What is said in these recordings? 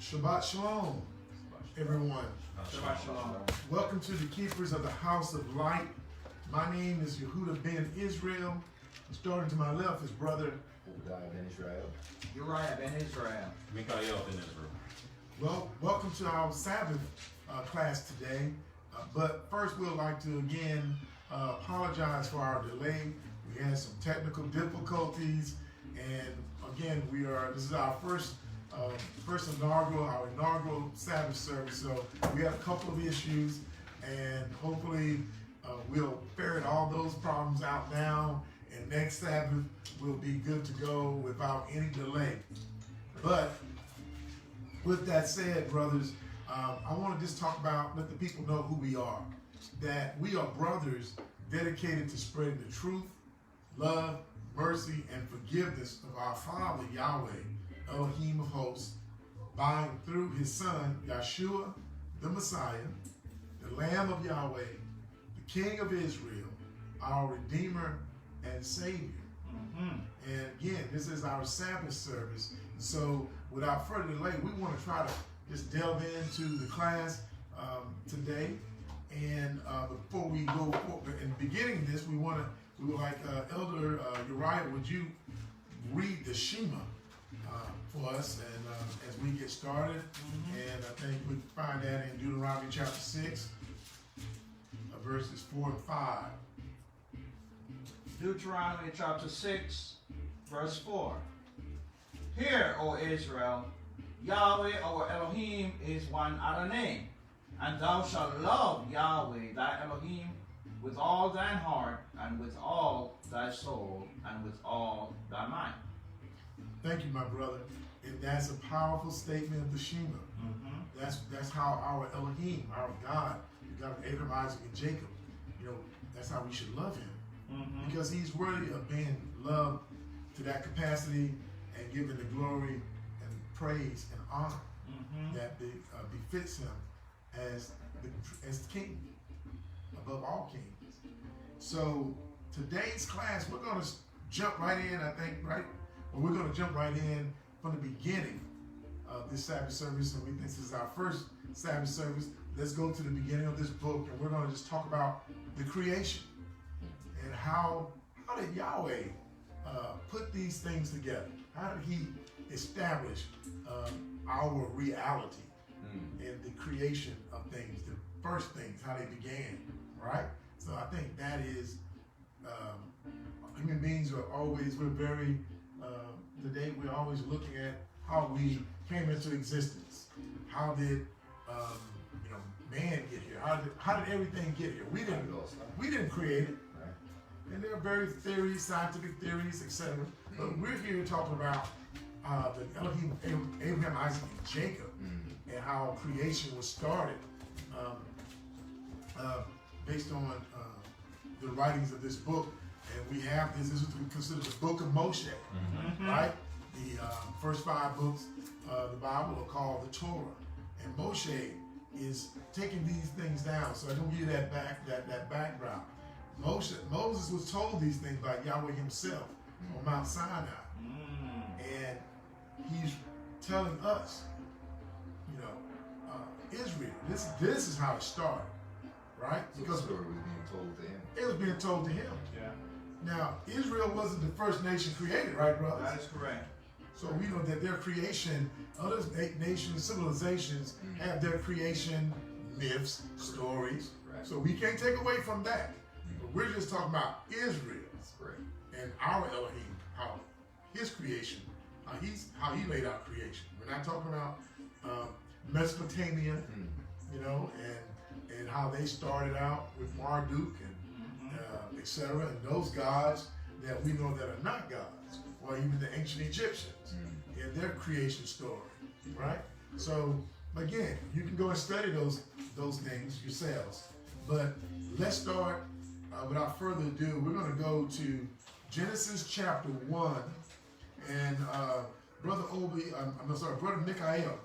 Shabbat Shalom, everyone. Shabbat Shalom. Welcome to the Keepers of the House of Light. My name is Yehuda ben Israel. Starting to my left is brother Uriah ben Israel. Uriah ben Israel. Mikael ben Israel. Well, welcome to our Sabbath class today. But first, we'd like to again apologize for our delay. We had some technical difficulties, and again, this is our first inaugural Sabbath service. So we had a couple of issues, and hopefully we'll ferret all those problems out now. And next Sabbath will be good to go without any delay. But with that said, brothers, I want to just let the people know who we are. That we are brothers dedicated to spreading the truth, love, mercy, and forgiveness of our Father, Yahweh, Elohim of hosts, by and through his Son, Yeshua, the Messiah, the Lamb of Yahweh, the King of Israel, our Redeemer and Savior. And again, this is our Sabbath service. So without further delay, we want to try to just delve into the class today. And before we go forward, in beginning this, we would like Elder Uriah, would you read the Shema for us and as we get started? And I think we can find that in Deuteronomy chapter 6, verses 4 and 5. Deuteronomy chapter 6, verse 4. Hear, O Israel, Yahweh our Elohim is one other name, and thou shalt love Yahweh thy Elohim with all thine heart, and with all thy soul, and with all thy mind. Thank you, my brother. And that's a powerful statement of the Shema. That's how our Elohim, our God, the God of Abraham, Isaac, and Jacob, that's how we should love him. Because he's worthy of being loved to that capacity and given the glory and praise and honor that befits him as king, above all kings. So today's class, we're going to jump right in, I think, right? Well, we're going to jump right in from the beginning of this Sabbath service, and we think this is our first Sabbath service. Let's go to the beginning of this book, and we're going to just talk about the creation and how did Yahweh put these things together? How did he establish our reality in the creation of things, the first things, how they began, right? So I think that is, human beings are always, today we're always looking at how we came into existence. How did, man get here? How did everything get here? We didn't create it. And there are various theories, scientific theories, etc. But we're here talking about the Elohim of Abraham, Isaac, and Jacob, and how creation was started based on the writings of this book. And we have this is what we consider the book of Moshe, right? The first 5 books of the Bible are called the Torah. And Moshe is taking these things down. So I'm going to give you that background. Moses was told these things by Yahweh himself on Mount Sinai. And he's telling us, Israel, this is how it started, right? Because the story was being told to him. It was being told to him. Yeah. Now, Israel wasn't the first nation created, right, brothers? That is correct. So we know that their creation, other nations, civilizations have their creation myths, stories. Right. So we can't take away from that. But we're just talking about Israel and our Elohim, how his creation, how he laid out creation. We're not talking about Mesopotamia, and how they started out with Marduk and etc. And those gods that we know that are not gods, or even the ancient Egyptians in their creation story, right? So again, you can go and study those things yourselves. But let's start without further ado. We're going to go to Genesis chapter 1, and Brother Mikael,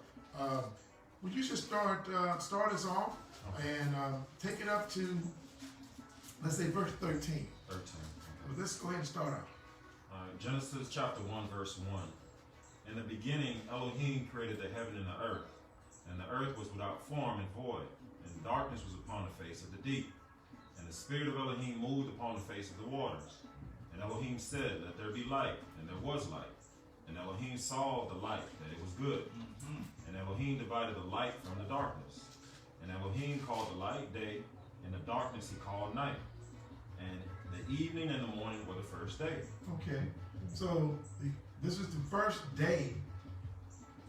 would you just start us off and take it up to, let's say, verse 13. But let's go ahead and start out. Genesis chapter 1, verse 1. In the beginning, Elohim created the heaven and the earth. And the earth was without form and void, and darkness was upon the face of the deep. And the spirit of Elohim moved upon the face of the waters. And Elohim said, "Let there be light," and there was light. And Elohim saw the light, that it was good. And Elohim divided the light from the darkness. And Elohim called the light day, and the darkness he called night. And the evening and the morning were the first day. Okay, so this is the first day,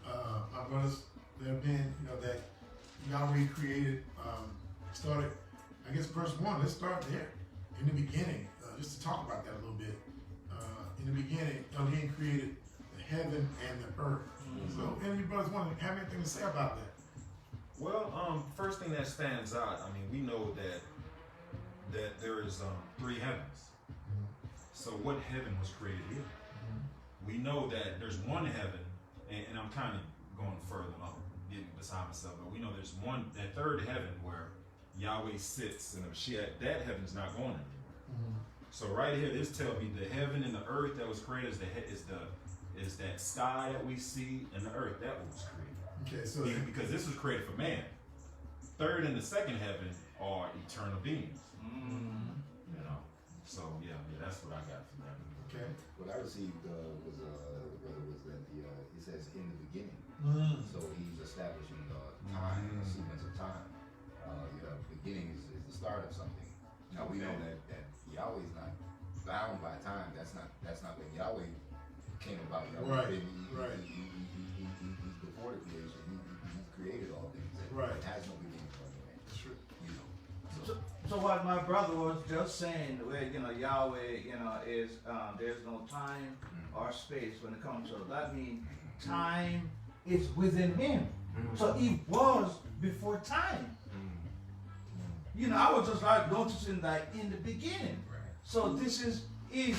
my brothers, there have been, that Yahweh created, started, I guess verse 1, let's start there. In the beginning, just to talk about that a little bit. In the beginning, Elohim created the heaven and the earth. So, any of you brothers want to have anything to say about that? Well, first thing that stands out, we know that there is 3 heavens. So what heaven was created here? We know that there's one heaven, and I'm kind of going further up, getting beside myself, but we know there's that third heaven where Yahweh sits, and that heaven's not going anywhere. So right here, this tells me the heaven and the earth that was created is that sky that we see, and the earth that was created. Okay, so because this was created for man. Third and the second heaven are eternal beings. So yeah, that's what I got from that. okay. What I received was that it says in the beginning. So he's establishing time, a sequence of time. Beginning is the start of something. Now we know that Yahweh is not bound by time. That's not when Yahweh came about. Right. He's before the creation. He created all things. Right. It has no beginning or end. That's true. So what my brother was just saying, where Yahweh, is there's no time or space when it comes to it. That means time is within him. So he was before time. I was just like noticing that in the beginning. So this is his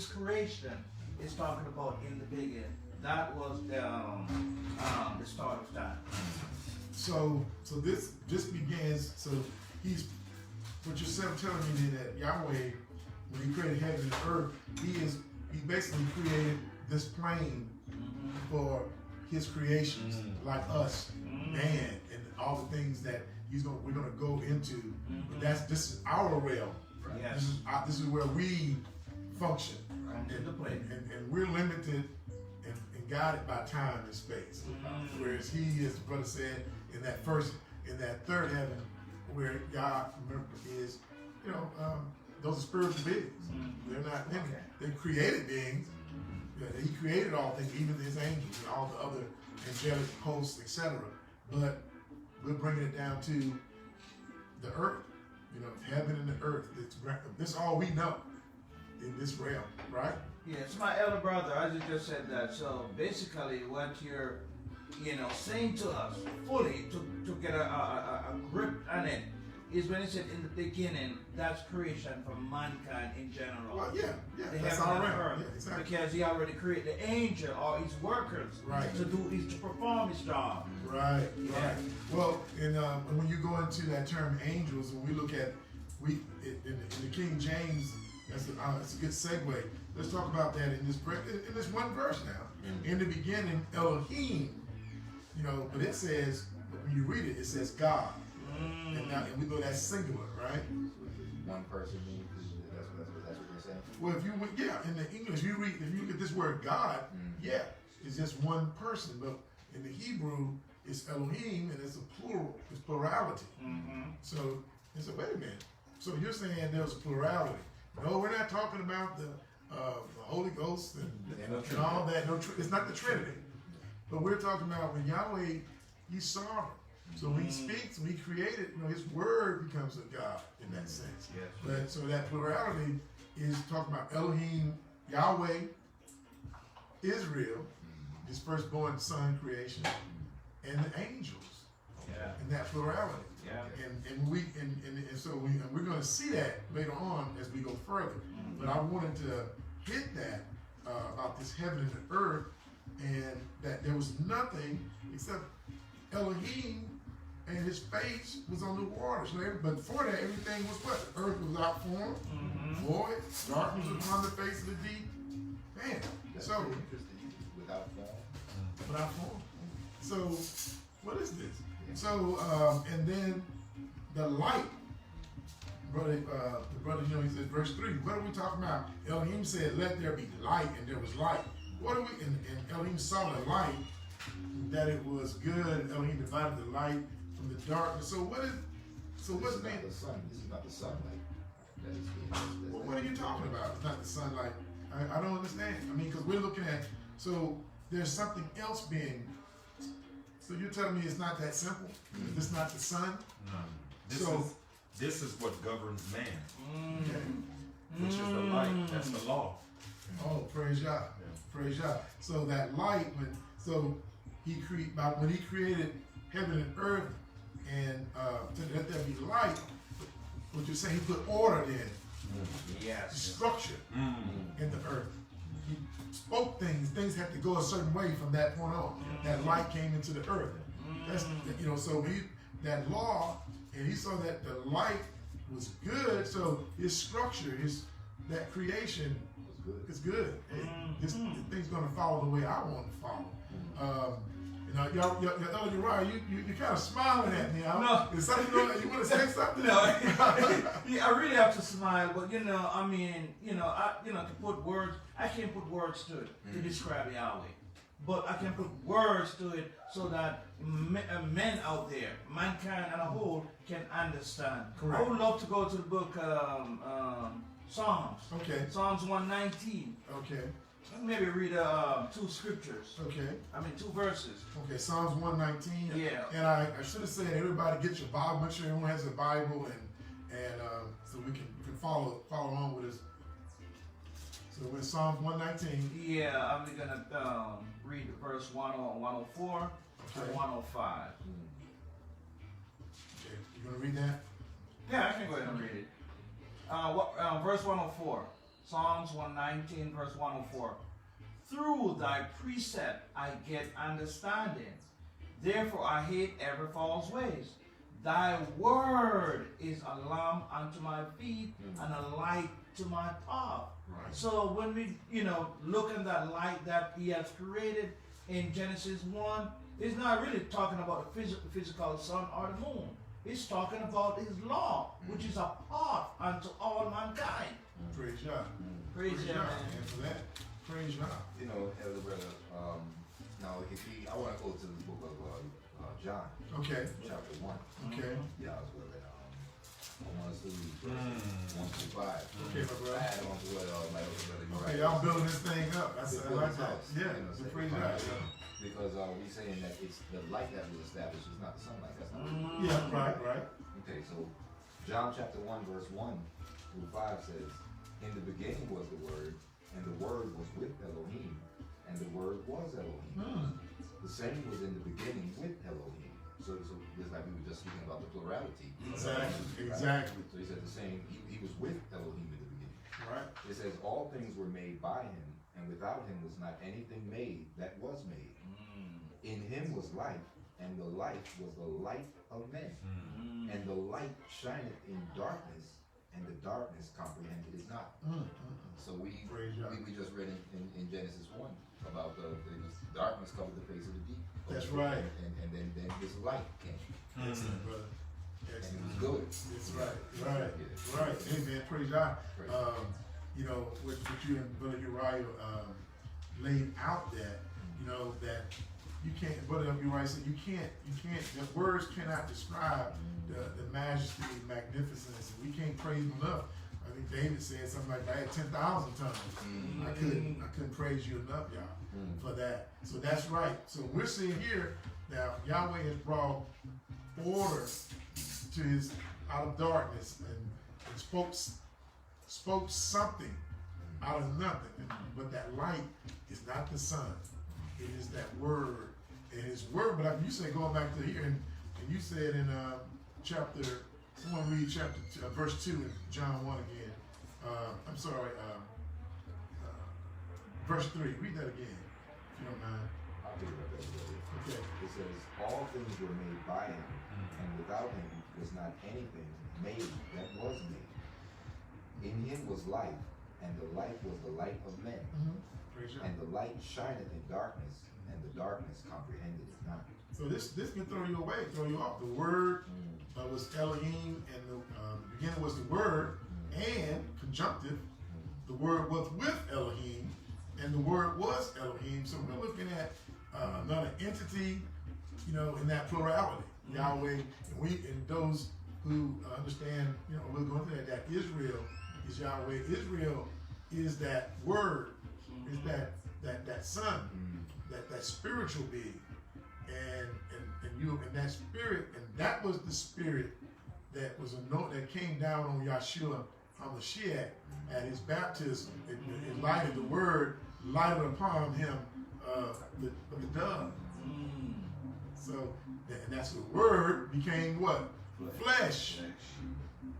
creation. It's talking about in the beginning. That was the start of time. So this begins. So he's what you're telling me that Yahweh, when he created heaven and earth, he basically created this plane for his creations, like us, man, and all the things that we're gonna go into. But this is our realm. Right. Yes. This is where we function, and we're limited and guided by time and space. Whereas he, as the brother said, in that third heaven, where God is, those are spiritual beings. They're not living. They're created beings. He created all things, even his angels and all the other angelic hosts, etc. But we're bringing it down to the earth, heaven and the earth. This is all we know in this realm, right? Yes, my elder brother, Isaac just said that. So basically, what you're, saying to us fully to get a grip on it is when he said in the beginning, that's creation for mankind in general. Well, yeah, The that's heaven all and right. earth, Yeah, exactly. because he already created the angel or his workers to perform his job. Right. Well, and when you go into that term angels, when we look at in the King James, that's a good segue. Let's talk about that in this one verse now. In the beginning, Elohim, but it says, when you read it, it says God. And we know that's singular, right? One person means that's what you're saying. Well, in the English, if you look at this word God, it's just one person. But in the Hebrew, it's Elohim, and it's a plural. It's plurality. So it's wait a minute. So you're saying there's a plurality? No, we're not talking about the Holy Ghost and all that. No, it's not the Trinity. But we're talking about when Yahweh, He's sovereign. So when He speaks, when He created, His word becomes a God in that sense. Yes. But so that plurality is talking about Elohim, Yahweh, Israel, His firstborn son creation, and the angels. Yeah. In that plurality. Yeah. And we're going to see that later on as we go further. But I wanted to hit that about this heaven and the earth, and that there was nothing except Elohim, and His face was on the waters. But before that, everything was what? The earth was without form, void, darkness was upon the face of the deep. Man, That's so pretty interesting. Without form. without form. So, what is this? So, and then the light, brother, the brother, you know, he says, verse 3, what are we talking about? Elohim said, let there be light, and there was light. What are we, and Elohim saw the light, that it was good. Elohim divided the light from the darkness. So what is, so what's being, the sun? This is not the sunlight. That is well, what are you talking about? It's not the sunlight. I don't understand. I mean, because we're looking at, so there's something else being, so you're telling me it's not that simple? It's not the sun? No. This is what governs man. Okay. Which is the light. That's the law. Oh, praise God. Yeah. Praise God. So that light, when he created heaven and earth, and to let there be light, what you're saying, he put order in, Yes. structure in the earth. He spoke things had to go a certain way from that point on. That light came into the earth. That's, you know, so that law, and he saw that the light was good, so his structure, that creation is good. This thing's gonna follow the way I want to follow. You know, y'all, you're right. You kind of smiling at me. No. Is something you want to say something? No, yeah, I really have to smile, but you know, I mean, to put words, I can't put words to it to describe Yahweh, but I can put words to it so that men out there, mankind as a whole, can understand. Correct. I would love to go to the book Psalms. Okay. Psalms 119. Okay. Maybe read 2 scriptures. Okay. I mean 2 verses. Okay. Psalms 119. Yeah. And I should have said, everybody get your Bible. Make sure everyone has a Bible, and so we can follow on with us. So we're in Psalms 119. Yeah, I'm gonna read verse 104 to 105. Okay. You gonna read that? Yeah, I can go ahead and read it. Verse 104. Psalms 119, verse 104. Through thy precept I get understanding. Therefore I hate every false ways. Thy word is a lamp unto my feet and a light to my path. Right. So when we, look at that light that he has created in Genesis 1, it's not really talking about the physical sun or the moon. It's talking about his law, which is a path unto all mankind. Praise God. Praise God. God. And for that, praise God. You know, Elder Brother, now I want to go to the book of John, Okay. chapter 1. Okay. Yeah, as well. I want us to read verses 1 through 5. Okay, my brother. Add on to what my Elder Brother, you're Okay, right. y'all building this thing up. I like that. Yeah. You know, Praise God. because we saying that it's the light that was established is not the sunlight. That's not Yeah. Right. Okay, so John chapter 1 verse 1 through 5 says, in the beginning was the Word, and the Word was with Elohim, and the Word was Elohim. The same was in the beginning with Elohim. So just like we were just speaking about the plurality. Exactly. Right? Exactly. So he said the same, he was with Elohim in the beginning. Right. It says all things were made by him, and without him was not anything made that was made. In him was life, and the life was the light of men. And the light shineth in darkness, and the darkness comprehended it not. So we just read in Genesis 1 about the darkness covered the face of the deep. That's right. And then this light came. Excellent, brother. And it Excellent. was good. That's right. Right. Amen. Praise God. What you and Brother Uriah laid out that, that you can't, Brother Uriah said, you can't, the words cannot describe the majesty and magnificence. We can't praise him enough. I think David said something like, I had 10,000 tongues. I couldn't praise you enough, y'all, for that. So that's right. So we're seeing here that Yahweh has brought order to his out of darkness and spoke something out of nothing. But that light is not the sun. It is that word. And his word, but like you said, going back to here, and you said in chapter, someone read verse 2 in John 1 again. I'm sorry, verse 3. Read that again, if you don't mind. I'll read it right there. Okay. It says, all things were made by him, and without him was not anything made that was made. In him was life, and the life was the light of men. Praise God. And the light shineth in darkness, and the darkness comprehended it not. So this can throw you away, throw you off. The word was Elohim, and the beginning was the word, and conjunctive, the word was with Elohim, and the word was Elohim. So we're looking at another entity, you know, in that plurality, Yahweh, and those who understand, you know, we'll go into that Israel is Yahweh. Israel is that word, is that son, that spiritual being, and that spirit, and that was the spirit that was anointed, that came down on Yahshua HaMashiach at his baptism. It lighted, the word lighted upon him the dove. So, and that's the word became what? Flesh.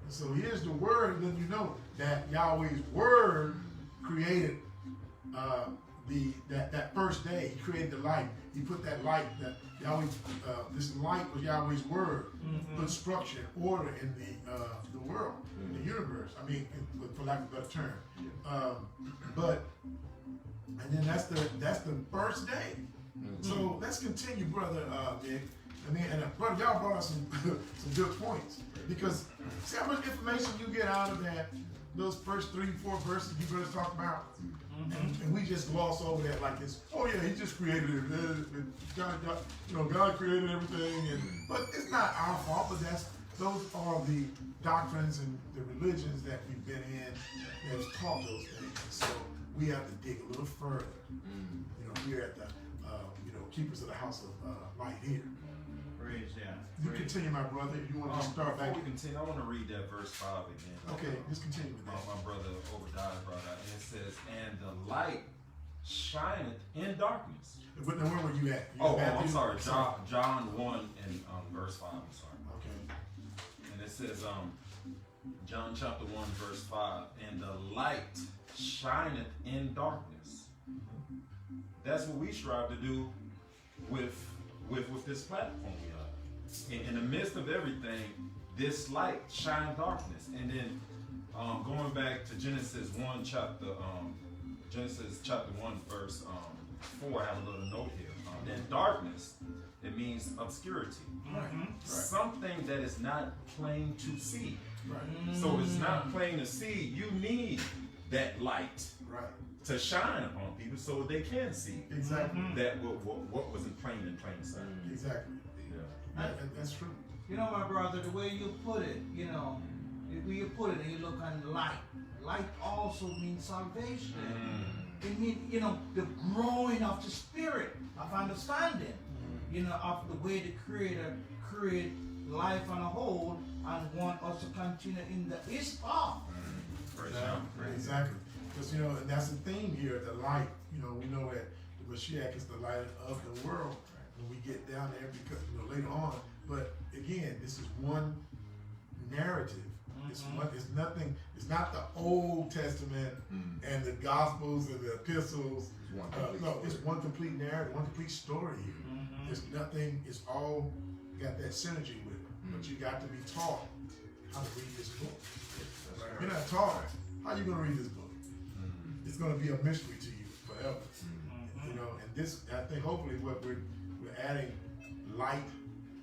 So here's the word, then you know that Yahweh's word created that first day. He created the light. He put that light, that Yahweh, this light was Yahweh's word. Put structure and order in the world, in the universe. I mean, for lack of a better term. And then that's the first day. So let's continue, brother Nick. Brother, y'all brought us some good points, because see how much information you get out of those first 3-4 verses you brothers talk about, and we just gloss over that like this. Oh yeah, he just created it. God created everything, but it's not our fault. But those are the doctrines and the religions that we've been in that has taught those things. So we have to dig a little further. You know, we're at the keepers of the house of light here. Praise, yeah. You continue, my brother. If you want to start back. Before we continue, I want to read that verse 5 again. Okay, just continue with that. My brother Obadiah brought out, and it says, "And the light shineth in darkness." But now, where were you at? I'm sorry. John 1 and verse 5. I'm sorry. Okay. And it says, John chapter 1 verse 5, "And the light shineth in darkness." That's what we strive to do with this platform we have. In the midst of everything, this light shines darkness. And then going back to Genesis chapter 1 verse 4, I have a little note here. Then darkness, it means obscurity. Right. Something that is not plain to see. Right. So it's not plain to see. You need that light to shine upon people so they can see Exactly. that what wasn't plain in plain sight. Exactly. Yeah. That's true. You know, my brother, the way you put it, and you look on light. Light also means salvation. It means, the growing of the spirit, of understanding, of the way the Creator created life on a whole and want us to continue in his path. Exactly. Because, and that's the theme here, the light. We know that the Mashiach is the light of the world. When we get down there, because later on, but again, this is one narrative. It's nothing. It's not the Old Testament and the Gospels and the Epistles. It's one complete narrative, one complete story here. There's nothing. It's all got that synergy with it. But you got to be taught how to read this book. If you're not taught, how are you going to read this book? It's going to be a mystery to you forever. And this, I think, hopefully, what we're adding light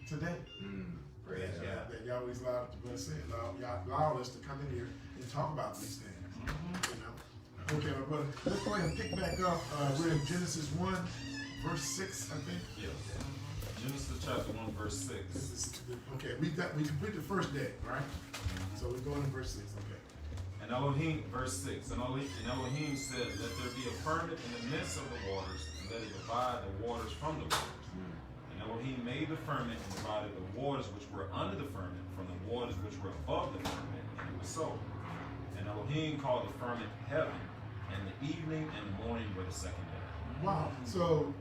today. That Yahweh's allowed us to come in here and talk about these things. Okay, my brother. Let's go ahead and pick back up. We're in Genesis 1, verse 6, I think. Yes. Genesis chapter 1, verse 6. Okay, we completed the first day, right? So we're going to verse 6. Okay. And Elohim, verse 6. And Elohim said, "Let there be a firmament in the midst of the waters, and let it divide the waters from the waters." And Elohim made the firmament and divided the waters which were under the firmament from the waters which were above the firmament. And it was so. And Elohim called the firmament heaven, and the evening and the morning were the second day. Wow. So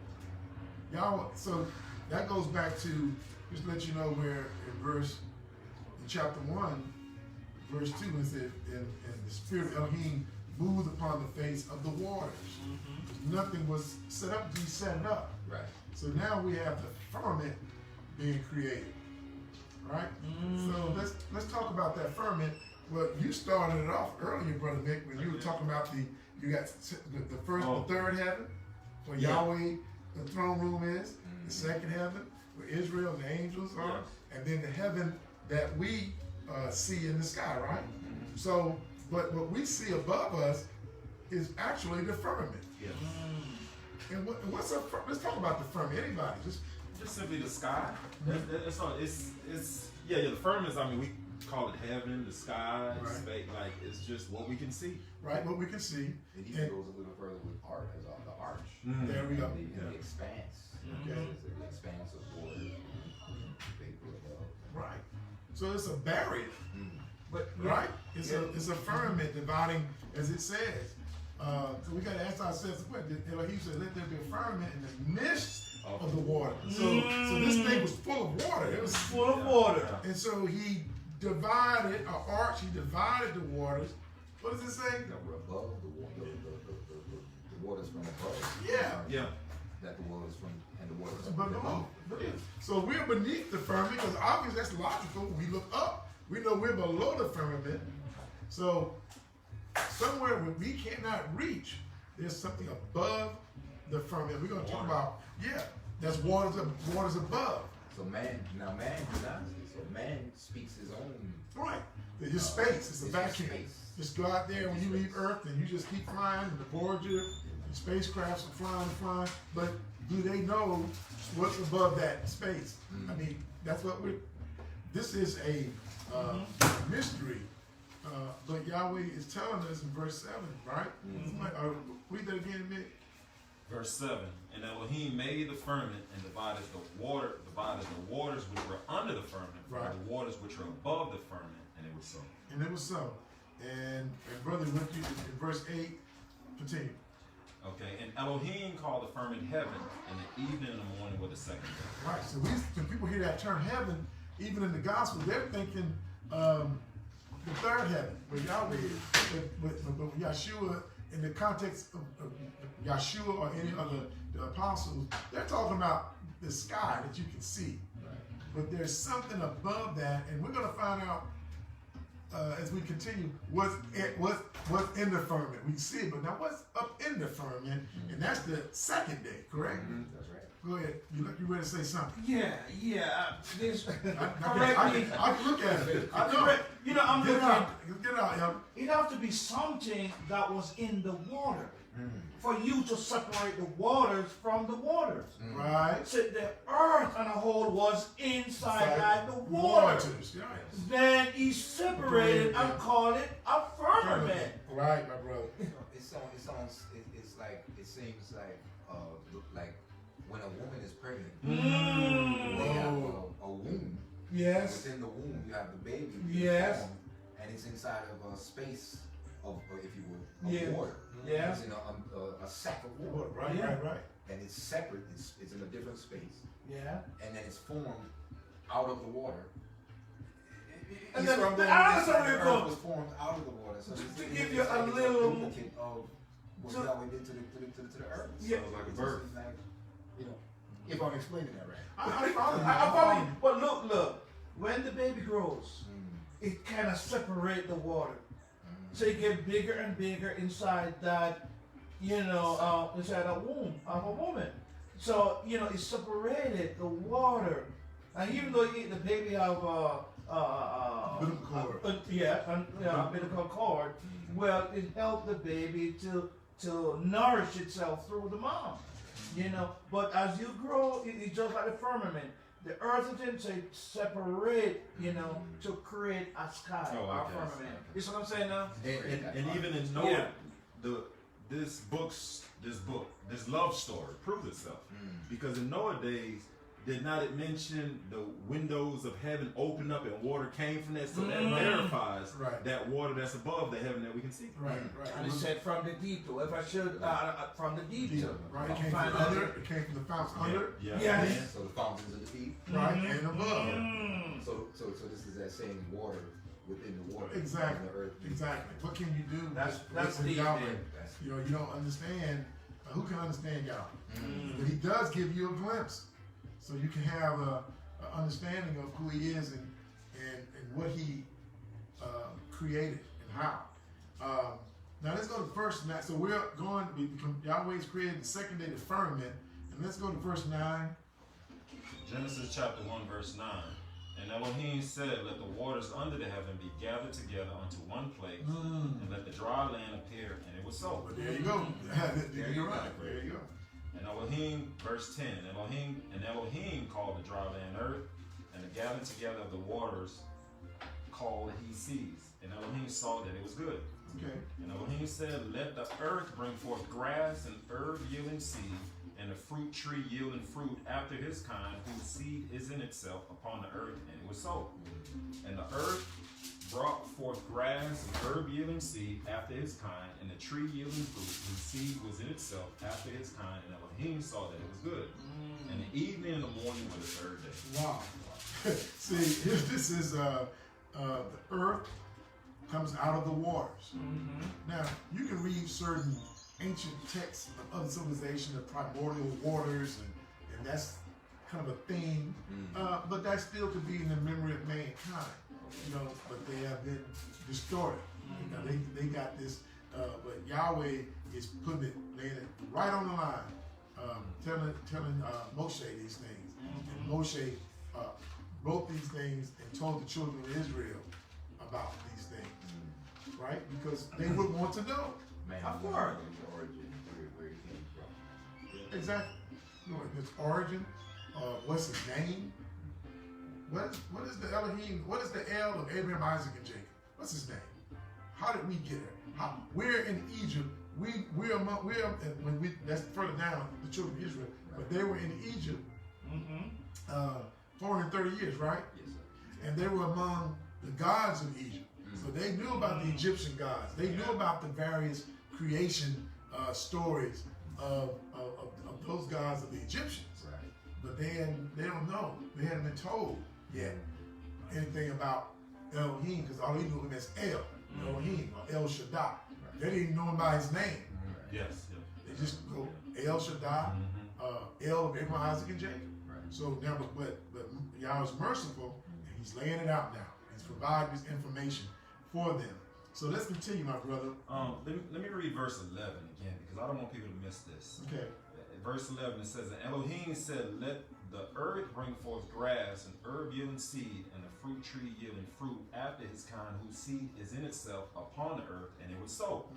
that goes back to, just to let you know, where in chapter 1, verse 2, it said, and the spirit of Elohim moved upon the face of the waters. Nothing was set up to be set up. Right. So now we have the firmament being created. Right? So let's talk about that firmament. Well, you started it off earlier, Brother Nick, when you were talking about you got the first, the third heaven, for Yahweh the throne room is, the second heaven, where Israel and the angels are, and then the heaven that we see in the sky, right? So, but what we see above us is actually the firmament. Yes. And what's up? Let's talk about the firmament. Anybody? Just simply the sky. That's all. It's the firmament. I mean, we call it heaven, the sky, Right. space. Like it's just what we can see. Right, what we can see. It even goes a little further with art as on the arch. There we go. The expanse. Okay. The expanse of water, vapor above. Right. So it's a barrier, But right? It's a firmament dividing, as it says. So we got to ask ourselves, he said, let there be a firmament in the midst of the water. So this thing was full of water. It was full of water. And so he divided, an arch, he divided the waters. What does it say? That were above the water, the waters from above. Yeah. That the waters from, and the waters from But below. So we're beneath the firmament, because obviously that's logical. When we look up, we know we're below the firmament. So somewhere where we cannot reach, there's something above the firmament. We're going to talk about, that's waters above. So man denies it. So man speaks his own. Right. It's space. It's a It's vacuum. space. Just go out there when you leave Earth and you just keep flying, and the Voyager, the spacecrafts are flying and flying. But do they know what's above that space? I mean, that's what this is a mystery. But Yahweh is telling us in verse 7, right? Read that again, Nick. Verse 7. And Elohim made the firmament and divided the waters which were under the firmament from the waters which are above the firmament, and it was so. And it was so. And brother went through in verse 8. Continue. Okay, and Elohim called the firmament heaven, and the evening and the morning were the second day. Right. So when people hear that term heaven, even in the gospel, they're thinking the third heaven, where Yahweh is, with Yeshua, in the context of Yeshua or any other the apostles, they're talking about the sky that you can see. Right. But there's something above that, and we're going to find out as we continue what's in the firmament. We can see it, but now what's up in the firmament? And that's the second day, correct? That's right. Go ahead. You ready to say something? This I correctly. can look at it. I know. Correct. I'm Get looking. it out, young. It have to be something that was in the water for you to separate the waters from the waters. Right. So the earth and the whole was inside the water. Waters, right. Then he separated and called it a firmament. Right, my brother. It seems like when a woman is pregnant, they have a womb. Yes. Within the womb, you have the baby. Yes. Formed, and it's inside of a space of, if you will, of water. Yeah. It's in a sack of water. Right. And it's separate. It's in a different space. Yeah. And then it's formed out of the water. And He's then from the the answer earth will was formed out of the water. So to it's give you it's a like little- duplicate of what Yahweh did to the earth. Yeah. So Like a it's birth. just like, if I'm explaining that right. I follow you. I follow you. But look. When the baby grows, it kind of separate the water. So it get bigger and bigger inside that, inside a womb of a woman. So, it separated the water. And even though the baby have Umbilical cord. umbilical cord, well, it helped the baby to nourish itself through the mom. But as you grow, it's just like the firmament. The earth didn't say separate, to create a sky or a firmament. You see what I'm saying now? And even in Noah, this love story proves itself. Because in Noah days, did not it mention the windows of heaven opened up and water came from that? So that verifies that water that's above the heaven that we can see. Right. And it said from the deep too. If I should, from the deep too. Right. It came from under. It came from the fountains under. Yes. So the fountains of the deep. Right. And above. So this is that same water within the water. Exactly. In the earth. Exactly. What can you do? That's with deep. Yahweh? That's You don't understand. Who can understand Yahweh? But He does give you a glimpse, so you can have a understanding of who He is and what He created and how. Now let's go to the first. So we're going. Yahweh's created the second day, the firmament, And let's go to verse 9. Genesis chapter 1, verse 9. And Elohim said, let the waters under the heaven be gathered together unto one place, and let the dry land appear. And it was so. But there you go. You're right. There you go. And Elohim, verse 10, and Elohim called the dry land earth, and the gathering together of the waters called he seas. And Elohim saw that it was good. Okay. And Elohim said, let the earth bring forth grass and herb yielding seed, and a fruit tree yielding fruit after his kind, whose seed is in itself upon the earth. And it was so. And the earth brought forth grass and herb yielding seed after his kind, and the tree yielding fruit, whose seed was in itself after his kind. And Elohim saw that it was good. And the evening and the morning were the third day. Wow. See, this is the earth comes out of the waters. Now, you can read certain ancient texts of other civilization, the primordial waters, and that's kind of a thing. But that still could be in the memory of mankind, you know. But they have been distorted. You know, they got this. But Yahweh is putting it, laying it right on the line, telling Moshe these things. And Moshe wrote these things and told the children of Israel about these things, right? Because they would want to know. Man, Of course. the origin, where it came from. Exactly. You know, its origin, what's his name? What is the Elohim? What is the El of Abraham, Isaac, and Jacob? What's his name? How did we get here? We're in Egypt. That's further down, the children of Israel. But they were in Egypt 430 years, right? Yes, sir. And they were among the gods of Egypt. So they knew about the Egyptian gods. They knew about the various creation stories of those gods of the Egyptians. Right. But they don't know. They hadn't been told yet anything about Elohim, because all they knew him as El, Elohim, or El Shaddai. They didn't even know him by his name. Yes. They just go El Shaddai, El of Abraham, Isaac, and Jacob. Right. So now, but Yahweh's merciful, and he's laying it out now. He's providing this information for them. So let's continue, my brother. Let me read verse 11 again, because I don't want people to miss this. Okay. Verse 11, it says, and Elohim said, let the earth bring forth grass and herb yielding seed, and a fruit tree yielding fruit after his kind, whose seed is in itself upon the earth. And it was so.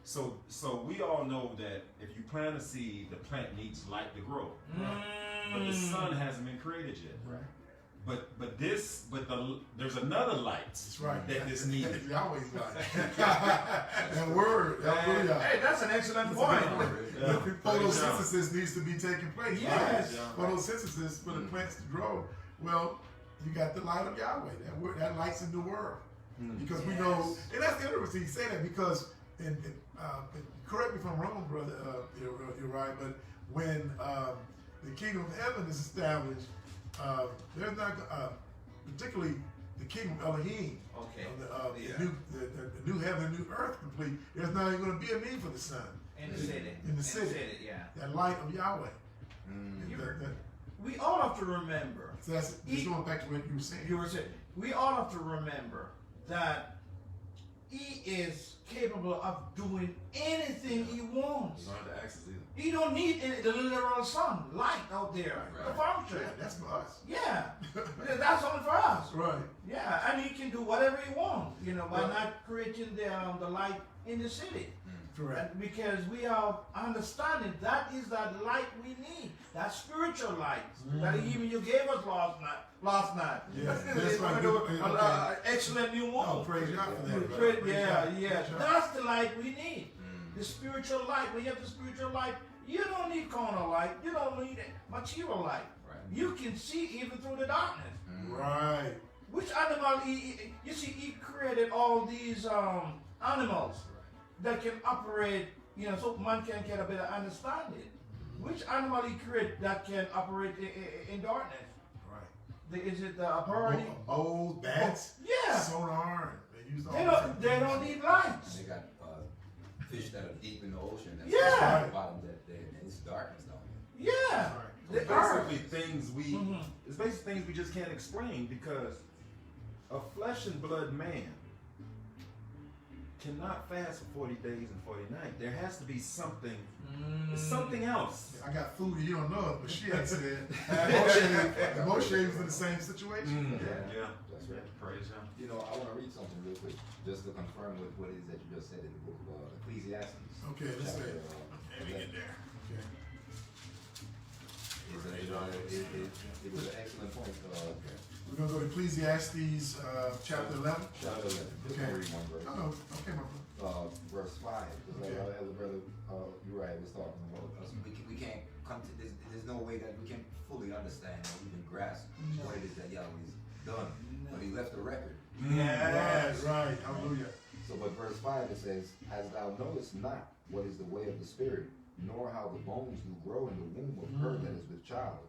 So we all know that if you plant a seed, the plant needs light to grow. But the sun hasn't been created yet. Right. But there's another light That's right. that is needed. Yahweh's light. That word. Hallelujah. Hey, that's an excellent point. Photosynthesis needs to be taking place. Yes. Right? Photosynthesis for the plants to grow. Well, you got the light of Yahweh. That word, that light's in the world. Because we know, and that's interesting you say that, because, and correct me if I'm wrong, brother, you're right, but when the kingdom of heaven is established, there's not, particularly the kingdom of Elohim, the new heaven and new earth complete, there's not even going to be a need for the sun. In the city. In the city. Yeah. That light of Yahweh. We all have to remember. So that's just going back to what you were saying. We all have to remember that he is capable of doing anything he wants. You don't have to access either. He don't need the literal sun, light out there to function. Yeah, that's for us. Yeah, that's only for us. Right. Yeah, and he can do whatever he wants, by not creating the light in the city. Correct. And because we are understanding that is that light we need, that spiritual light that even you gave us last night. Yeah, that's right. Excellent new moon. Oh, praise God for that. Yeah. That's the light we need. The spiritual light. When you have the spiritual light, you don't need carnal light. You don't need material light. Right. You can see even through the darkness. Right. Which animal? You see, he created all these animals that can operate, so man can get a better understanding. Which animal he created that can operate in darkness? Right. Is it a bird? Moles, bats, Yeah. sonar. They use all They don't need lights. And they got fish that are deep in the ocean. That's Yeah. at the bottom that it's darkness down there. Yeah. Right. The earth. Basically it's basically things we just can't explain, because a flesh and blood man cannot fast for 40 days and 40 nights. There has to be something It's something else. I got food you don't know, but she had said Moshe was in the same situation. Yeah. That's right. Praise him. You know, I want to read something real quick, just to confirm with what it is that you just said in the book of Ecclesiastes. Okay, let's chapter, say. Okay, we get there. Okay. It was an excellent point. We're gonna go to Ecclesiastes chapter 11. Chapter 11. Just Okay. read one verse. Oh, okay, my brother. Verse 5. Because Okay. like the brother Uriah was talking about us. We can't come to this. There's no way that we can fully understand or even grasp what it is that Yahweh's done. But he left a record. Yes. Right. Hallelujah. So, but verse 5 it says, "As thou knowest not what is the way of the Spirit, nor how the bones do grow in the womb of her that is with child,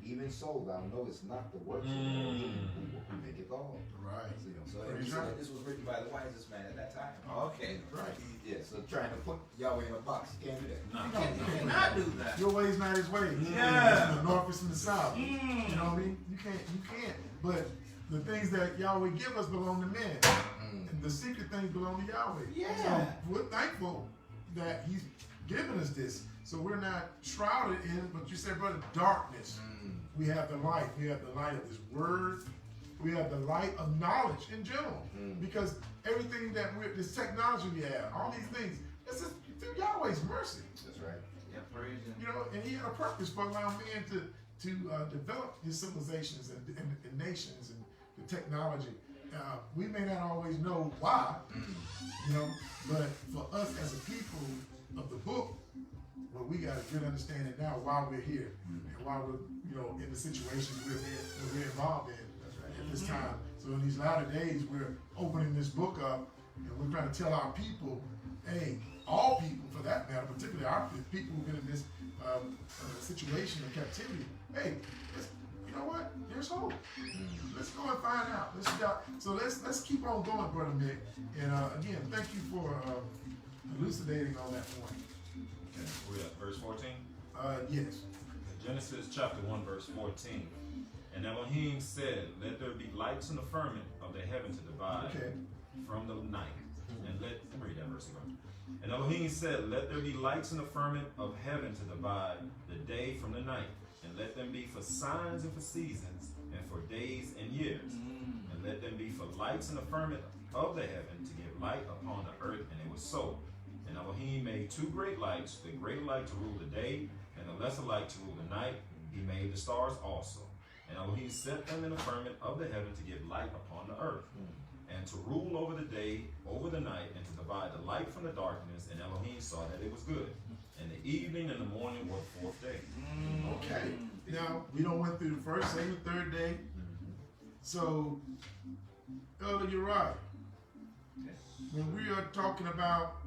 even so thou knowest not the works of Elohim who maketh all." Right. So he said that this was written by the wisest man at that time. Okay. Right. Yeah, so trying to put Yahweh in a box, you can't do that. You cannot do that. Your ways not his ways. Yeah. It's from the north, it's from the south. You know what I mean? You can't. But the things that Yahweh give us belong to men. And the secret things belong to Yahweh. Yeah. So we're thankful that he's given us this. So we're not shrouded in, but you said, brother, darkness. We have the light. We have the light of his word. We have the light of knowledge in general. Because everything that this technology we have, all these things, it's just through Yahweh's mercy. That's right. Yeah, praise him. You know, and he had a purpose for allowing man to develop his civilizations and nations and the technology. We may not always know why, you know, but for us as a people of the book, well, we got a good understanding now why we're here and why we're, you know, in the situations we're involved in at this time. So in these latter days, we're opening this book up and we're trying to tell our people, hey, all people for that matter, particularly our people who've been in this situation of captivity, hey, you know what? There's hope. Let's go and find out. Let's keep on going, Brother Mick. And again, thank you for elucidating on that point. Okay. We're at verse 14. Yes. Genesis chapter 1, verse 14. And Elohim said, "Let there be lights in the firmament of the heaven to divide from the night." And let me read that verse again. And Elohim said, "Let there be lights in the firmament of heaven to divide the day from the night, and let them be for signs and for seasons, and for days and years. And let them be for lights in the firmament of the heaven to give light upon the earth." And it was so. And Elohim made two great lights, the greater light to rule the day, and the lesser light to rule the night. He made the stars also. And Elohim set them in the firmament of the heaven to give light upon the earth, and to rule over the day, over the night, and to divide the light from the darkness. And Elohim saw that it was good. And the evening and the morning were the fourth day. Okay. Now, we don't went through the first, second, third day. So, Elder, you're right. When we are talking about,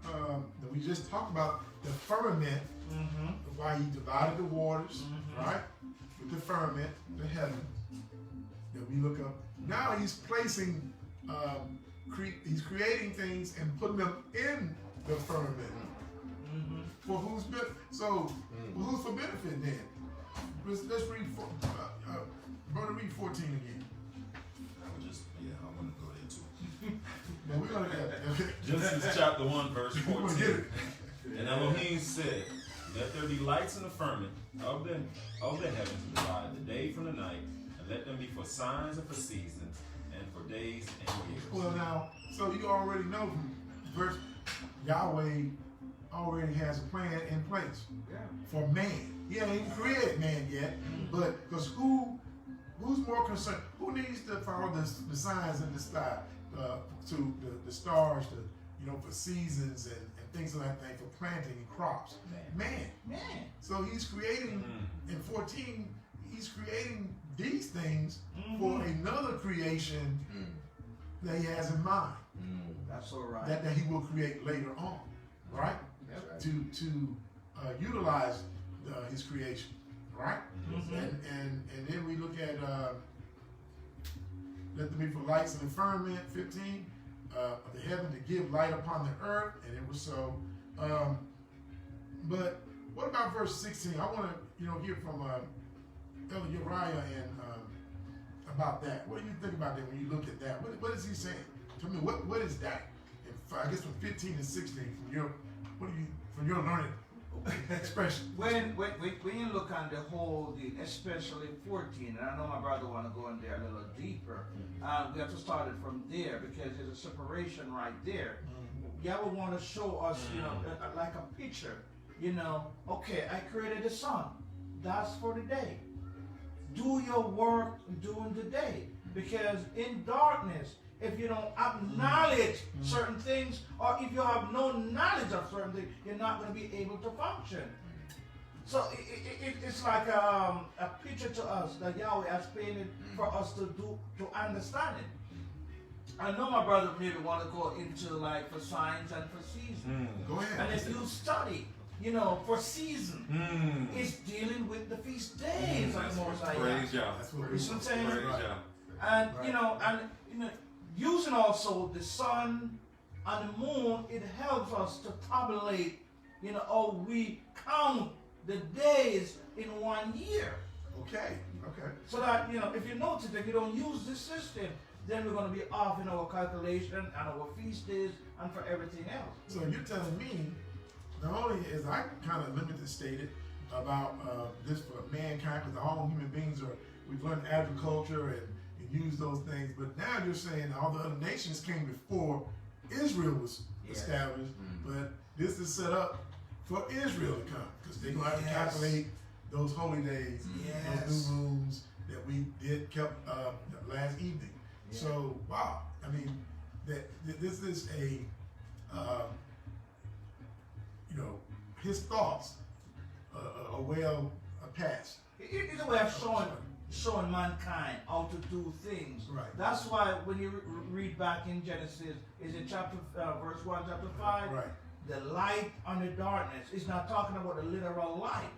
we just talked about the firmament, why he divided the waters, right? With the firmament, the heaven that we look up. Now he's placing, he's creating things and putting them in the firmament. For whose benefit? So, who's for benefit then? Let's read, brother, read 14 again. I want to go there too. No, we're gonna get Genesis chapter 1, verse 14. And Elohim said, "Let there be lights in the firmament of the heaven to divide the day from the night, and let them be for signs and for seasons, and for days and years." Well, now, so you already know, verse Yahweh already has a plan in place for man. He ain't even created man yet, but because who's more concerned? Who needs to follow the signs in the sky, to the stars, for seasons and things of that thing, for planting and crops? Man. So he's creating in 14. He's creating these things for another creation that he has in mind. That's all right. That he will create later on, right? Right. To utilize his creation, right? And then we look at let them be for lights in the firmament, 15, of the heaven to give light upon the earth, and it was so. But what about verse 16? I want to hear from Elder Uriah and about that. What do you think about that when you look at that? What is he saying? Tell me what is that? I guess from 15 and 16 from your learning expression. When you look on the whole deal, especially 14, and I know my brother want to go in there a little deeper, we have to start it from there because there's a separation right there. Yahweh want to show us, like a picture, okay, I created the sun. That's for the day. Do your work during the day. Because in darkness, if you don't acknowledge certain things, or if you have no knowledge of certain things, you're not going to be able to function. So it's like a picture to us that Yahweh has painted for us to understand it. I know my brother maybe want to go into like for signs and for seasons. Go ahead. And if you study, for season, it's dealing with the feast days of the Most High. Praise Yah. That's what You we're see what I'm saying? Praise Yah. And Right. using also the sun and the moon, it helps us to tabulate, how we count the days in 1 year. Okay. So that, if you notice that you don't use this system, then we're going to be off in our calculation and our feast days and for everything else. So you're telling me, not only is I kind of limited stated about this for mankind, because all human beings we've learned agriculture and use those things, but now you're saying all the other nations came before Israel was established, but this is set up for Israel to come, because they're going to have to calculate those holy days, those new moons that we kept last evening. So, wow, I mean, this is his thoughts are well past. It's a way of showing mankind how to do things. Right. That's why when you read back in Genesis, is it verse 1, chapter 5? Right. The light on the darkness. It's not talking about a literal light.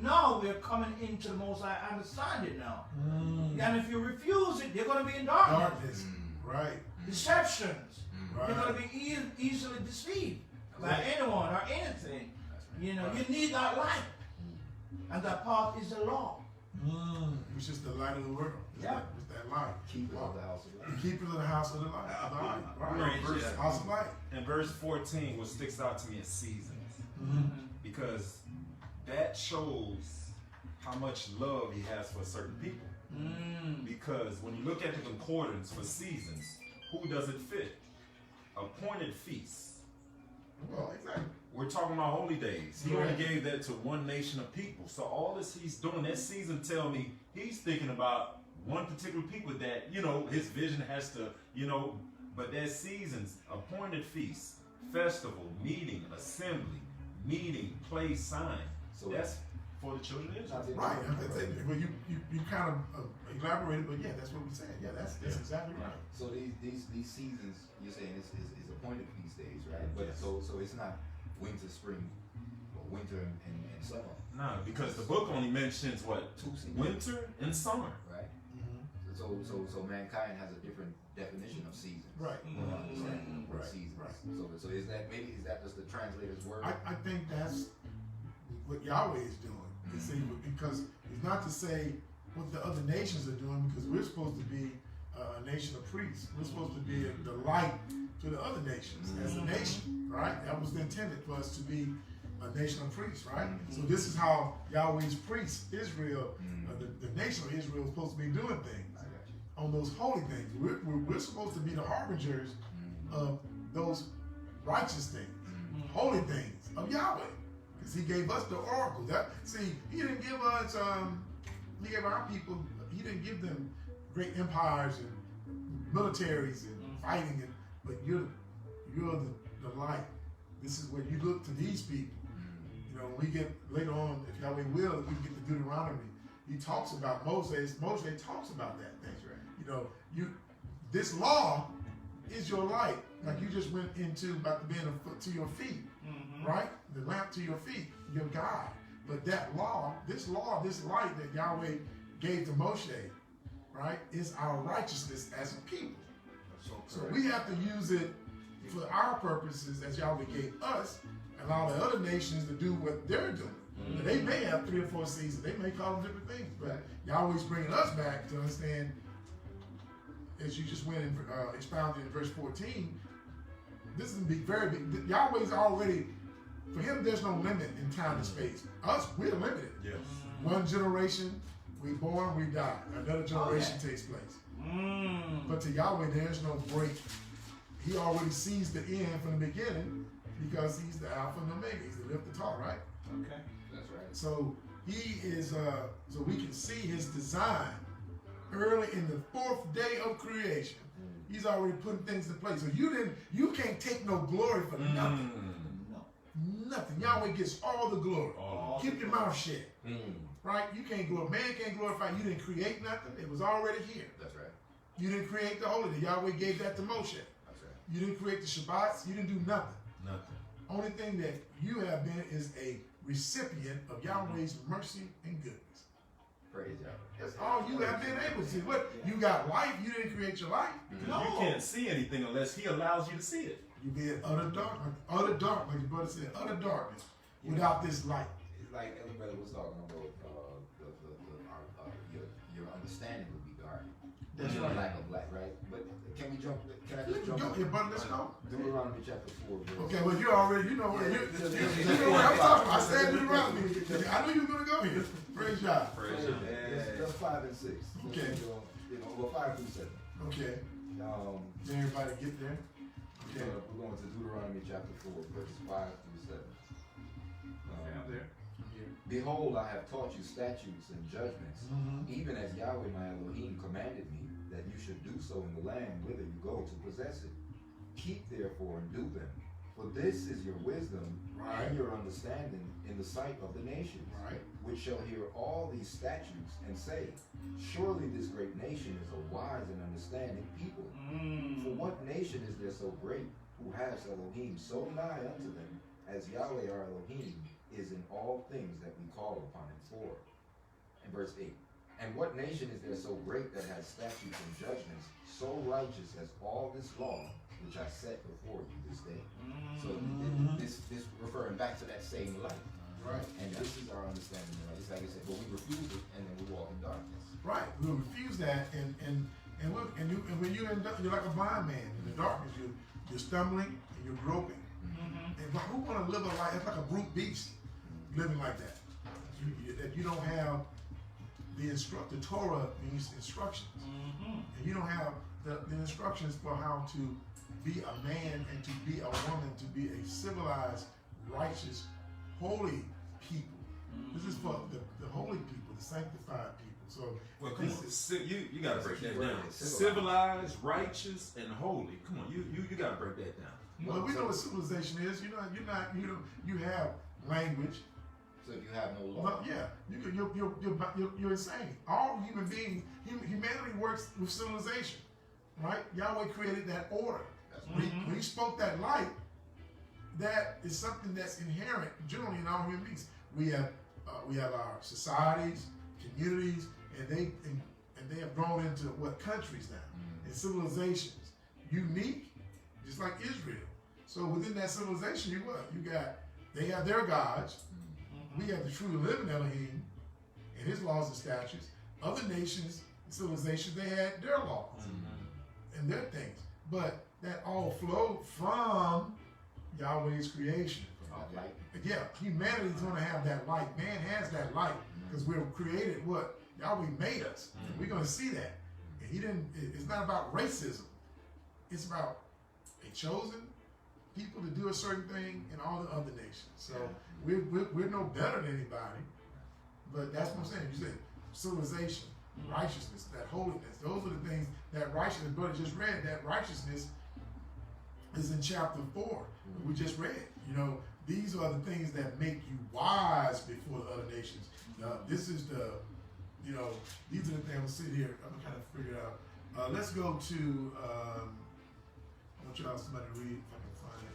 Now we're coming into the Most High understanding now. And if you refuse it, you're going to be in darkness. Right. Deceptions. Right. You're going to be easily deceived by anyone or anything. You need that light. And that path is the law. Which is the light of the world. It's that light. Keepers of the house of light. The keepers of the house of the light. Right. Praise Yah. House of light. And verse 14, what sticks out to me is seasons. Because that shows how much love he has for certain people. Because when you look at the concordance for seasons, who does it fit? Appointed feasts. Well, exactly. We're talking about holy days. He only gave that to one nation of people. So all this he's doing, that season tell me he's thinking about one particular people that, his vision has to, but that seasons, appointed feasts, festival, meeting, assembly, meeting, place, sign. So that's for the children of Israel. Right. Well, you kind of elaborated, but that's what we said. Yeah, that's exactly right. So these seasons, you're saying is appointed feast days, right? But so it's not winter, spring, or winter and summer. No, because the book only mentions what? 2 seasons. Winter and summer. Right. So mankind has a different definition of seasons. Right. Understanding what Right. seasons. Right. So is that just the translator's word? I think that's what Yahweh is doing. You see, because it's not to say what the other nations are doing, because we're supposed to be a nation of priests. We're supposed to be the light to the other nations as a nation, right? That was intended for us to be a nation of priests, right? So this is how Yahweh's priests, Israel, the nation of Israel, is supposed to be doing things on those holy things. We're supposed to be the harbingers of those righteous things, holy things of Yahweh, because He gave us the oracle. He didn't give us. He gave our people. He didn't give them great empires and militaries and fighting, but you're the light. This is where you look to these people. When we get later on, if Yahweh will, if we get to Deuteronomy, he talks about Moshe. Moshe talks about that thing. This law is your light. Like you just went into about being a foot to your feet, right? The lamp to your feet, your guide. But that law, this light that Yahweh gave to Moshe, right, is our righteousness as a people. So we have to use it for our purposes as Yahweh gave us, and allow the other nations to do what they're doing. They may have 3 or 4 seasons. They may call them different things, but Yahweh's bringing us back to understand, as you just went and expounded in verse 14, this is very big. Yahweh's already For him, there's no limit in time and space. Us, we're limited. Yes. One generation, we born, we die. Another generation takes place. But to Yahweh, there's no break. He already sees the end from the beginning because he's the Alpha and Omega. He's the lift, the talk, right? Okay. That's right. So he is, so we can see his design early in the 4th day of creation. He's already putting things in place. So you can't take no glory for nothing. Nothing. Yahweh gets all the glory. Keep your mouth shut. Right? You can't glorify. Man can't glorify. You didn't create nothing. It was already here. That's right. You didn't create the holy day. Yahweh gave that to Moshe. That's right. You didn't create the Shabbats. You didn't do nothing. Nothing. Only thing that you have been is a recipient of Yahweh's mercy and goodness. Praise Yahweh. That's all you have been able to. What? You got life. You didn't create your life. You can't see anything unless he allows you to see it. You be in utter darkness, like your brother said, utter darkness without this light. It's like Elder Brother was talking about your understanding would be dark. That's Your right. lack of light, right? But can I just jump? Go here, brother. Let's go. Deuteronomy chapter 4. Verse. Okay, well, you already, you know what I'm talking about. I said Deuteronomy. I knew you were going to go here. Praise God. Praise him. Just 5 and 6. Okay. Well, 5 through 7. Okay. Did everybody get there? Okay. We're going to Deuteronomy chapter 4, verses 5 through 7. I'm there. Behold, I have taught you statutes and judgments, even as Yahweh my Elohim commanded me, that you should do so in the land whither you go to possess it. Keep therefore and do them, for this is your wisdom and your understanding in the sight of the nations, which shall hear all these statutes and say, surely this great nation is a wise and understanding people. For what nation is there so great, who has Elohim so nigh unto them, as Yahweh our Elohim is in all things that we call upon him for? And verse 8, and what nation is there so great that has statutes and judgments so righteous as all this law which I set before you this day? So this referring back to that same light. Right. And this is our understanding. It's like I said, but we refuse it and then we walk in darkness. Right. We'll refuse that, and when you're like a blind man in the darkness, you're stumbling and you're groping. And who want to live a life? It's like a brute beast living like that. That you don't have the Torah means instructions, and you don't have the instructions for how to be a man and to be a woman, to be a civilized, righteous, holy people. This is for the holy people, the sanctified people. So, well, come on, you got to break that down. Civilized, righteous, and holy. Come on, you got to break that down. Well, we know what civilization is. You have language. So if you have no law. Well, yeah, you're insane. All human beings, humanity works with civilization, right? Yahweh created that order. When he spoke that light, that is something that's inherent generally in all human beings. We have our societies, communities, and they have grown into what countries now, and civilizations, unique, just like Israel. So within that civilization, they have their gods. We have the true living Elohim and his laws and statutes. Other nations, civilizations, they had their laws and their things. But that all flowed from Yahweh's creation. Yeah, humanity is going to have that light. Man has that light because we're created what? Yahweh made us. And we're going to see that. And it's not about racism. It's about a chosen people to do a certain thing in all the other nations. So we're no better than anybody. But that's what I'm saying. You said civilization, righteousness, that holiness. Those are the things that righteousness, brother just read, that righteousness is in chapter 4. We just read. These are the things that make you wise before the other nations. This is these are the things. I'm sitting here. I'm trying to figure it out. Let's go to. I want y'all somebody to read if I can find it.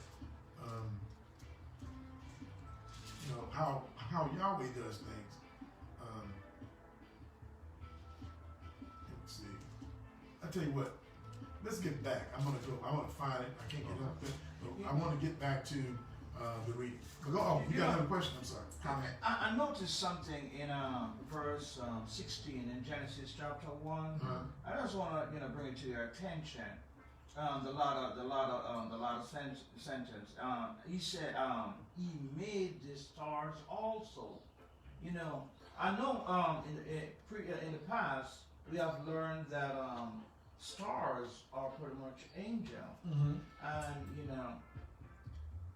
How Yahweh does things. Let's see. I tell you what. Let's get back. I want to find it. I can't get up there. But I want to get back to the reading. You got another question? I'm sorry. Comment. I noticed something in verse 16 in Genesis chapter 1. I just want to bring it to your attention. the lot of sentence. He said he made the stars also. You know, I know in the past we have learned that stars are pretty much angel, and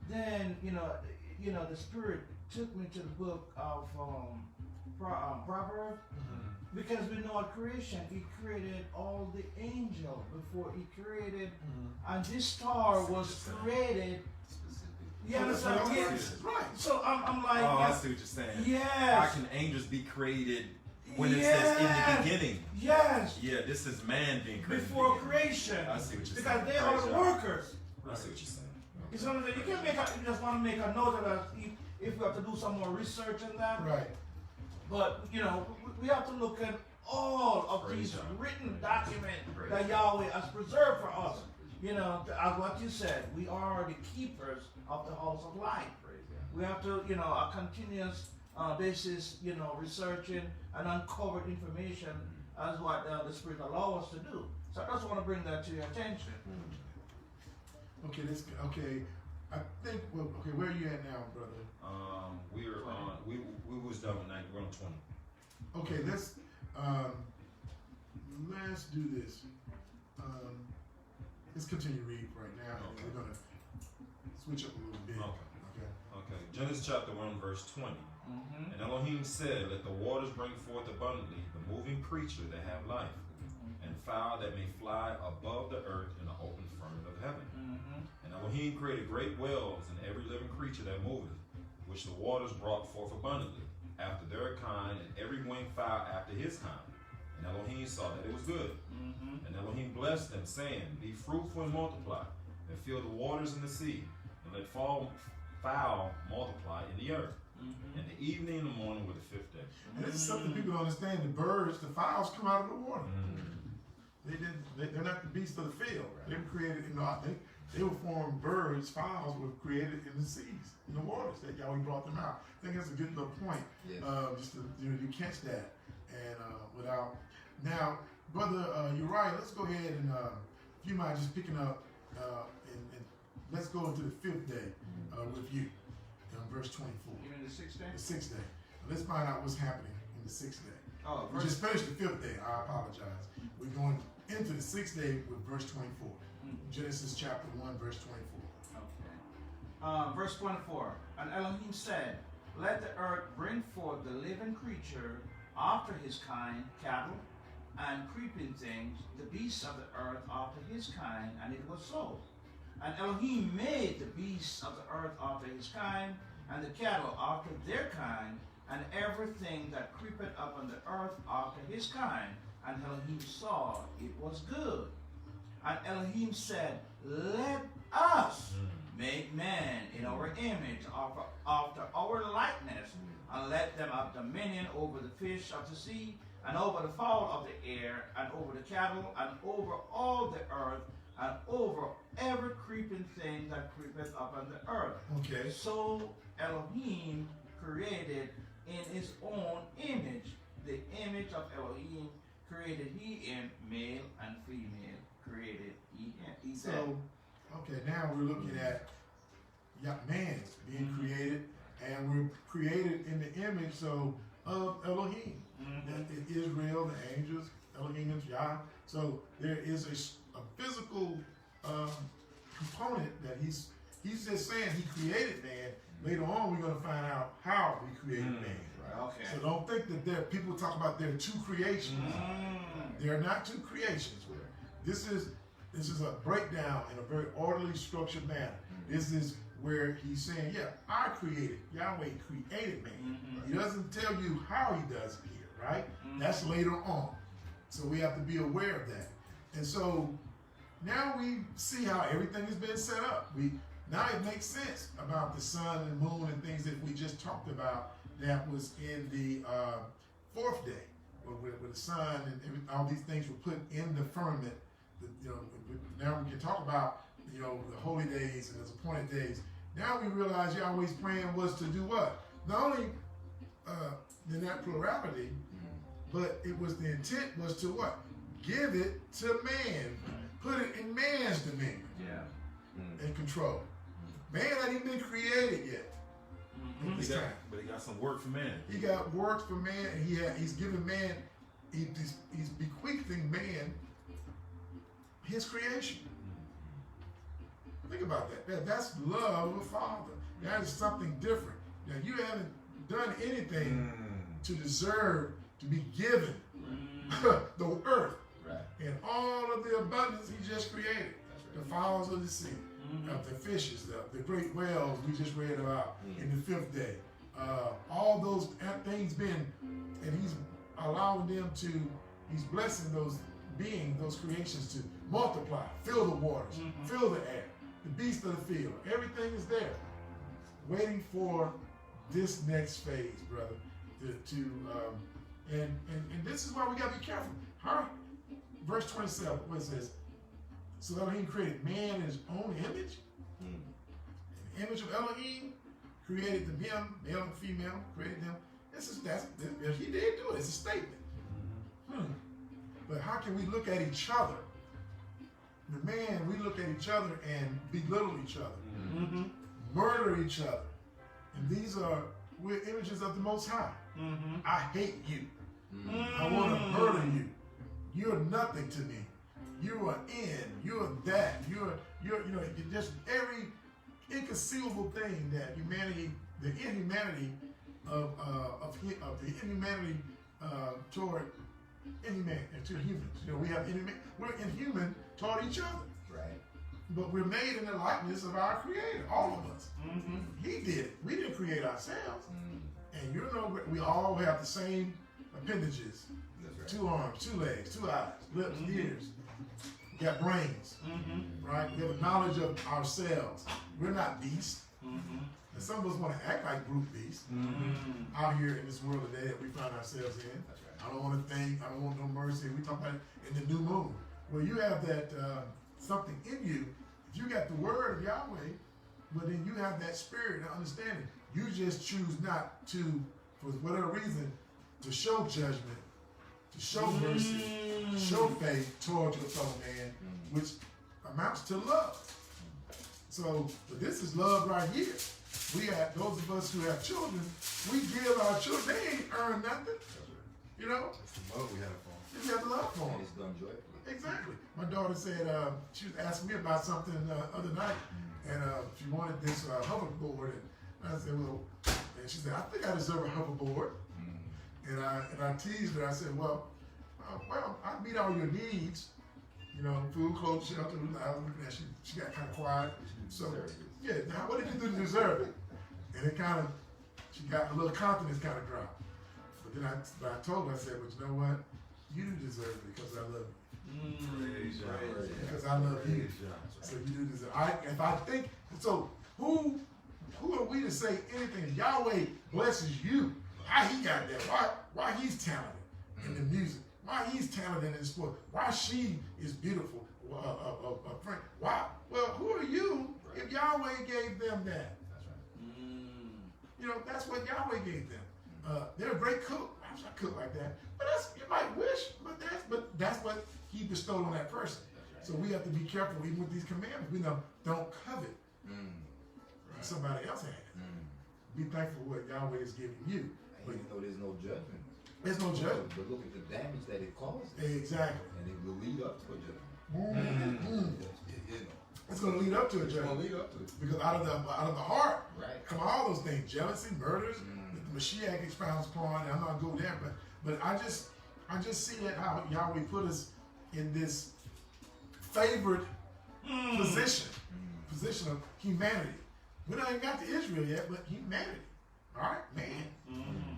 then the Spirit took me to the book of Proverbs. Because we know at creation, he created all the angels before he created, and this star was created. You understand? Right. So I'm like, I see what you're saying. Yes. How can angels be created when it says in the beginning? Yes. Yeah, this is man being created Before creation. I see what you're because saying. Because they are the workers. I see what you're saying. You see what I'm saying? You can't you just want to make a note of that if we have to do some more research on that. Right. But, we have to look at all of these written documents that Yahweh has preserved for us. As what you said, we are the keepers of the house of life. We have to, a continuous basis, researching and uncovered information as what the Spirit allows us to do. So I just want to bring that to your attention. Okay, I think, where are you at now, brother? We're on, we was done with 90, we're on 20. Okay, let's do this. Let's continue reading right now, and we're gonna switch up a little bit. Okay. Genesis chapter 1, verse 20. And Elohim said, "Let the waters bring forth abundantly the moving creature that have life, and fowl that may fly above the earth in the open firmament of heaven. And Elohim created great whales and every living creature that moveth, which the waters brought forth abundantly, after their kind, and every winged fowl after his kind. And Elohim saw that it was good. And Elohim blessed them, saying, Be fruitful and multiply, and fill the waters in the sea, and let fowl multiply in the earth. And the evening and the morning were the fifth day." And this is something people don't understand. The birds, the fowls come out of the water. They're not the beasts of the field. They were created they were formed birds. Fowls were created in the seas, in the waters. That Yahweh brought them out. I think that's a good little point. Just to you catch that, and without now, brother Uriah, let's go ahead and if you mind just picking up and let's go into the fifth day with you, verse 24. You mean the sixth day? The sixth day. Let's find out what's happening in the sixth day. We just finished the fifth day. I apologize. We're going into the sixth day with verse 24. Genesis chapter 1, verse 24. Okay. Verse 24. And Elohim said, Let the earth bring forth the living creature after his kind, cattle, and creeping things, the beasts of the earth after his kind, and it was so. And Elohim made the beasts of the earth after his kind, and the cattle after their kind, and everything that creepeth up on the earth after his kind. And Elohim saw it was good. And Elohim said, Let us make man in our image, after our likeness, and let them have dominion over the fish of the sea, and over the fowl of the air, and over the cattle, and over all the earth, and over every creeping thing that creepeth upon the earth. Okay. So Elohim created in his own image. The image of Elohim created he him, male and female created he him. So, okay, now we're looking at man being created, and we're created in the image of Elohim. Israel, the angels, Elohim is Yah. So there is a physical component that he's just saying he created man. Later on, we're going to find out how we created man. Right. Okay. So don't think that people talk about there are two creations. There are not two creations. This is a breakdown in a very orderly, structured manner. This is where he's saying, I created. Yahweh created man. He doesn't tell you how he does it here, right? That's later on. So we have to be aware of that. And so now we see how everything has been set up. Now it makes sense about the sun and moon and things that we just talked about that was in the fourth day, where the sun and all these things were put in the firmament. Now we can talk about the holy days and those appointed days. Now we realize Yahweh's plan was to do what? Not only in that plurality, but it was the intent was to what? give it to man. Put it in man's dominion and control. Man hasn't even been created yet. But he got some work for man. He got work for man, and he's giving man, he's bequeathing man his creation. Think about that. That's love of a father. That is something different. Now, you haven't done anything to deserve to be given the earth and all of the abundance he just created. The fowls of the sea, the fishes, the great whales we just read about in the fifth day. All those things and he's allowing them to, he's blessing those beings, those creations to multiply, fill the waters, fill the air, the beasts of the field. Everything is there, waiting for this next phase, brother. And this is why we gotta be careful. Verse 27, what it says, so Elohim created man in his own image. In the image of Elohim, created them, male and female, created them. He did do it. It's a statement. But how can we look at each other? The man, we look at each other and belittle each other, murder each other. And we're images of the Most High. I hate you. I want to murder you. You're nothing to me. You are you're that. You're just every inconceivable thing that humanity, the inhumanity of the inhumanity toward to humans. We have we're inhuman toward each other. Right. But we're made in the likeness of our Creator, all of us. He did it. We didn't create ourselves. And we all have the same appendages. That's right. 2 arms, 2 legs, 2 eyes, lips, ears. We got brains, right? We have a knowledge of ourselves. We're not beasts. And some of us want to act like brute beasts out here in this world today that we find ourselves in. That's right. I don't want to think. I don't want no mercy. We talk about it in the new moon. Well, you have that something in you. If you got the word of Yahweh, but then you have that spirit of understanding. You just choose not to, for whatever reason, to show judgment, to show mercy, to show faith towards your fellow man, which amounts to love. So, but this is love right here. We have those of us who have children. We give our children. They ain't earned nothing. You know. It's the love we have for them. We have love for them. And it's done joyfully. Exactly. My daughter said she was asking me about something the other night, and she wanted this hoverboard, and I said, well, and she said, I think I deserve a hoverboard. And I teased her. I said, well, I meet all your needs. Food, clothes, shelter. I was looking at she got kind of quiet. So yeah, now what did you do to deserve it? And it she got a little confidence kind of dropped. But then I told her, I said, but you know what? You do deserve it because I love you. Because I love you. So you do deserve it. If I think so, who are we to say anything? Yahweh blesses you. How he got that? Why he's talented in the music? Why he's talented in the sport? Why she is beautiful? Frank. Why? Well, who are you if Yahweh gave them that? That's right. That's what Yahweh gave them. They're a great cook. I wish I cook like that. But you might wish, but that's what he bestowed on that person. Right. So we have to be careful even with these commandments. We don't covet what somebody else has. Be thankful for what Yahweh is giving you. And even though there's no judgment. There's no judgment. But look at the damage that it causes. Exactly. And it will lead up to a judgment. It's going to lead up to a judgment. It's going to lead up to it. Because out of the heart come all those things: jealousy, murders. The Mashiach expounds upon. And I'm not going to go there, but I just see that how Yahweh put us in this favored position of humanity. We don't even got to Israel yet, but humanity. All right, man.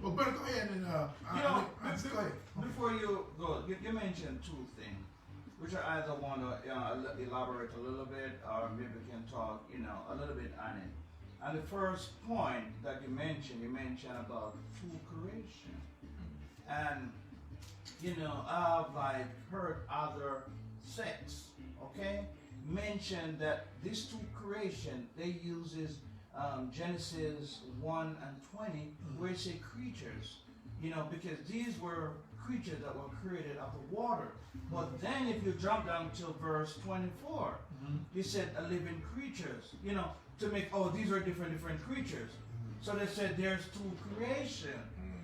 Well, better go ahead and go ahead. Before you go, you mentioned 2 things, which I either want to elaborate a little bit, or maybe we can talk, a little bit on it. And the first point that you mentioned about 2 creation, and I've heard other sects, mention that these 2 creation they uses Genesis 1 and 20, where it say creatures, because these were creatures that were created of the water. But then if you jump down to verse 24, he said living creatures, you know, to make, oh, these are different creatures. So they said there's two creation.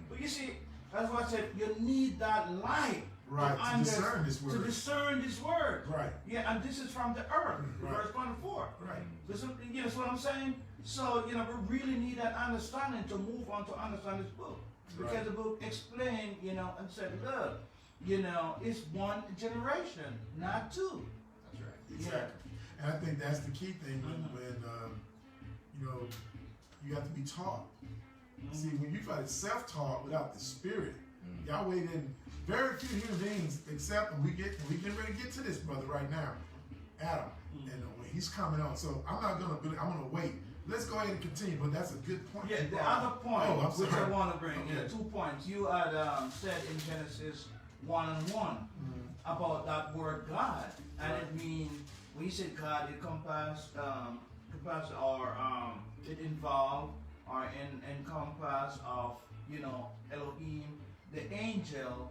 But you see, that's why I said you need that light. Right, to discern this word. To discern this word. Right. Yeah, and this is from the earth, verse 24. Right. This is, you know what I'm saying? So, you know, we really need that understanding to move on to understand this book. Because the book explained, you know, and said, look, you know, it's one generation, not two. That's right. Exactly. And I think that's the key thing when you know, you have to be taught. See, when you try to self-taught without the Spirit, Yahweh didn't. Very few human beings, except when we get ready to get to this brother right now, Adam, and when he's coming on. So I'm gonna wait. Let's go ahead and continue. But that's a good point. Yeah, the other point which I want to bring, okay. 2 points. You had said in Genesis 1:1 about that word God, and it means when you say God, it encompass or it involve or encompass of, you know, Elohim, the angel,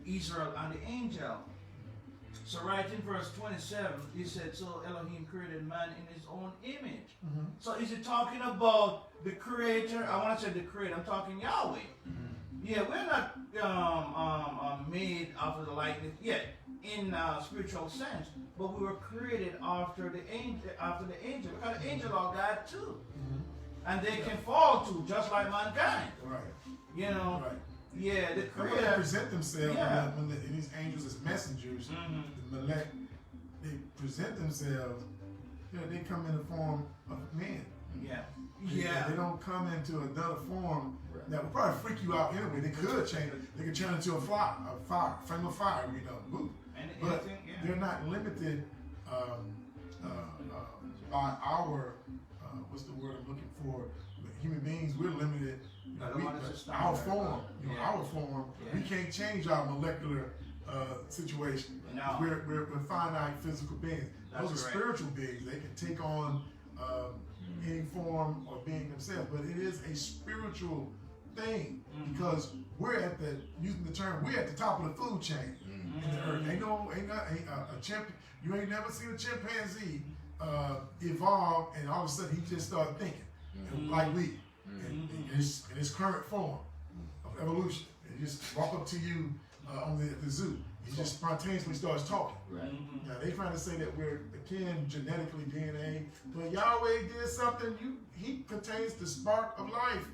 Israel, and the angel. So right in verse 27, he said, so Elohim created man in his own image. So is it talking about the creator? I want to say the creator. I'm talking Yahweh. Yeah, we're not made after the likeness yet in spiritual sense, but we were created after the angel. Because the angels are God too. And they can fall too, just like mankind. Right. You know? Right. Yeah, the They creator. present themselves when these angels as messengers. The Malek, they present themselves. You know, they come in the form of men. They don't come into another form that would probably freak you out anyway. They could change it. They could turn into a flame of fire. You know, boom. But they're not limited by our what's the word I'm looking for? Human beings, we're limited. Our form, our form. We can't change our molecular situation. No. We're finite physical beings. Those are spiritual beings. They can take on any form or being themselves, but it is a spiritual thing because we're at the, using the term, we're at the top of the food chain in the earth. Ain't a chimp. You ain't never seen a chimpanzee evolve and all of a sudden he just started thinking like we. In his current form of evolution, and just walk up to you at the zoo. He just spontaneously starts talking. Now they trying to say that we're akin genetically DNA, but Yahweh did something. He contains the spark of life.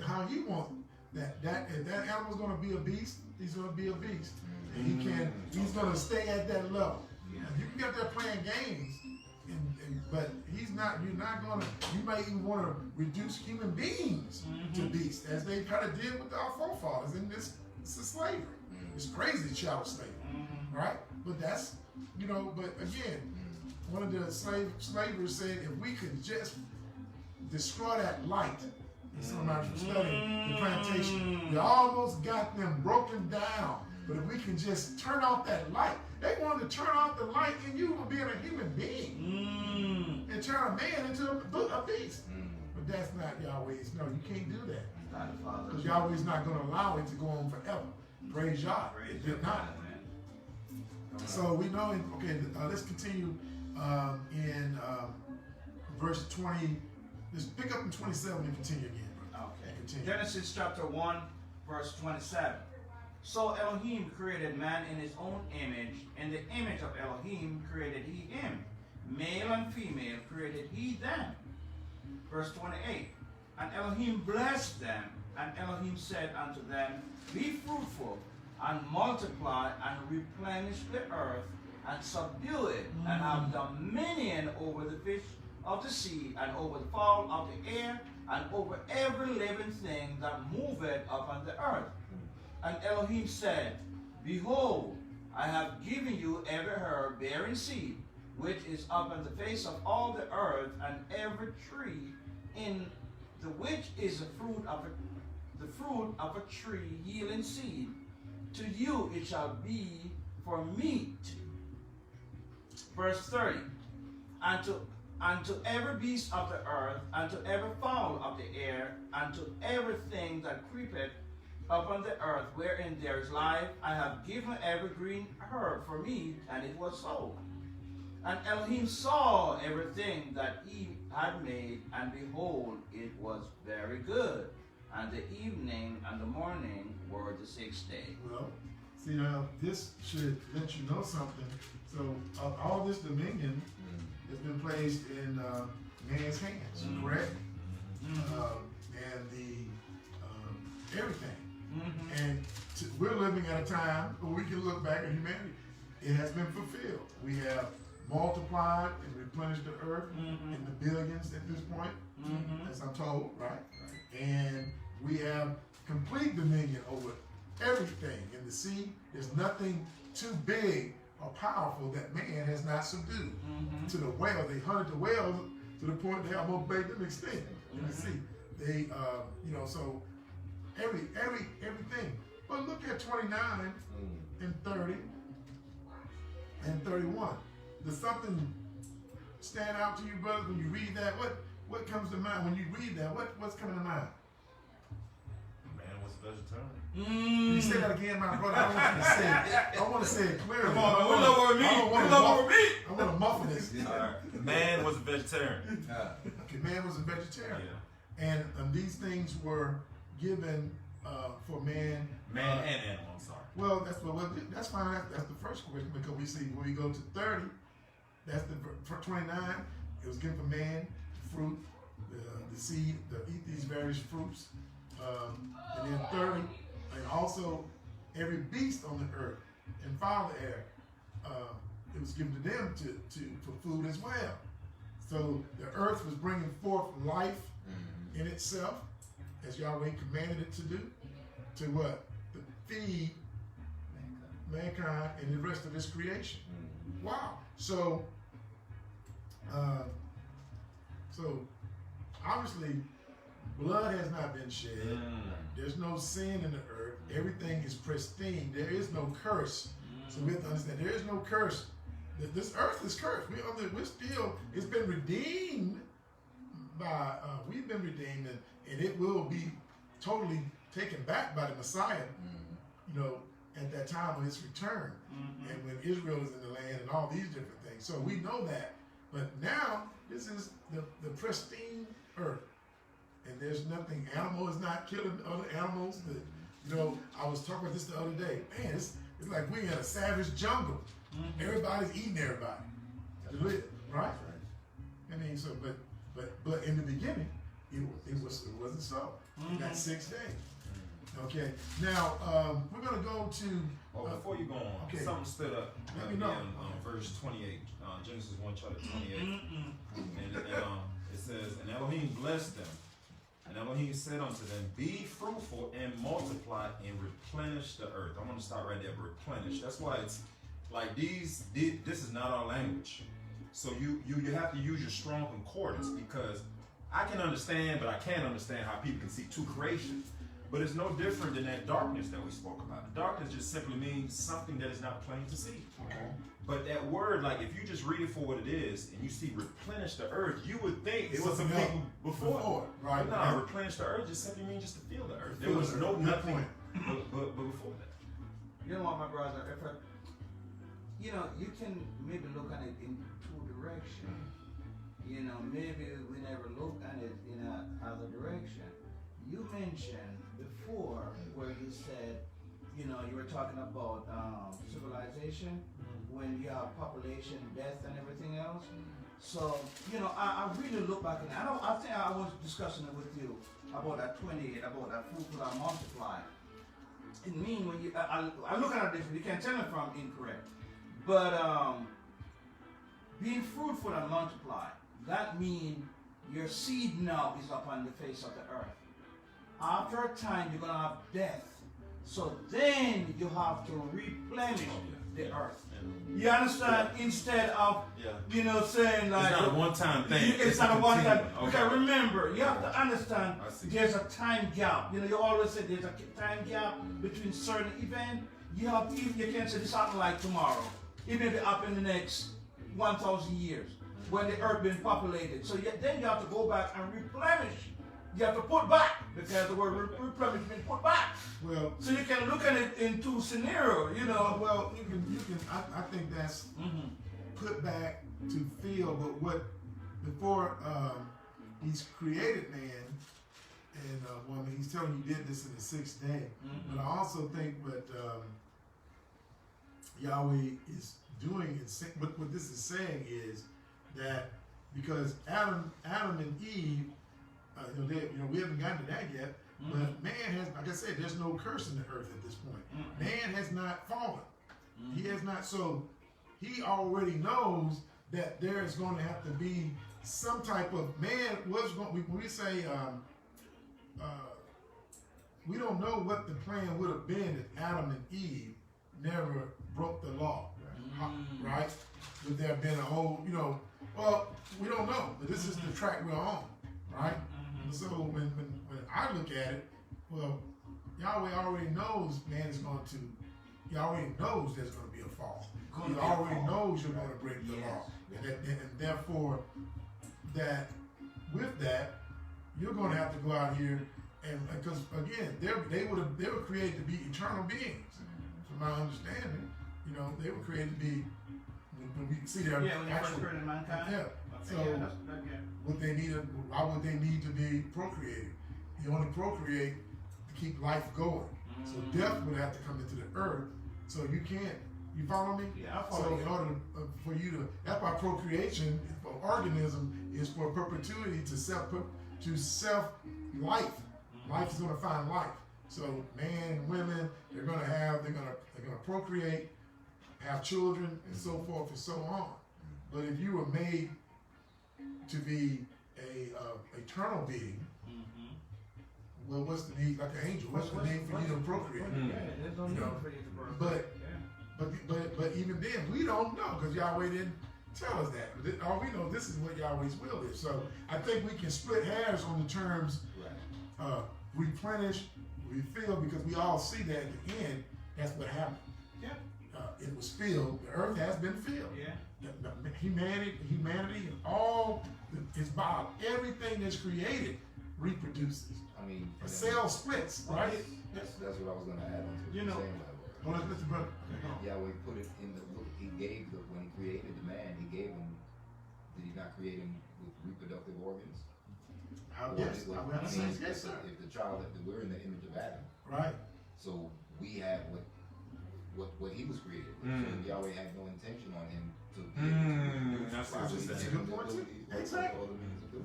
How he wants that if that animal's going to be a beast, he's going to be a beast, and he's going to stay at that level. You can get there playing games. But he's not. You're not gonna. You might even want to reduce human beings to beasts, as they kind of did with our forefathers in this is slavery. It's crazy chattel slavery, right? But that's, you know. But again, one of the slavers said, if we could just destroy that light. Somebody from studying the plantation, we almost got them broken down. But if we can just turn off that light, they wanted to turn off the light in you from being a human being and turn a man into a beast. But that's not Yahweh's. No, you can't do that. Because Yahweh's not going to allow it to go on forever. Praise Yah. It did not. So we know, let's continue in verse 20. Let's pick up in 27 and continue again. Okay. Continue. Genesis chapter 1, verse 27. So Elohim created man in his own image. In the image of Elohim created he him. Male and female created he them. Verse 28. And Elohim blessed them. And Elohim said unto them, be fruitful, and multiply, and replenish the earth, and subdue it, and have dominion over the fish of the sea, and over the fowl of the air, and over every living thing that moveth upon the earth. And Elohim said, behold, I have given you every herb bearing seed, which is upon the face of all the earth, and every tree in the which is the fruit of a tree yielding seed. To you it shall be for meat. Verse 30. And to every beast of the earth, and to every fowl of the air, and to everything that creepeth upon the earth wherein there is life. I have given every green herb for meat, and it was so. And Elohim saw everything that he had made, and behold, it was very good. And the evening and the morning were the sixth day. Well, see now, this should let you know something. So all this dominion has been placed in man's hands, correct? And the everything. And we're living at a time where we can look back at humanity. It has been fulfilled. We have multiplied and replenished the earth in the billions at this point, as I'm told, right? And we have complete dominion over everything in the sea. There's nothing too big or powerful that man has not subdued. To the whale, they hunted the whales to the point they almost made them extinct in the sea. They, so everything. But look at 29 and 30 and 31. Does something stand out to you, brothers, when you read that? What comes to mind when you read that? What's coming to mind? Man was a vegetarian. Can you say that again, my brother? I want you to say it. I want to say it clearly. Come on, we know what it means. I want to muffle this. Man was a vegetarian. Okay, man was a vegetarian. Yeah. And these things were given for man. Man and animal, I'm sorry. Well, that's fine. That's the first question, because we see when we go to 30, that's for 29. It was given for man, fruit, the seed, to eat these various fruits, and then 30, and also every beast on the earth and fowl the air. It was given to them for food as well. So the earth was bringing forth life in itself, as Yahweh commanded it to do. To what? To feed mankind and the rest of his creation. Wow. So obviously blood has not been shed. There's no sin in the earth. Everything is pristine. There is no curse. So we have to understand there is no curse. This earth is cursed. It's been redeemed by, we've been redeemed, and it will be totally taken back by the Messiah, at that time of his return, and when Israel is in the land and all these different things. So we know that. But now, this is the pristine earth. And there's nothing, animal is not killing other animals. I was talking about this the other day. Man, it's like we're in a savage jungle. Everybody's eating everybody to live, right? I mean, so, but in the beginning, it wasn't so. That 6th day. Okay. Now we're gonna go to. Before you go on, something stood up. Let me know. Verse 28, Genesis 1, chapter 28, and it says, "And Elohim blessed them, and Elohim said unto them, Be fruitful and multiply and replenish the earth." I want to start right there. Replenish. That's why it's like this is not our language. So you have to use your strong concordance, because I can understand, but I can't understand how people can see two creations. But it's no different than that darkness that we spoke about. Darkness just simply means something that is not plain to see. Okay. But that word, like if you just read it for what it is, and you see replenish the earth, you would think it was some people before. Right. But no, replenish the earth just simply means just to fill the earth. There was nothing but before that. You know what, my brother? You can maybe look at it in two directions. Maybe we never looked at it in another direction. You mentioned before where you said, you were talking about civilization, when you have population, death, and everything else. So, I really look back and I think I was discussing it with you about that 28, about that fruitful and multiply. It means when I look at it different, you can tell me if I'm incorrect. But being fruitful and multiply, that means your seed now is upon the face of the earth. After a time, you're going to have death. So then you have to replenish the earth. You understand? Instead of, saying like... It's not a one-time thing. It's not a one-time. Okay, remember, you have to understand there's a time gap. You always say there's a time gap between certain events. You can't say this happened like tomorrow. It may happen in the next 1,000 years when the earth been populated. So then you have to go back and replenish you have to put back because the word replenish means put back. Well, So you can look at it in two scenarios, you know. well, you can. I think that's put back to feel, but what before he's created man and woman, he's telling you did this in the sixth day. But I also think what Yahweh is doing, what this is saying is that because Adam and Eve, we haven't gotten to that yet. But man has, like I said, there's no curse in the earth at this point. Man has not fallen. He has not. So he already knows that there is going to have to be some type of man. When we say we don't know what the plan would have been if Adam and Eve never broke the law, right? Would there have been a whole, well, we don't know, but this is the track we're on, right? So when I look at it, well, Yahweh already knows man is going to, he already knows there's going to be a fall. He already knows you're going to break the law. And therefore, that with that, you're going to have to go out here and, because again, they were created to be eternal beings. From my understanding, they were created to be, when we see their when you actual, first created mankind. yeah. So why would they need to be procreated? You only procreate to keep life going. So death would have to come into the earth. So you can't. You follow me? Yeah, I follow you. In order for you to, that's why procreation for organism is for perpetuity to self life. Life is going to find life. So man and women, they're going to procreate, have children, and so forth and so on. But if you were made to be a eternal being, well, what's the need? Like an angel, what's the need for you to procreate? There's no need for you to procreate. But even then, we don't know because Yahweh didn't tell us that. All we know, this is what Yahweh's will is. So I think we can split hairs on the terms replenish, refill, because we all see that at the end. That's what happened. Yeah. It was filled. The earth has been filled. Yeah. Humanity, and all its body, everything that's created reproduces. I mean, a cell splits, right? That's what I was going to add on to what You you're know. saying. Hold on, Mr. Brother. Yahweh put it in the look. He gave when he created the man, he gave him. Did he not create him with reproductive organs? Yes, yes, sir. If the child, if we're in the image of Adam, Right. so we have what he was created with. So Yahweh had no intention on him to. That's That's a good point too. Exactly.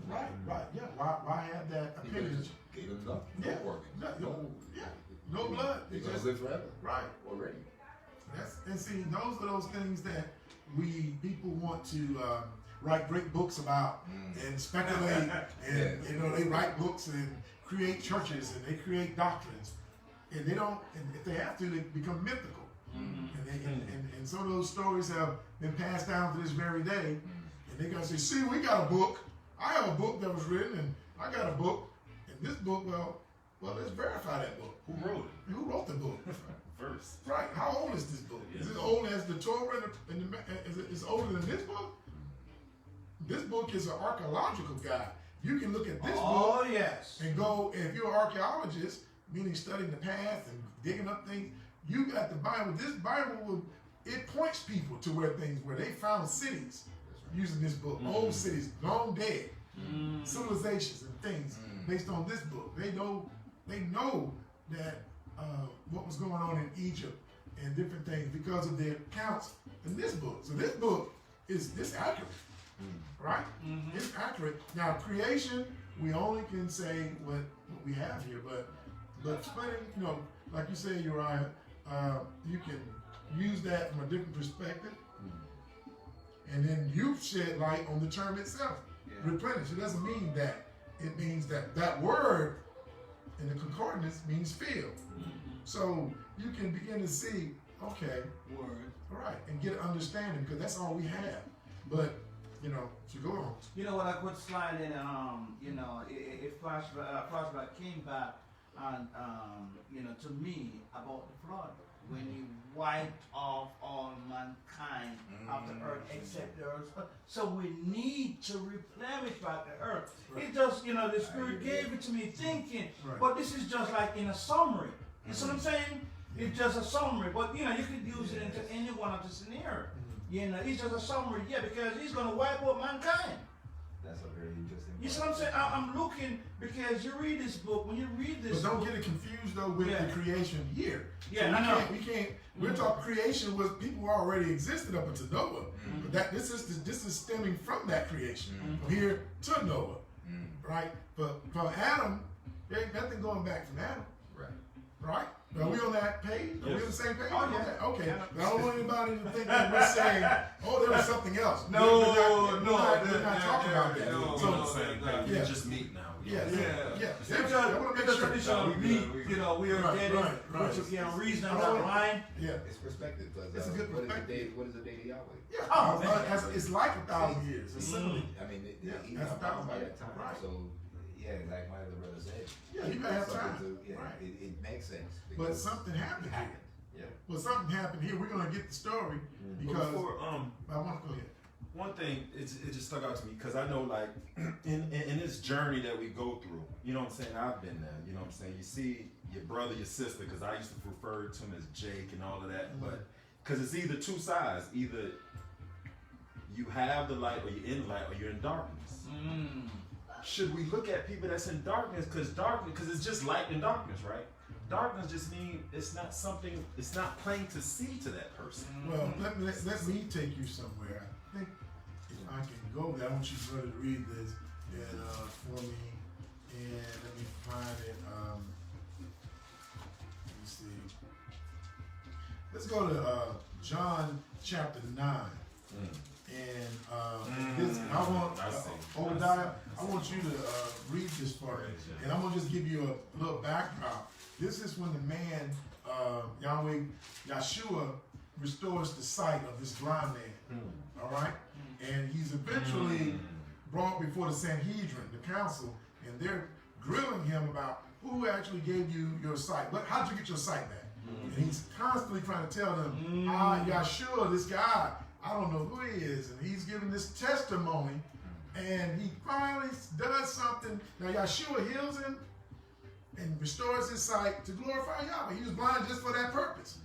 Right. Yeah. Why have that appendage? Gave him no organs. No blood. They're gonna live forever. Right. Already. And see, those are those things that people want to write great books about and speculate, and they write books and create churches and they create doctrines, and they don't. And if they have to, they become mythical. And some of those stories have been passed down to this very day. And they're gonna say, "See, we got a book. I have a book that was written, and I got a book. And this book, well, let's verify that book. Who wrote it? Who wrote the book? First. Right. How old is this book? Is it old as the Torah? Is it older than this book? This book is an archaeological guide. You can look at this book and go, if you're an archaeologist, meaning studying the past and digging up things, you got the Bible. This Bible, it points people to where things were. They found cities using this book, old cities, long dead, civilizations and things based on this book. They know that what was going on in Egypt and different things because of their accounts in this book. So this book is accurate, right? It's accurate. Now creation, we only can say what we have here, but splitting, like you say, Uriah, you can use that from a different perspective, and then you shed light on the term itself. Replenish. It doesn't mean that. It means that word in the concordance means fill. So you can begin to see, okay, right, and get an understanding because that's all we have. But to go on. You know what I could slide in? It flashback came back, and to me about the flood when He wiped off all mankind of the earth kept the earth. So we need to replenish back the earth. It just, the Spirit gave it to me thinking, but this is just like in a summary. You see what I'm saying? It's just a summary, but you could use it into any one of the scenarios. It's just a summary, because he's going to wipe out mankind. That's a very interesting. You see what I'm saying? I'm looking, because you read this book, when you read this But don't book, get it confused though with the creation here. Yeah, so I know. We can't. We're talking creation was people already existed up until Noah. But this is stemming from that creation from here to Noah, right? But from Adam, there ain't nothing going back from Adam, right? Are we on that page? Are we on the same page? Oh, yeah. Okay. I don't want anybody to think that we're saying, oh, there was something else. No, we're not talking about that. We're So, on the same page. It's just meat now. yeah. Because I want to make sure. traditional meat, we are getting, right. which again, reason I'm not lying. Yeah. It's perspective. Because, It's a good perspective. What is the day to Yahweh? Yeah. Oh, man. It's like 1,000 years. It's similar. I mean, he's that's not bound 1,000 by years. that time. Right. So, like my other brother said. Yeah, you gotta have time. Right. It makes sense. But something happened here. Yeah. Well, something happened here. We're gonna get the story because Before, I want to go ahead. one thing it just stuck out to me because I know like in this journey that we go through, you know what I'm saying, I've been there, you know what I'm saying, you see your brother, your sister, because I used to refer to him as Jake and all of that, but because it's either two sides, either you have the light or you're in light or you're in darkness. Should we look at people that's in darkness because it's just light and darkness, right? Darkness just means it's not something, it's not plain to see to that person. Well, let me take you somewhere. I think if I can go there, I want you brother to read this and for me, and let me find it. Let me see. Let's go to John chapter 9. And this, I want Obadiah. I want you to read this for me, and I'm gonna just give you a little backdrop. This is when the man Yahweh Yeshua restores the sight of this blind man. All right, and he's eventually brought before the Sanhedrin, the council, and they're grilling him about who actually gave you your sight. How'd you get your sight back? And he's constantly trying to tell them, Yeshua, this guy, I don't know who he is, and he's giving this testimony, and he finally does something. Now Yeshua heals him and restores his sight to glorify Yahweh. He was blind just for that purpose,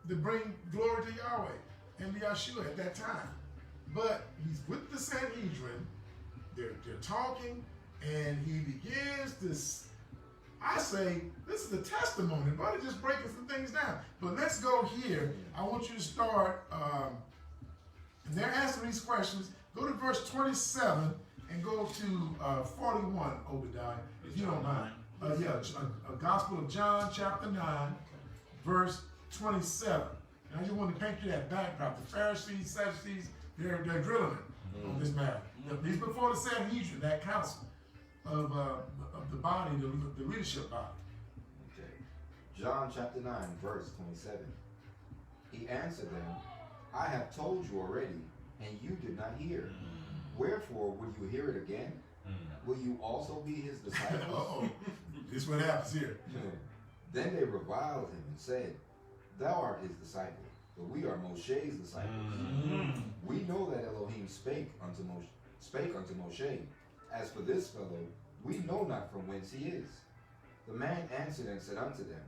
to bring glory to Yahweh and Yeshua at that time. But he's with the Sanhedrin, they're talking, and he begins this. I say, this is a testimony, brother, just breaking some things down. But let's go here. I want you to start, and they're answering these questions. Go to verse 27 and go to 41, Obadiah, if you don't mind. Gospel of John, chapter 9, verse 27. And I just want to paint you that backdrop. The Pharisees, Sadducees, they're drilling him on this matter. He's before the Sanhedrin, that council of the body, the leadership body. Okay. John chapter 9, verse 27. He answered them, I have told you already, and you did not hear. Wherefore would you hear it again? Will you also be his disciples? Uh-oh. This is what happens here. Then they reviled him and said, Thou art his disciple, but we are Moshe's disciples. We know that Elohim spake unto Moshe. As for this fellow, we know not from whence he is. The man answered and said unto them,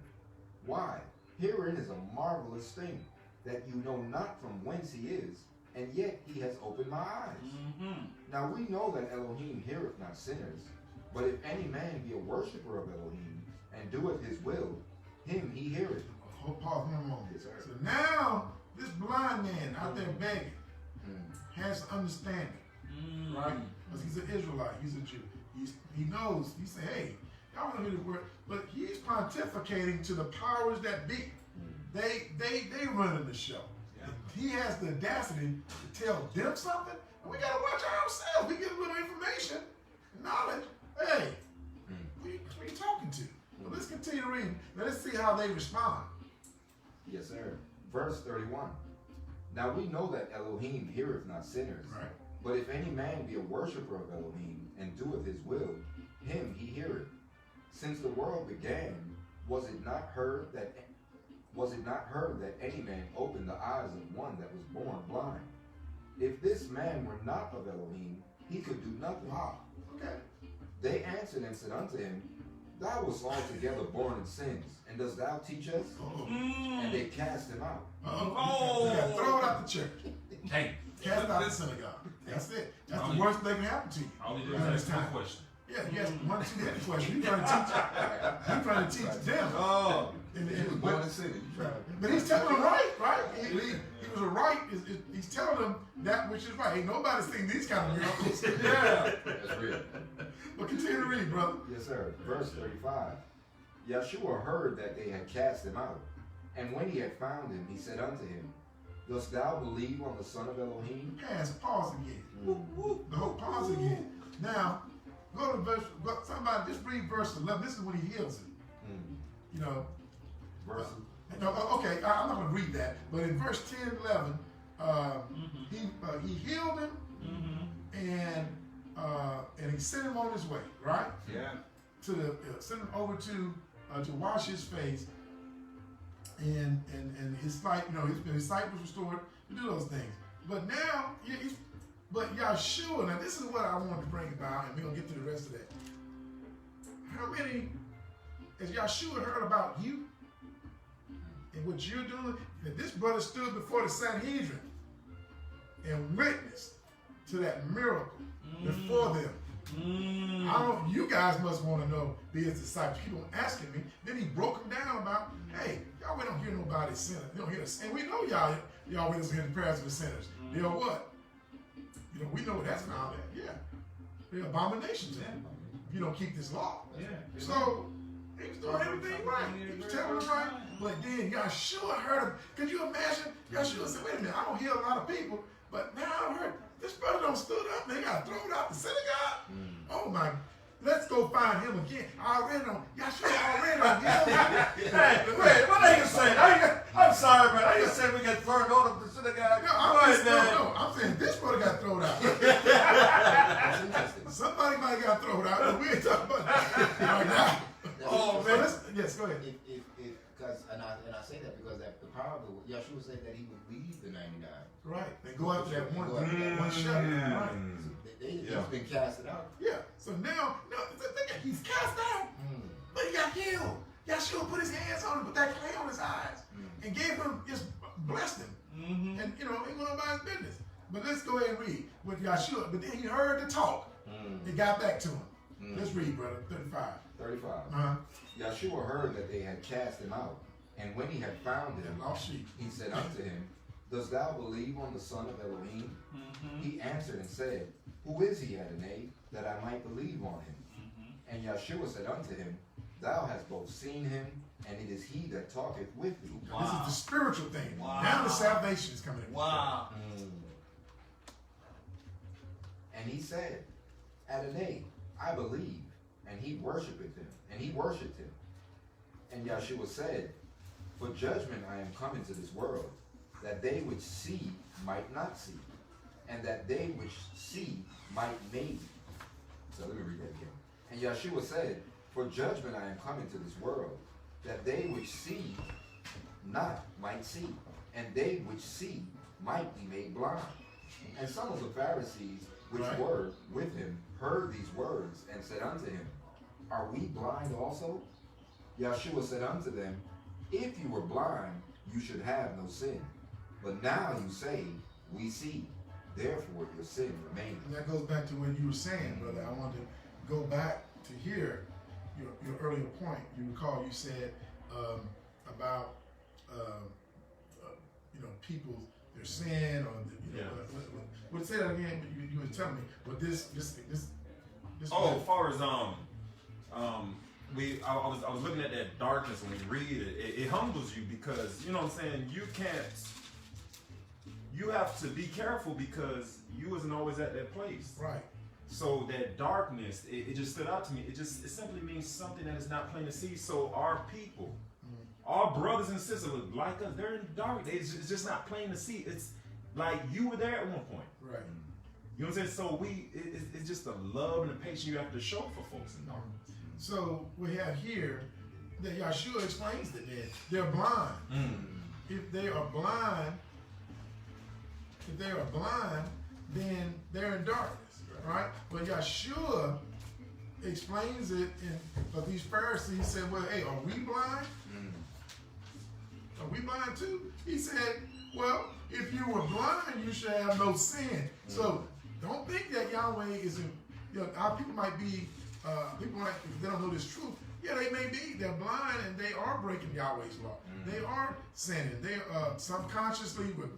Why, herein is a marvelous thing, that you know not from whence he is, and yet he has opened my eyes. Now we know that Elohim heareth not sinners, but if any man be a worshipper of Elohim, and doeth his will, him he heareth. Hold pause one moment. Yes, sir. So now, this blind man out there begging has understanding, right? Because he's an Israelite, he's a Jew. He knows, he said, hey, y'all want to hear the word, but he's pontificating to the powers that be. They running the show. He has the audacity to tell them something, and we got to watch ourselves. We get a little information, knowledge. Hey, who you talking to? Well, let's continue reading. Let's see how they respond. Yes, sir. Verse 31. Now we know that Elohim heareth not sinners, Right. but if any man be a worshipper of Elohim, and doeth his will, him he heareth. Since the world began, was it not heard that any man opened the eyes of one that was born blind? if this man were not of Elohim, he could do nothing. Wow. Okay. They answered and said unto him, Thou wast altogether born in sins, and dost thou teach us? And they cast him out. You got thrown out the church. Hey, Cast out the synagogue. That's it. That's the worst thing can happen to you. all he did was ask one question. Yeah, you ask one too many questions. You're trying to teach them. Oh. He was born in sin. But he's telling them right? He was a right. He's telling them that which is right. Ain't nobody seen these kind of miracles. Yeah. That's real. But continue to read, brother. Yes, sir. Verse 35. Yeshua heard that they had cast him out. And when he had found him, he said unto him, Dost thou believe on the Son of Elohim? Pause again. The whole pause again. Now, go to somebody just read verse 11. This is when he heals him. You know. Verse. Okay, I'm not going to read that. But in verse 10 and 11, he healed him and he sent him on his way, right? Yeah. Sent him over to wash his face. And his sight, his sight was restored to do those things. But now, but Yeshua, now this is what I wanted to bring about, and we're going to get to the rest of that. How many has Yeshua heard about you and what you're doing? And this brother stood before the Sanhedrin and witnessed to that miracle before them. You guys must want to know, be his disciples. Keep on asking me. Then he broke them down about, hey, y'all, we don't hear nobody sinner. You don't hear us. And we know y'all we don't hear the prayers of the sinners. You know what? We know what that's found at. Yeah. They're abominations. You don't keep this law. Yeah. So he was doing everything right. He was telling them right. But then Yeshua heard him. Could you imagine? Yeshua said, wait a minute, I don't heal a lot of people, but now I heard this brother don't stood up and they got thrown out the synagogue. Oh my, let's go find him again. I already know. Yeshua already know. Hey, wait, what are you saying? I'm sorry, man. I just said we get thrown out of the synagogue. No, I'm saying this brother got thrown out. That's interesting. Somebody might got thrown out, but we ain't talking about that right now. Oh, So man. yes, go ahead. And I say that because the parable, Yeshua said that he would leave the 99. Right. They go after that one, Go after that one shepherd. Right. He's been casted out. Yeah. So now, he's cast out, but he got healed. Yeshua put his hands on him, put that clay on his eyes, and gave him, just blessed him. And, he went on by his business. But let's go ahead and read with Yeshua. But then he heard the talk. It got back to him. Let's read, brother. 35. Yeshua heard that they had cast him out. And when he had found him, he said unto him, Dost thou believe on the Son of Elohim? He answered and said, Who is he, Adonai, that I might believe on him? And Yeshua said unto him, Thou hast both seen him, and it is he that talketh with thee. Wow. This is the spiritual thing. Wow. Now the salvation is coming in. Wow. And he said, Adonai, I believe. And he worshipped him. And Yeshua said, For judgment I am come into this world, that they which see might not see, and that they which see might maybe. So let me read that again. And Yeshua said, For judgment I am come into this world, that they which see not might see, and they which see might be made blind. And some of the Pharisees which were with him heard these words, and said unto him, Are we blind also? Yeshua said unto them, If you were blind, you should have no sin. But now you say, We see. Therefore your sin remains. And that goes back to what you were saying, brother. I want to go back to hear your earlier point. You recall you said about people, their sin, or say that again. You were telling me, but this. Oh, as far as I was looking at that darkness when you read it. It humbles you because you know what I'm saying. You have to be careful because you wasn't always at that place. Right. So that darkness, it just stood out to me. It simply means something that is not plain to see. So our people, our brothers and sisters like us, they're in dark. It's just not plain to see. It's like you were there at one point. Right. You know what I'm saying? So it's just the love and the patience you have to show for folks in darkness. So we have here that Yeshua explains that they're blind. If they are blind, if they are blind, then they're in darkness, right? But Yeshua explains it, but these Pharisees said, well, hey, are we blind? Are we blind too? He said, well, if you were blind, you should have no sin. So don't think that Yahweh isn't, our people might be, if they don't know this truth, yeah, they may be, they're blind and they are breaking Yahweh's law. They are sinning. They subconsciously with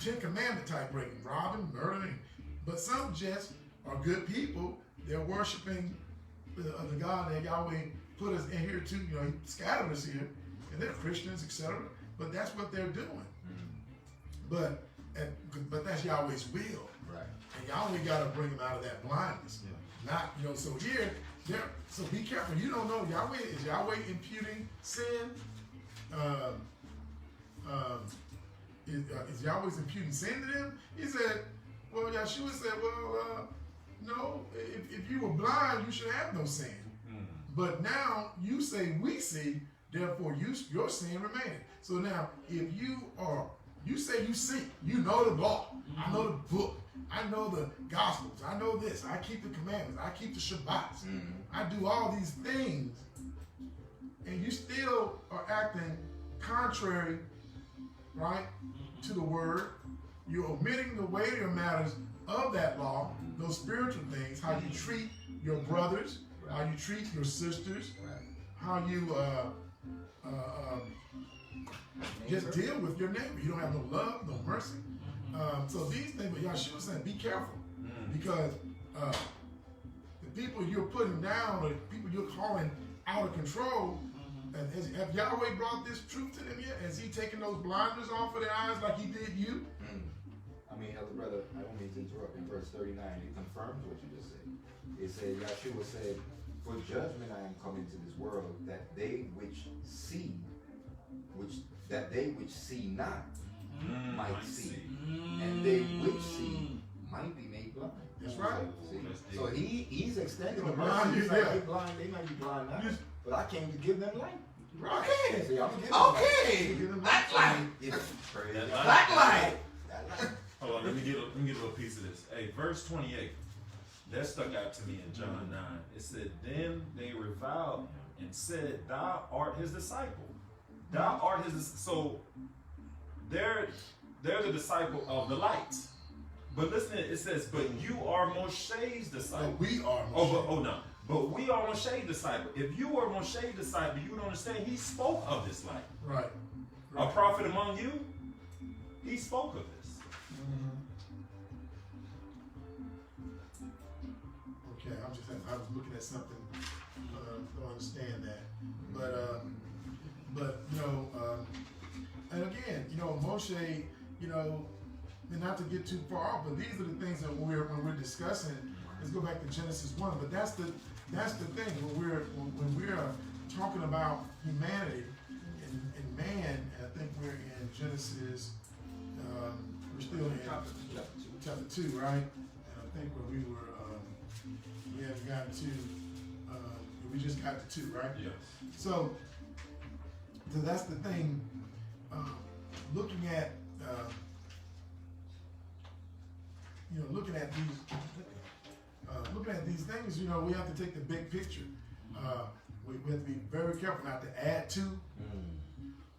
10 commandment type breaking, robbing, murdering. But some just are good people. They're worshiping the God that Yahweh put us in here too. He scattered us here, and they're Christians, etc. But that's what they're doing. But that's Yahweh's will. Right. And Yahweh got to bring them out of that blindness. Not, so here, so be careful. You don't know is Yahweh imputing sin? Is Yahweh's imputing sin to them? He said, well, Yeshua said, well, no, if you were blind, you should have no sin. But now you say we see, therefore your sin remaineth. So now, if you say you see, you know the law, I know the book, I know the Gospels, I know this, I keep the commandments, I keep the Shabbats, I do all these things, and you still are acting contrary, right, to the word. You're omitting the weightier matters of that law, those spiritual things, how you treat your brothers, how you treat your sisters, how you just deal with your neighbor. You don't have no love, no mercy. So these things, but Yeshua said, be careful, because the people you're putting down, or the people you're calling out of control, have Yahweh brought this truth to them yet? Has he taken those blinders off of their eyes like he did you? I mean, Elder Brother, I don't mean to interrupt. In verse 39, it confirms what you just said. It said, Yeshua said, for judgment I am come into this world, that they which see not might see, and they which see might be made blind. That's right. So he's extending the mercy. He's like, they blind, they might be blind now, but I came to give them light. Right. Okay. See, Black light. Black light. Hold on, let me get a little piece of this. Hey, verse 28. That stuck out to me in John 9. It said, then they reviled him and said, thou art his disciple. Thou art his disciple. So they're the disciple of the light. But listen, it says, but you are Moshe's disciple. But we are Moshe. No. But we are Moshe's disciple. If you were Moshe's disciple, you would understand he spoke of this light. Right. A prophet among you, he spoke of this. Okay, I was looking at something, don't understand that, but and again, Moshe, and not to get too far off, but these are the things that when we're discussing. Let's go back to Genesis 1, but that's the thing when we're talking about humanity and man. I think we're in Genesis. We're still in chapter 2, right? And I think where we were, we haven't gotten to, we just got to 2, right? Yes. So that's the thing. Looking at, looking at these things, we have to take the big picture. We have to be very careful not to add to,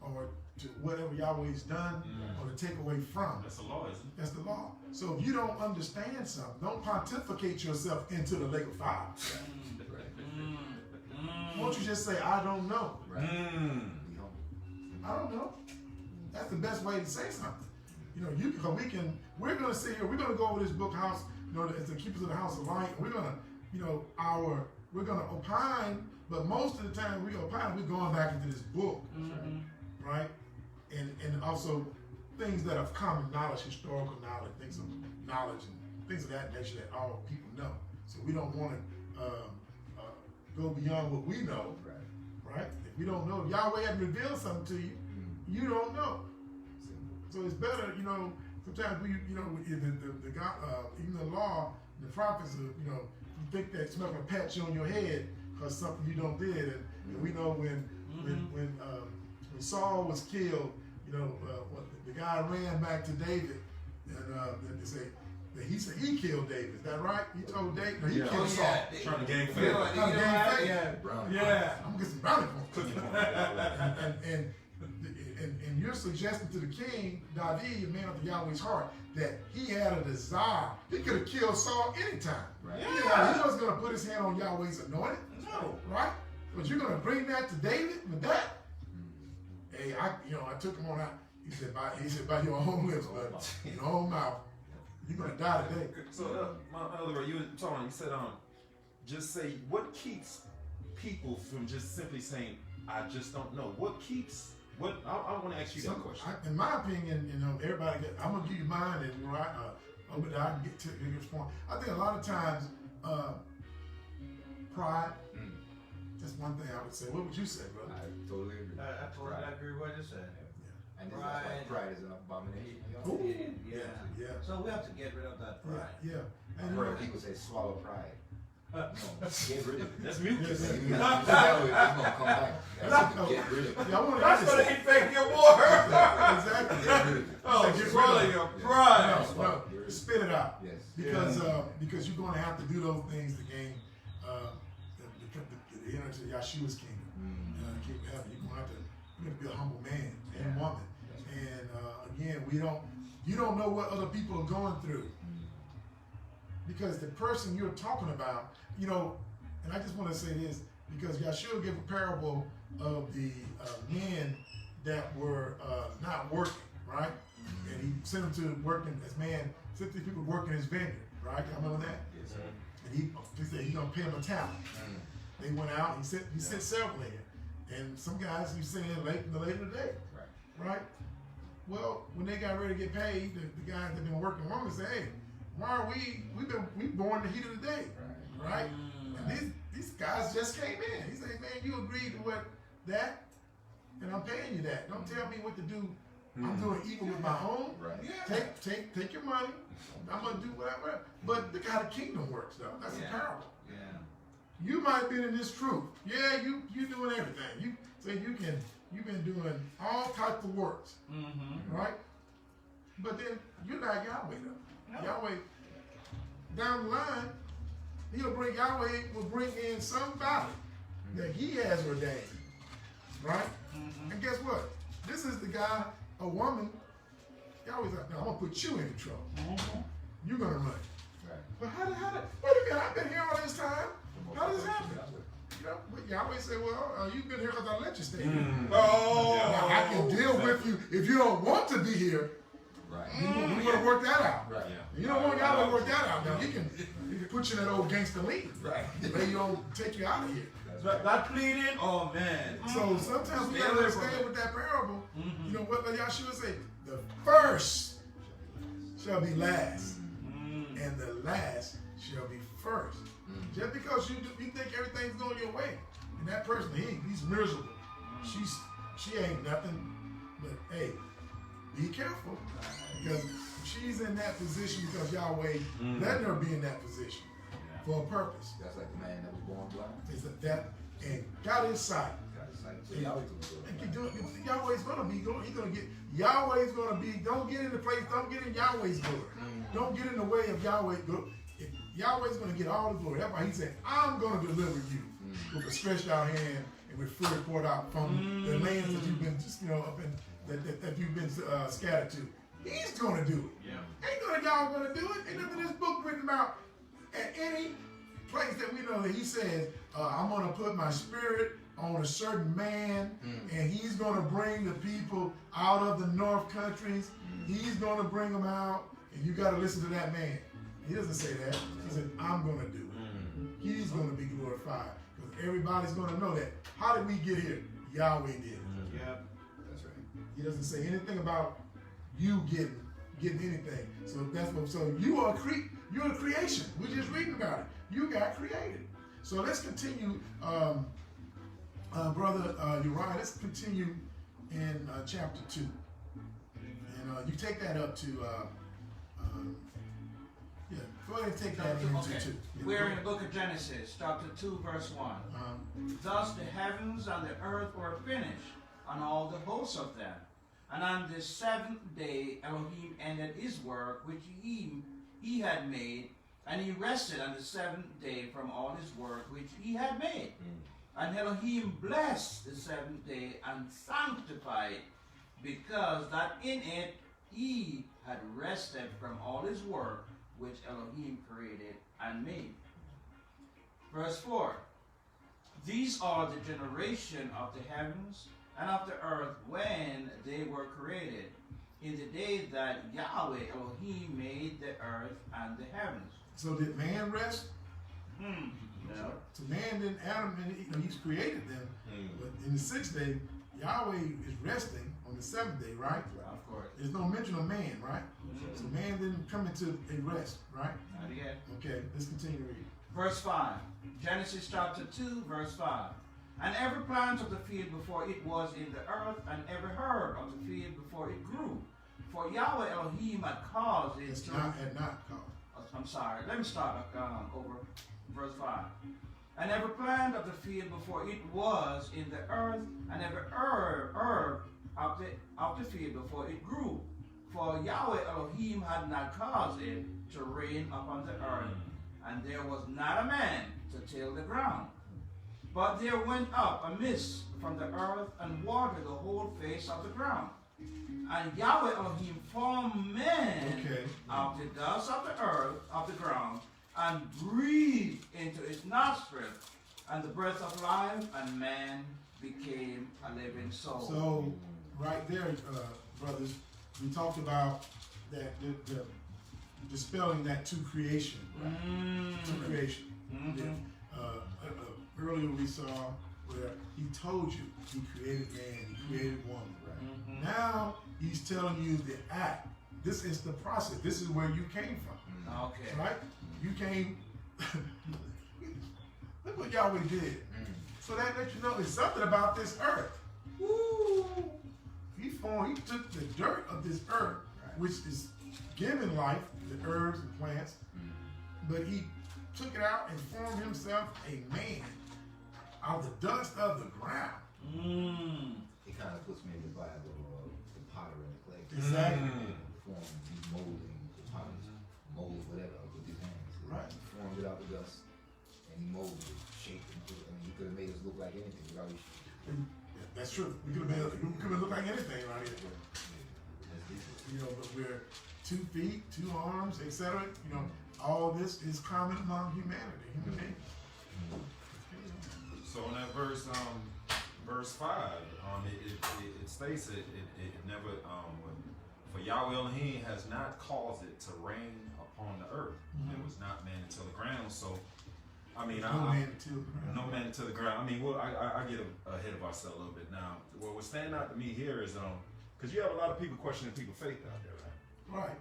or to whatever Yahweh's done, or to take away from. That's the law, isn't it? That's the law. So if you don't understand something, don't pontificate yourself into the lake of fire. Won't you just say, I don't know? Right. I don't know. That's the best way to say something. We're going to sit here, we're going to go over this book house, as the keepers of the house of light. We're going to, we're going to opine, but most of the time we opine, we're going back into this book, right? And also things that are common knowledge, historical knowledge, things of knowledge and things of that nature that all people know. So we don't want to go beyond what we know, right? If we don't know, if Yahweh hadn't revealed something to you, you don't know. So it's better, sometimes we, the God, even the law, the prophets, you think that somebody's gonna pat you on your head because something you don't did, and we know when Saul was killed, the guy ran back to David they say that he said he killed David. Is that right? He told David. No, he killed Saul. Yeah. Trying to gain You favor. know, Trying to gain favor. yeah. Brownie. Yeah. I'm gonna get some brownie points. Cookie point. And you're suggesting to the king, David, a man after Yahweh's heart, that he had a desire. He could have killed Saul anytime. Right. He wasn't going to put his hand on Yahweh's anointed. No. Right? But you're going to bring that to David with that? Hey, I took him on out. He said, by your own lips, but your own mouth. You're going to die today. So, my other word, you were talking, you said, just say, what keeps people from just simply saying, I just don't know? What keeps, I want to ask you that question. In my opinion, everybody, I'm going to give you mine, and I can get to your point. I think a lot of times, pride, that's one thing I would say. What would you say, brother? I totally agree. I totally agree with what you said. And that's why pride is an abomination. Ooh. Yeah. So we have to get rid of that pride. Yeah. I've heard people say swallow pride. No, get rid of it. That's mucus. It's gonna come back. Get rid of it. That's going to infect your water. Exactly. Get rid of it. Oh, swallow your pride. No, spit it out. Yes. Because you're going to have to do those things to gain the enter to Yahshua's kingdom. The kingdom of heaven. You're going to be a humble man and woman. And again, you don't know what other people are going through. Because the person you're talking about, and I just want to say this, because Yahshua gave a parable of the men that were not working, right? And he sent them to working as man, sent these people working his vineyard, right? You remember that? Yes, sir. And he said he's gonna pay them a talent. They went out. He sent several in, and some guys he sent in late in the day, right? Well, when they got ready to get paid, the guys that been working longer said, "Hey, why are we born the heat of the day, right? And these guys just came in. He said, man, you agreed to that, and I'm paying you that. Don't tell me what to do. I'm doing evil with my own. Right. Take your money. I'm gonna do whatever. But look how the kingdom works, though. That's a parable. Yeah. You might have been in this truth. Yeah, you doing everything. You've been doing all types of works, right? But then you're not Yahweh, though. No. Yahweh, down the line, Yahweh will bring in somebody that he has ordained, right? And guess what? This is the guy, a woman, Yahweh's like, no, I'm going to put you in trouble. You're going to run. Right. But how did, wait a minute, I've been here all this time. How does this happen? But Yahweh said, well, you've been here because I let you stay here. Now, I can deal with you if you don't want to be here. Right. We're going to work that out. Right. You don't want Yahweh to work that out. Now, he can put you in that old gangster league. Right. Lay you on, take you out of here. That pleading, oh man. So sometimes we got to understand with that parable, what Yahshua said? The first shall be last, and the last shall be first. Just because you think everything's going your way, and that person, he's miserable. She ain't nothing, but hey, be careful, because she's in that position because Yahweh letting her be in that position for a purpose. That's like the man that was born blind. Is that and got his sight. So Yahweh's gonna be going. He's gonna get. Yahweh's gonna be. Don't get in the place. Don't get in Yahweh's glory. Don't get in the way of Yahweh's glory. Yahweh's gonna get all the glory. That's why he said, "I'm gonna deliver you with a stretched out hand and with fury poured out from the lands that you've been, up in that you've been scattered to." He's gonna do it. Yeah. Ain't y'all gonna do it. Ain't nothing in this book written about at any place that we know that he says, I'm going to put my spirit on a certain man, and he's going to bring the people out of the north countries. He's going to bring them out, and you got to listen to that man. He doesn't say that. He said, I'm going to do it. He's going to be glorified, because everybody's going to know that. How did we get here? Yahweh did. Yeah. That's right. He doesn't say anything about you getting anything. So that's what. So you're a creation. We're just reading about it. You got created. So let's continue, brother Uriah. Let's continue in chapter 2, and you take that up to. Go ahead and take that into 2. We're in the book of Genesis, chapter 2, verse 1. Thus the heavens and the earth were finished, and all the hosts of them. And on the seventh day Elohim ended his work which he had made, and he rested on the seventh day from all his work which he had made. And Elohim blessed the seventh day and sanctified it, because that in it he had rested from all his work which Elohim created and made. Verse 4. These are the generation of the heavens and of the earth when they were created, in the day that Yahweh Elohim made the earth and the heavens. So did man rest? No. So man didn't, Adam, he's created them. But in the sixth day, Yahweh is resting on the seventh day, right? Of course. There's no mention of man, right? So man didn't come into a rest, right? Not yet. Okay, let's continue reading. Verse 5. Genesis chapter 2, verse 5. And every plant of the field before it was in the earth, and every herb of the field before it grew. For Yahweh Elohim had caused it It's to... had not called. I'm sorry. Let me start over verse 5. And every plant of the field before it was in the earth, and every herb of the field before it grew. For Yahweh Elohim had not caused it to rain upon the earth, and there was not a man to till the ground. But there went up a mist from the earth and watered the whole face of the ground. And Yahweh Elohim formed man out of the dust of the earth, of the ground, and breathed into his nostrils and the breath of life, and man became a living soul. So, right there, brothers, we talked about that the dispelling that to creation, right? To creation. Earlier we saw where he told you he created man, he created woman. Right? Now he's telling you the act. This is the process. This is where you came from. Okay. Right? You came. Look what Yahweh did. So that lets you know there's something about this earth. Woo! He took the dirt of this earth, which is given life, the herbs and plants, but he took it out and formed himself a man out of the dust of the ground. It kind of puts me in the Bible of the potter and the clay. Exactly. He's molding the potter's mold, whatever, with his hands. Right. He formed it out of the dust, and he molded it, shaped it. I mean, he could have made us look like anything without his That's true. We could have looked like anything right here. You know, but we're 2 feet, 2 arms, etc. You know, all this is common among humanity, human beings. So in that verse 5, it states it never for Yahweh Elohim has not caused it to rain upon the earth. It was not man until the ground. So I mean, no man until the ground. I mean, well, I get ahead of ourselves a little bit now. What was standing out to me here is because you have a lot of people questioning people's faith out there, right? Right.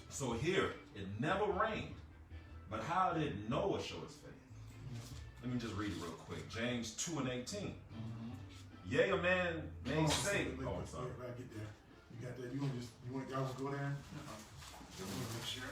So here, it never rained, but how did Noah show his faith? Let me just read it real quick. James 2:18. Yea, a man may say. Oh, I'm sorry. I get there. You got that? Y'all want to go there? Make sure.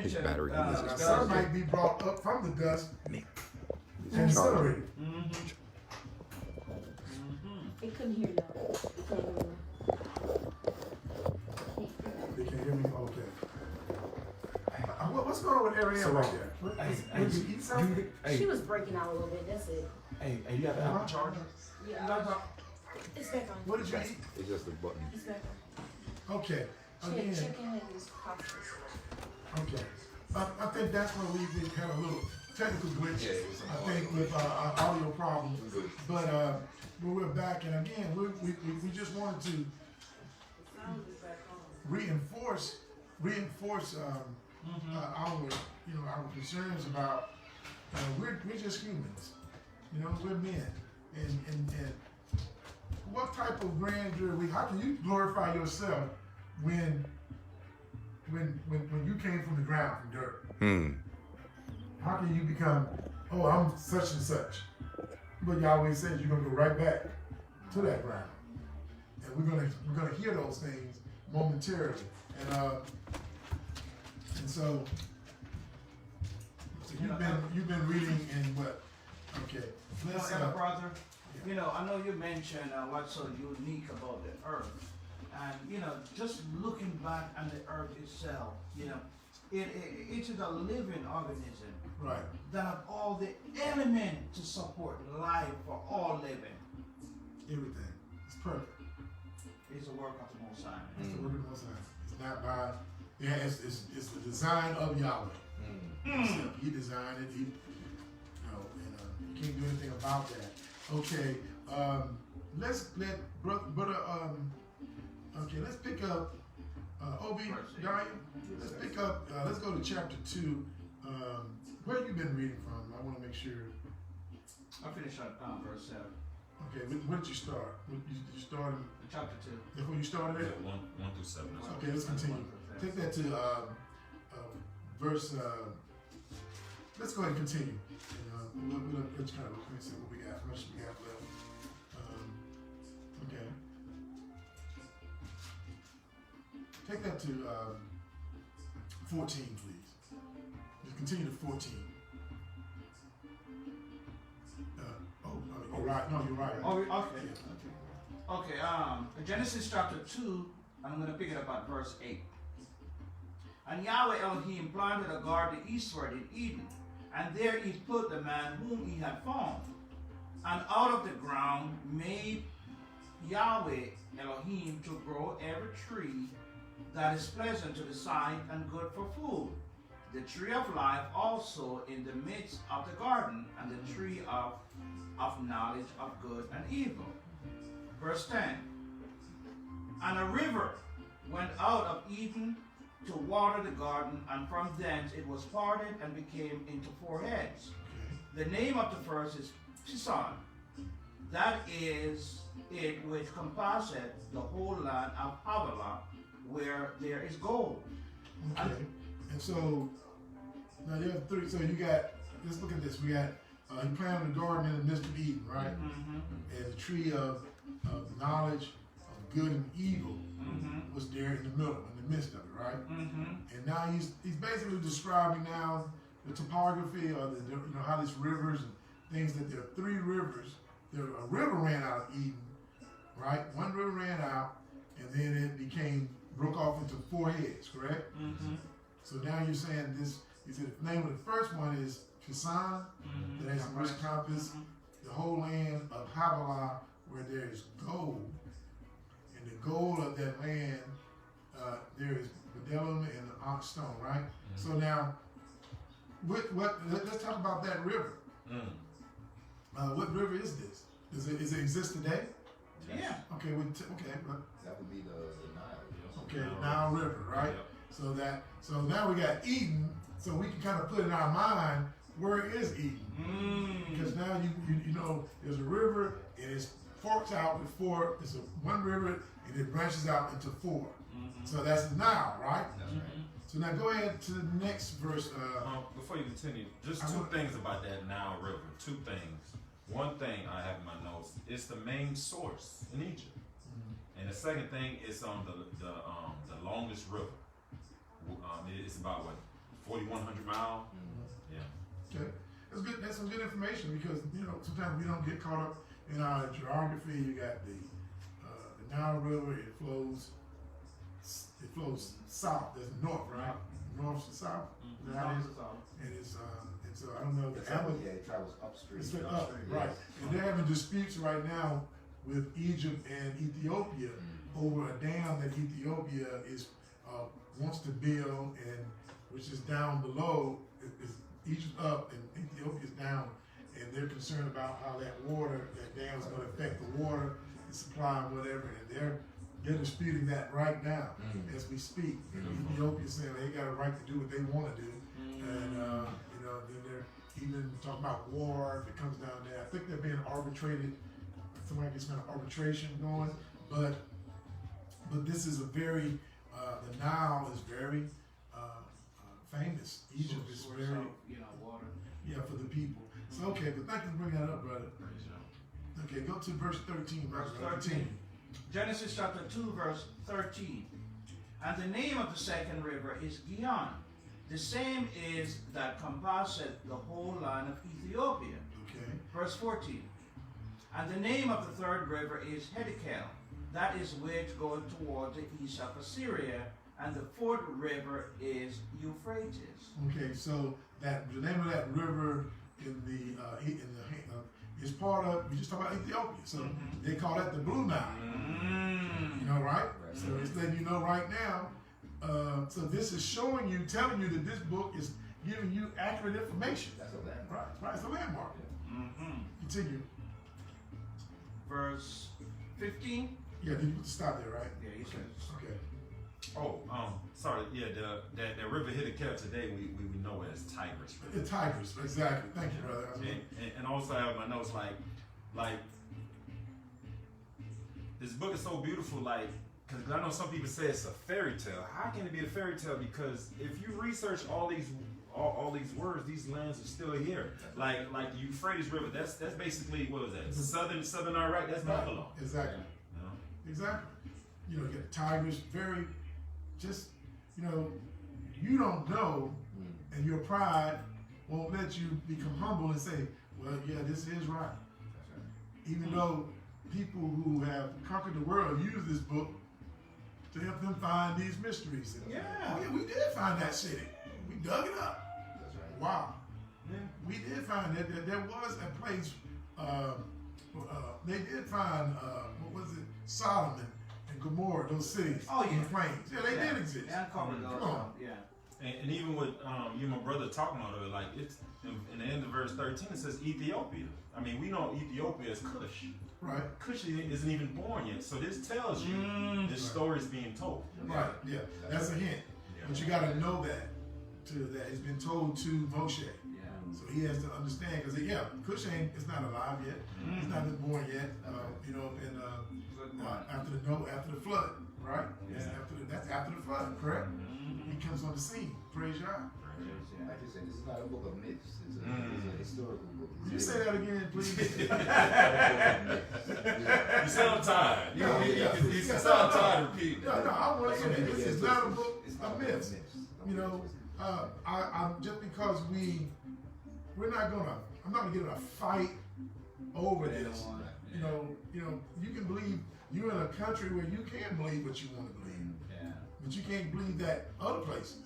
mentioned battery in this. Now, some might be brought up from the dust and incinerated. They couldn't hear y'all. They can hear me? Okay. What's going on with Ariel right there? Did you eat something? She was breaking out a little bit, that's it. Hey, you have an Apple charger? Yeah. It's back on. What did you eat? It's just a button. It's back on. Okay. She had Again, chicken and pasta. okay. I think that's where we had a little technical glitch. Yeah, it was some I think with our audio problems. But we're back, and again, we just wanted to reinforce our concerns about we're just humans, we're men, and what type of grandeur how can you glorify yourself when you came from the ground, from dirt? How can you become, I'm such and such? But Yahweh says you're gonna go right back to that ground, and we're gonna hear those things momentarily, and so you've been reading in what? Okay, let's brother, I know you mentioned what's so unique about the earth, and just looking back on the earth itself, it is a living organism. Right. That have all the elements to support life for all living. Everything. It's perfect. It's a work of the Most High. It's the work of the Most High. It's not by. It's the design of Yahweh. He designed it. You can't do anything about that. Okay. Let's let brother. Okay. Let's pick up. Obi, Daya. Let's pick up. Let's go to chapter 2. Where have you been reading from? I want to make sure. I finished at verse 7. Okay, where did you start? You started Chapter 2. That's where you started at? 1 through 7. Okay, let's continue. Take that to verse. Let's go ahead and continue. Let's kind of let me see what we got. How much we got left? Okay. Take that to 14, please. Just continue to 14. You're right. No, you're right. Oh, okay. Yeah. Okay, Genesis chapter 2, and I'm going to pick it up at verse 8. And Yahweh Elohim planted a garden eastward in Eden, and there he put the man whom he had formed. And out of the ground made Yahweh Elohim to grow every tree that is pleasant to the sight and good for food, the tree of life also in the midst of the garden, and the tree of knowledge of good and evil. Verse 10. And a river went out of Eden to water the garden, and from thence it was parted and became into 4 heads. The name of the first is Pison. That is it which compasseth the whole land of Havilah, where there is gold. Okay. And so now you have 3. So you got. Let's look at this. We got. He planted a garden in the midst of Eden, right? And the tree of knowledge of good and evil was there in the middle, in the midst of it, right? And now he's basically describing now the topography or how these rivers and things, that there are 3 rivers. A river ran out of Eden, right? One river ran out, and then it broke off into 4 heads, correct? So now you're saying this. He said the name of the first one is Pison, that has which compass the whole land of Havilah, where there is gold. And the gold of that land, there is bdellium and the onyx stone, right? So now, let's talk about that river. What river is this? Does it exist today? Yeah. Okay. That would be the Nile. Okay, Nile River, right? Yep. So now we got Eden. So we can kind of put in our mind, where is Eden? Because now you know there's a river, and it's forks out with 4. It's one river, and it branches out into 4. So that's the Nile, right? That's right. So now go ahead to the next verse. Before you continue, just 2 things about that Nile River. 2 things. One thing I have in my notes, it's the main source in Egypt, and the second thing is on the longest river. It's about 4,100 miles. Yeah. Okay, that's good. That's some good information because sometimes we don't get caught up in our geography. You got the Nile River. It flows south. That's north, right? North to south. Mm-hmm. That is, South. and it's I don't know the It travels upstream. It's up, right? And they're having disputes right now with Egypt and Ethiopia over a dam that Ethiopia wants to build, and which is down below. Is Egypt up and Ethiopia's down, and they're concerned about how that dam is going to affect the water, the supply, and whatever. And they're disputing that right now as we speak. Ethiopia's saying they got a right to do what they want to do, and then they're even talking about war if it comes down there. I think they're being arbitrated. Somebody gets kind of arbitration going, but this is a very the Nile is very famous. Egypt is very water. Yeah, for the people. So okay, but thank you for bringing that up, brother. Okay, go to verse 13. Verse 13. Genesis chapter 2, verse 13. And the name of the second river is Gihon. The same is that compasseth the whole land of Ethiopia. Okay. Verse 14. And the name of the third river is Hiddekel. That is which goeth toward the east of Assyria. And the fourth river is Euphrates. Okay, so the name of that river is part of. We just talked about Ethiopia, so they call that the Blue Nile. Right? So it's letting you know right now. So this is showing you, telling you that this book is giving you accurate information. That's a landmark. Right, it's a landmark. Continue. Verse 15. Yeah, then you put the stop there, right? Yeah, he says. Okay. Oh, sorry. Yeah, the river Hiddekel today we know it as Tigris. The Tigris, exactly. Thank you, brother. And also I have my notes like this book is so beautiful, because I know some people say it's a fairy tale. How can it be a fairy tale? Because if you research all these words, these lands are still here. Like the Euphrates River, that's basically, what is that? Southern Iraq, that's Babylon. Exactly. Exactly. You get the Tigris, you don't know, and your pride won't let you become humble and say, well, yeah, this is right. Even though people who have conquered the world use this book to help them find these mysteries. And, oh, yeah, we did find that city. We dug it up. That's right. Wow. Yeah. We did find that there was a place. They did find what was it? Solomon and Gomorrah, those cities in the plains. Yeah, they did exist. Yeah, uncovered those. Come on. Yeah. And even with you and my brother talking about it, it's in the end of verse 13 it says Ethiopia. I mean, we know Ethiopia is Cush. Right. Cush isn't even born yet, so this tells you this story is being told. Right. Yeah, that's a hint. Yeah. But you got to know that it's been told to Moshe. Yeah. So he has to understand because Cush it's not alive yet. It's not been born yet. After the flood, right? Yeah. That's after the flood, correct? He comes on the scene. Praise God. Like you said, this is not a book of myths. It's a historical book. Will you say that again, please? You sound tired. You sound tired repeating. No, I want to say that this is not a book It's of myths. I'm just because we're not I'm not gonna get in a fight over this. You can believe you're in a country where you can believe what you want to believe, but you can't believe that other places,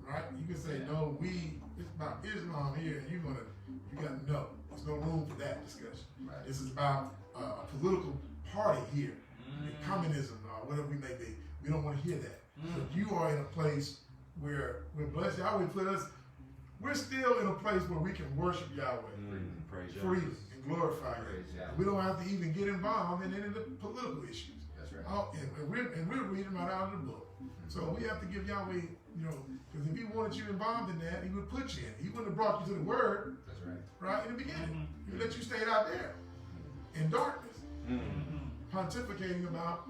right? You can say no, it's about Islam here, and you got no. There's no room for that discussion. Right. This is about a political party here, communism or whatever we may be. We don't want to hear that. But you are in a place where we're blessed. Yahweh put us. We're still in a place where we can worship Yahweh freely and glorify Him. We don't have to even get involved in any of the political issues. That's right. And we're reading right out of the book. So we have to give Yahweh, because if He wanted you involved in that, He would put you in. He wouldn't have brought you to the Word. That's right. Right in the beginning. He would let you stay out there in darkness, pontificating about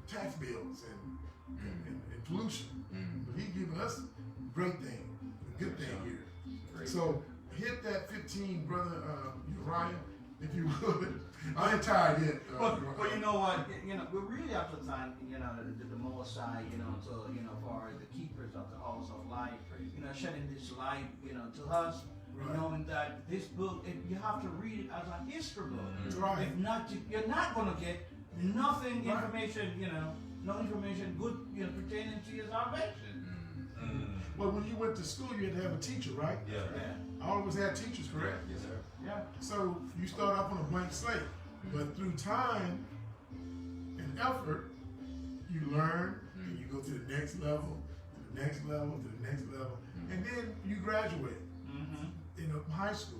tax bills and pollution. But He's giving us a great thing, a good thing here. Great. So hit that 15, brother Uriah. if you would. I ain't tired yet. But you know what? We're really up to time. The Moshe, for the keepers of the house of life, shedding this light, to us, Right. knowing that this book, you have to read it as a history book. Right. If not, you're not going to get nothing, Right. information, no information good, pertaining to your salvation. Well, when you went to school, you had to have a teacher, right? Yeah. Yeah. All of us had teachers, correct? Yes, sir. Yeah. So you start off on a blank slate, but through time and effort, you learn, and you go to the next level, to the next level, to the next level, and then you graduate in high school,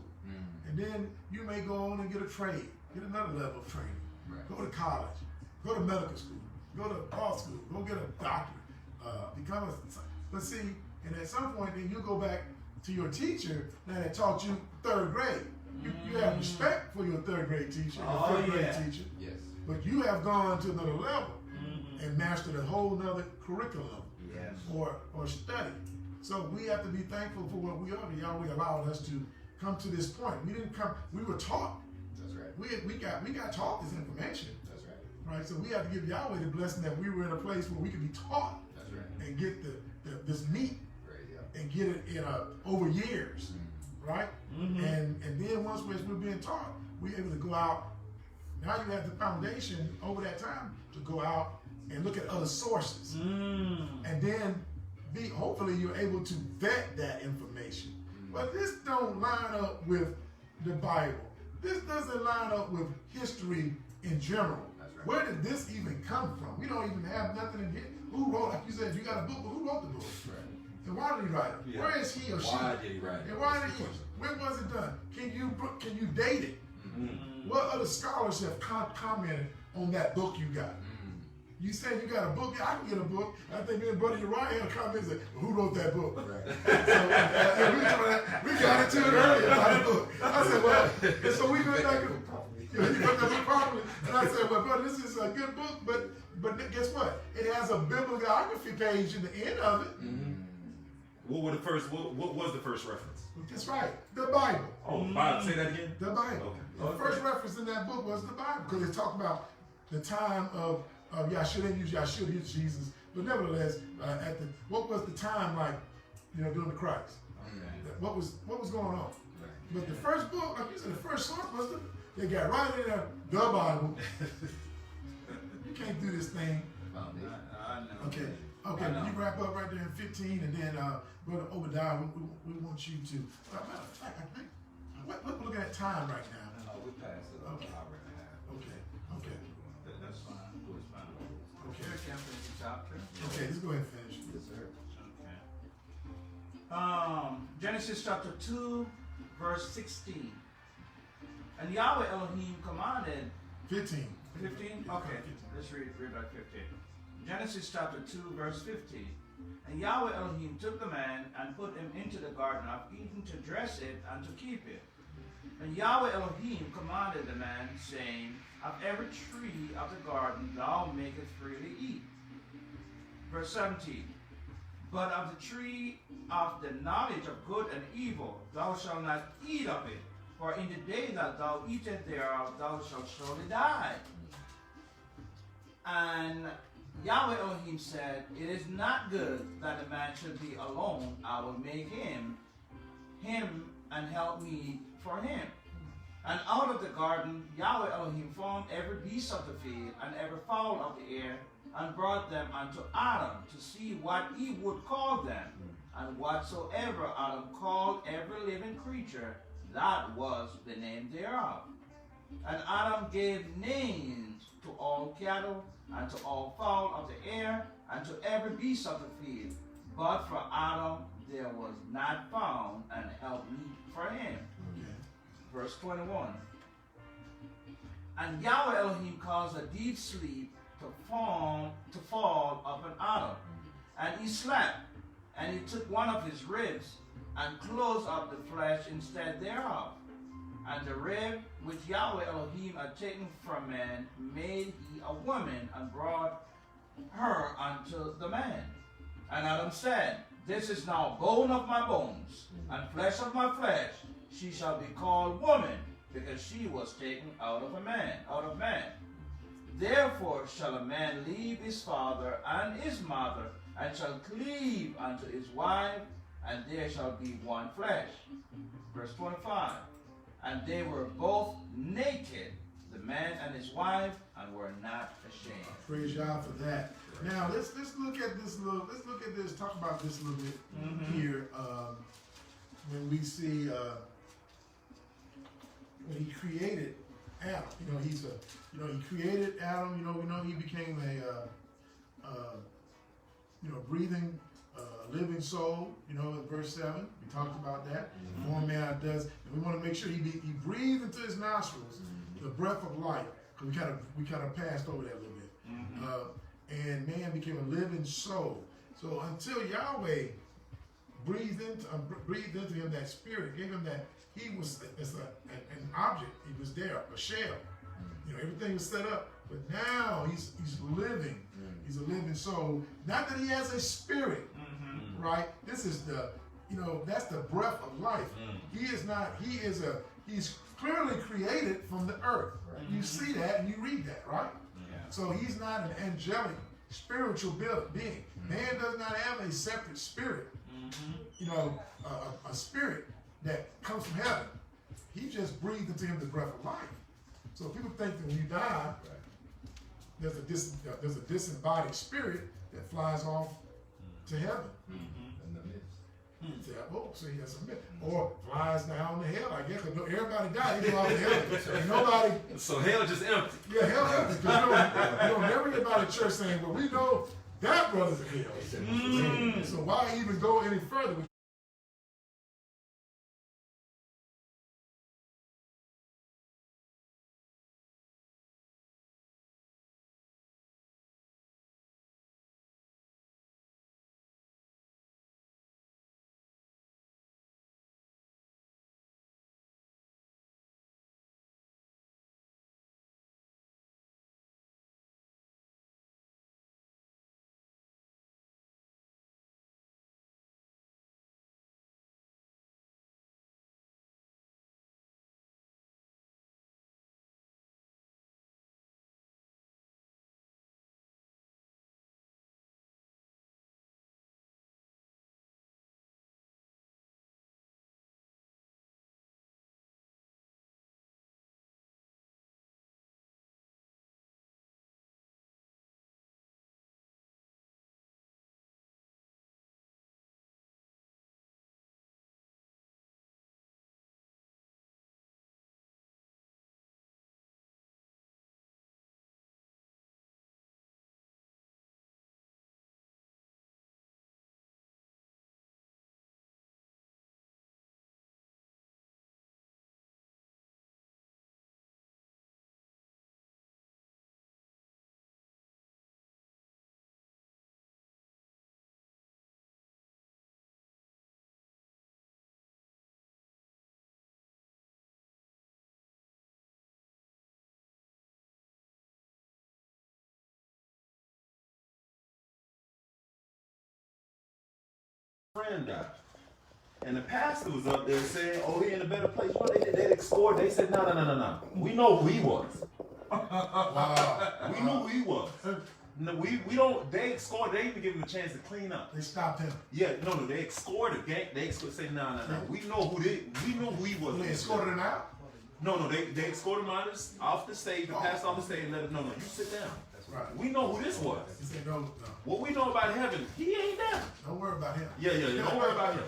and then you may go on and get a trade, get another level of training, Right. go to college, go to medical school, go to law school, go get a doctorate, become a. But see, and at some point, then you go back to your teacher that taught you third grade. You have respect for your third grade teacher, your fifth grade teacher, Yes. but you have gone to another level and mastered a whole nother curriculum Yes. or study. So we have to be thankful for what we are. Yahweh allowed us to come to this point. We didn't come. We were taught. That's right. We got taught this information, That's right. right? So we have to give Yahweh the blessing that we were in a place where we could be taught That's right. and get this meat Right. Yeah. and get it in over years, right? And then once we're being taught, we're able to go out. Now you have the foundation over that time to go out and look at other sources, and then hopefully you're able to vet that information. But this don't line up with the Bible. This doesn't line up with history in general. That's right. Where did this even come from? We don't even have nothing in here. Who wrote? Like you said, you got a book, but who wrote the book? Right. And why did he write it? Yeah. Where is he or she? Why did he write it? And why That's did the he? question. When was it done? Can you date it? What other scholars have commented on that book you got? You said you got a book. I can get a book. I think me and Brother Uriah had a comment and said, who wrote that book? Right. So we got into it earlier about the book. I said, well, and so we went back and you put that book properly. And I said, well, brother, this is a good book, but guess what? It has a bibliography page in the end of it. What was the first reference? That's right, the Bible. Oh, Bible. Say that again. The Bible. Okay. The first reference in that book was the Bible because it talked about the time of Yahshua. They use Yahshua to use Jesus, but nevertheless, what was the time like, during the Christ? What was going on? But the first book, like you said, the first source was they got right in there, the Bible. You can't do this thing. I know. Okay, I know. you wrap up right there in 15, and then Brother Obadiah, we want you to. Matter of fact, I think we're looking at time right now. We passed it. Okay. An hour and a half. Okay. That's fine. That's fine. Okay. Untitled Chapter. Okay, let's go ahead and finish. Yes, sir. Okay. Genesis chapter 2, verse 16. And Yahweh Elohim commanded 15. 15? Okay, let's read back 15. Genesis chapter 2, verse 15. And Yahweh Elohim took the man and put him into the garden of Eden to dress it and to keep it. And Yahweh Elohim commanded the man, saying, of every tree of the garden thou makest freely eat. Verse 17. But of the tree of the knowledge of good and evil thou shalt not eat of it, for in the day that thou eatest thereof thou shalt surely die. And Yahweh Elohim said, it is not good that a man should be alone. I will make him and help me for him. And out of the garden Yahweh Elohim formed every beast of the field and every fowl of the air, and brought them unto Adam to see what he would call them. And whatsoever Adam called every living creature, that was the name thereof. And Adam gave names to all cattle, and to all fowl of the air, and to every beast of the field. But for Adam there was not found an helpmeet for him. Verse 21. And Yahweh Elohim caused a deep sleep to fall upon Adam. And he slept, and he took one of his ribs, and closed up the flesh instead thereof. And the rib which Yahweh Elohim had taken from man made he a woman, and brought her unto the man. And Adam said, this is now bone of my bones, and flesh of my flesh. She shall be called woman, because she was taken out of man. Therefore shall a man leave his father and his mother, and shall cleave unto his wife, and there shall be one flesh. Verse 25. And they were both naked, the man and his wife, and were not ashamed. Praise God for that. Now let's look at this. Talk about this a little bit here. When we see when he created Adam, he created Adam. We know he became a breathing, living soul. In verse 7, we talked about that. One man does, and we want to make sure he breathed into his nostrils the breath of life, because we kind of passed over that a little bit. And man became a living soul. So until Yahweh breathed into him that spirit, gave him that, he was an object. He was there, a shell. Everything was set up. But now he's living. He's a living soul. Not that he has a spirit, right? This is that's the breath of life. He's clearly created from the earth. You see that and you read that, right? So he's not an angelic, spiritual being. Man does not have a separate spirit. A spirit that comes from heaven. He just breathed into him the breath of life. So people think that when you die, there's a disembodied spirit that flies off to heaven. See, that's a myth. Or flies down to hell, I guess. Because everybody died, they go out to heaven. Nobody. So hell just empty. Yeah, hell empty. Because you don't never hear about a church saying, "Well, we know that brother's in hell." So why even go any further? Friend died. And the pastor was up there saying, "Oh, he in a better place." You know, they scored. They said, "No. We know who he was. We knew who he was. No, we don't." They scored. They even give him a chance to clean up. They stopped him. Yeah, no. They scored the game. They said, "No. We know who he was." They escorted him out. No. They escorted him out off the stage. The pastor off the stage and let him know, "No, you sit down. Right. We know who this was. He said, no. What we know about heaven, he ain't there. Don't worry about him. Yeah. Don't worry about him."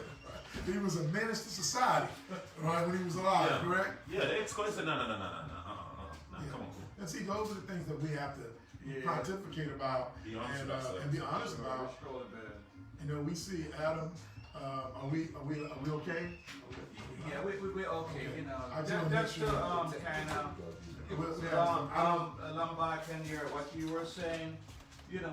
He was a menace to society, right, when he was alive, correct? Yeah, they said, "No. Come on." And see, those are the things that we have to pontificate about and be honest about. We see Adam. Are we okay? Yeah, we're okay. I just want to make Just sure. kind of along back in here, what you were saying.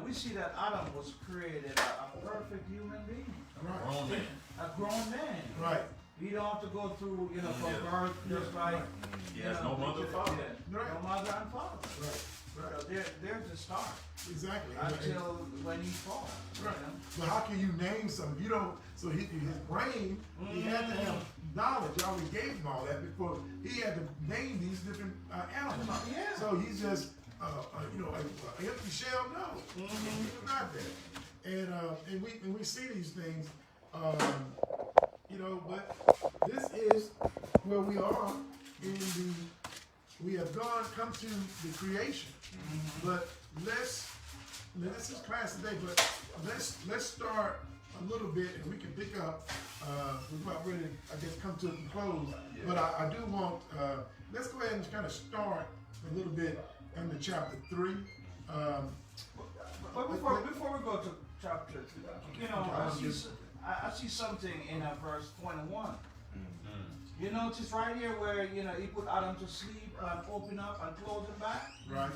We see that Adam was created a perfect human being, Right. a grown man. Right. He don't have to go through, from birth, just like He has no mother and father. No mother and father. Right. There's the start. Exactly. Until when he falls. Right. You know? But how can you name something? You don't. So his brain, he had to have knowledge. I already gave him all that before he had to name these different animals. Yeah. So he's just, an empty shell. No, he's not that. And we see these things, But this is where we are in the. We have come to the creation, but this is class today. But let's start a little bit, and we can pick up. We're about ready to, I guess, come to a close. Yeah. But I do want. Let's go ahead and kind of start a little bit into chapter 3. But before we go to chapter 2, I see something in verse 21. You notice right here where, he put Adam to sleep and open up and close him back? Right.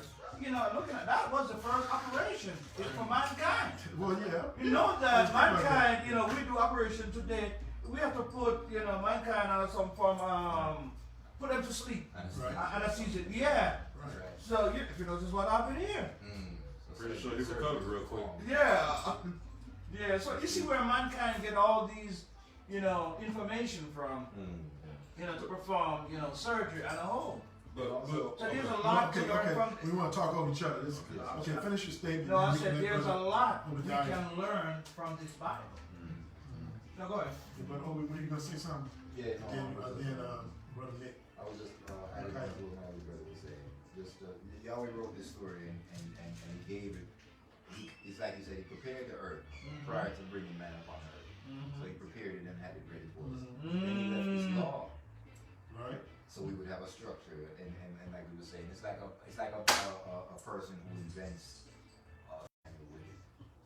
Looking at that was the first operation for mankind. Well, yeah. You know that mankind, we do operation today. We have to put, mankind on some form, put them to sleep. Anesthesia. Yeah. Right. So, if you notice what happened here. Pretty sure he recovered real quick. Yeah. Yeah, so you see where mankind get all these, information from, to perform, surgery and a whole. So there's a lot to learn from. We want to talk over each other. Okay, finish your statement. No, I said there's a lot we can learn from this Bible. No, go ahead. But were you gonna say something? Yeah, Then Brother Nick. I was just adding on to what my other brother was saying. Just Yahweh wrote this story and he gave it. It's like he said, he prepared the earth prior to bringing man upon earth. So he prepared it and had it ready for us. And he left his law, Right. so we would have a structure. And like we were saying, it's like a person who invents with it,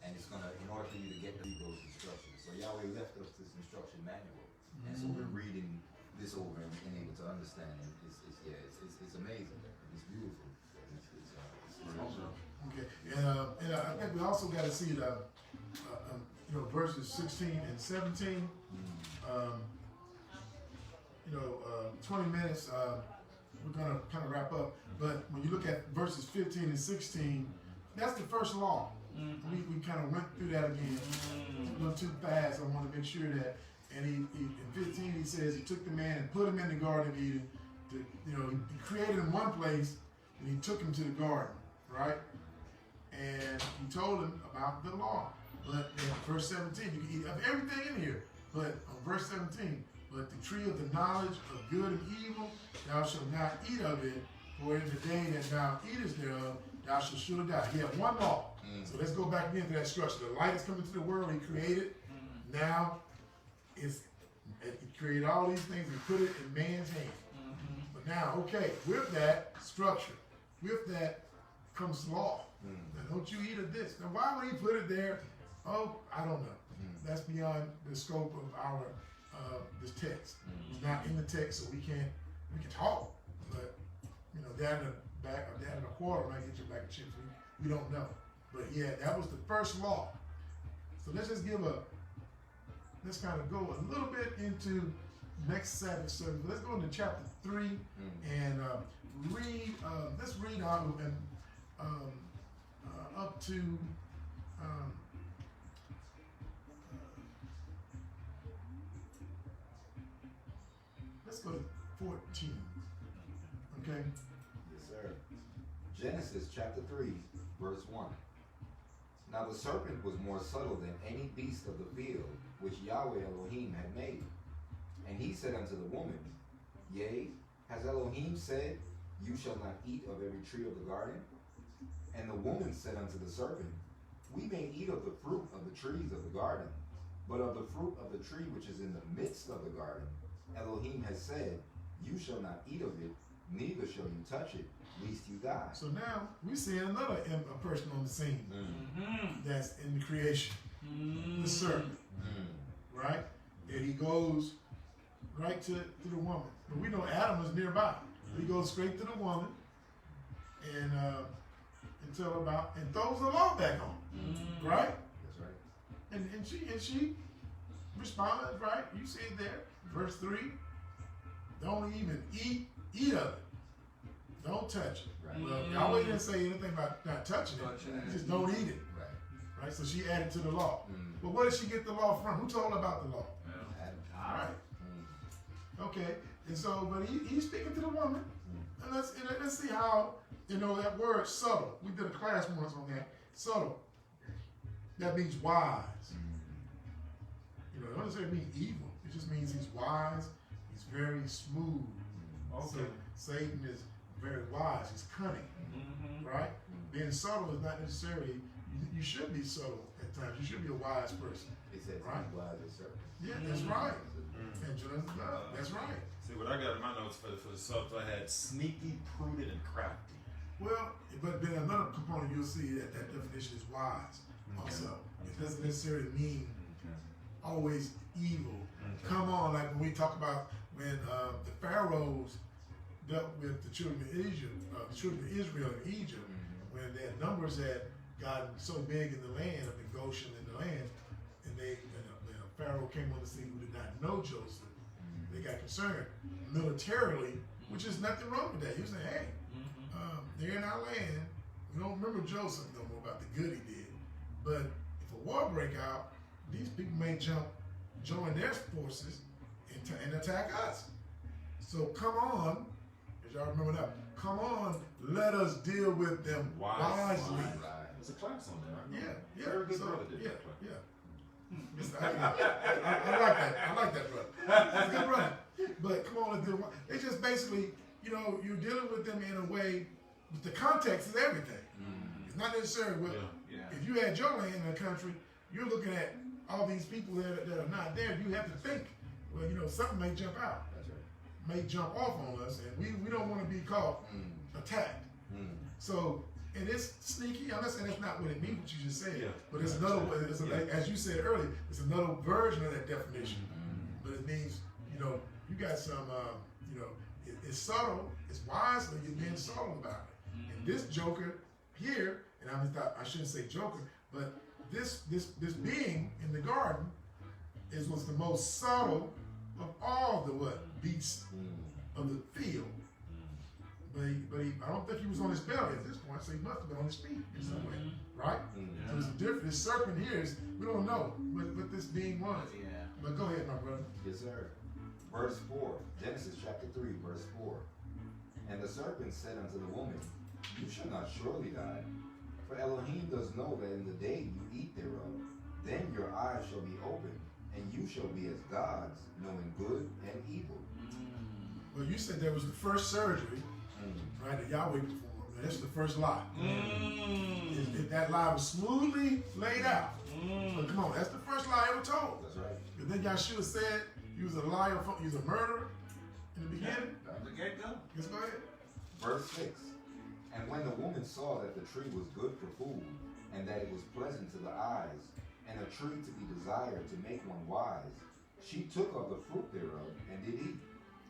and it's gonna, in order for you to get those instructions. So Yahweh left us this instruction manual, and so we're reading this over and able to understand it. It's amazing. It's beautiful. It's awesome. Okay. And I think we also got to see the verses 16 and 17. 20 minutes. We're gonna kind of wrap up. But when you look at verses 15 and 16, that's the first law. We kind of went through that again. A little too fast. I want to make sure that. And he in 15 he says he took the man and put him in the Garden of Eden. He created him one place and he took him to the garden, right? And he told him about the law. But in verse 17, you can eat of everything in here. But on verse 17, but the tree of the knowledge of good and evil, thou shalt not eat of it, for in the day that thou eatest thereof, thou shalt surely die. He had one law. So let's go back into that structure. The light is coming to the world, he created. Now, he created all these things and put it in man's hand. But now, okay, with that structure, with that comes law. Now, don't you eat of this. Now, why would he put it there? Oh, I don't know. That's beyond the scope of our this text. It's not in the text, so we can talk. But down the back or down in a quarter might get you back of chips. We don't know. But yeah, that was the first law. So let's kind of go a little bit into next Sabbath service. Let's go into chapter 3 and read. Let's read out and up to. Let's go to 14. Okay. Yes, sir. Genesis chapter 3, verse 1. Now the serpent was more subtle than any beast of the field which Yahweh Elohim had made. And he said unto the woman, Yea, has Elohim said, You shall not eat of every tree of the garden? And the woman said unto the serpent, We may eat of the fruit of the trees of the garden, but of the fruit of the tree which is in the midst of the garden, Elohim has said, You shall not eat of it, neither shall you touch it, lest you die. So now we see another person on the scene that's in the creation, the serpent, right? And he goes right to the woman. But we know Adam was nearby. He goes straight to the woman and tell her about and throws the law back on, right? That's right. And she responds, right? You see it there, verse 3. Don't even eat of it. Don't touch it. Right. Well, Yahweh didn't say anything about not touching it. Just don't eat it. Right. Right? So she added to the law. Mm. But where did she get the law from? Who told her about the law? Adam. All right. Mm. Okay. And so, but he's speaking to the woman. And let's see how, that word subtle. We did a class once on that. Subtle. That means wise. It doesn't necessarily mean evil. It just means he's wise. He's very smooth. Okay. So Satan is very wise. He's cunning. Right? Being subtle is not necessarily, you should be subtle at times. You should be a wise person. It says Right. he's wise as serpent. Yeah, that's right. And Jonathan, that's right. See what I got in my notes for the subject, I had sneaky, prudent, and crafty. Well, but then another component you'll see that definition is wise also. It doesn't necessarily mean always evil. Come on, like when we talk about when the pharaohs dealt with the children of Israel in Egypt, when their numbers had gotten so big in the land, up in Goshen in the land, and Pharaoh came on the scene who did not know Joseph. They got concerned militarily, which is nothing wrong with that. You say, hey, they're in our land. We don't remember Joseph no more about the good he did. But if a war break out, these people may join their forces and attack us. So come on, as y'all remember that, come on, let us deal with them wisely. There's a class on that. Yeah. Very good So, brother did yeah, that class. yeah. I like that. I like that, brother. That's a good brother. But come on, let's do it. It's just basically, you're dealing with them in a way. The context is everything. It's not necessarily what. Yeah. If you had your land in the country, you're looking at all these people that are not there. You have to think. Well, something may jump out. That's right. May jump off on us, and we don't want to be caught attacked. So. And it's sneaky. I'm not saying that's not what it means, what you just said. Yeah. But it's another way. As you said earlier, it's another version of that definition. But it means, you got some, it's subtle, it's wise, but you're being subtle about it. And this joker here, and I shouldn't say joker, but this being in the garden was the most subtle of all the beasts of the field. But I don't think he was on his belly at this point, so he must have been on his feet in some way, right? So it's different. This serpent here we don't know what this being was. Yeah. But go ahead, my brother. Yes, sir. Verse 4, Genesis chapter 3, verse 4. And the serpent said unto the woman, You shall not surely die, for Elohim does know that in the day you eat thereof, then your eyes shall be opened, and you shall be as gods, knowing good and evil. Well, you said there was the first surgery, right, that Yahweh performed. And that's the first lie. If that lie was smoothly laid out. But come on, that's the first lie ever told. That's right. But then Yahshua said he was a liar, he was a murderer in the beginning. The get-go. Let's go ahead. Verse 6. And when the woman saw that the tree was good for food, and that it was pleasant to the eyes, and a tree to be desired to make one wise, she took of the fruit thereof, and did eat,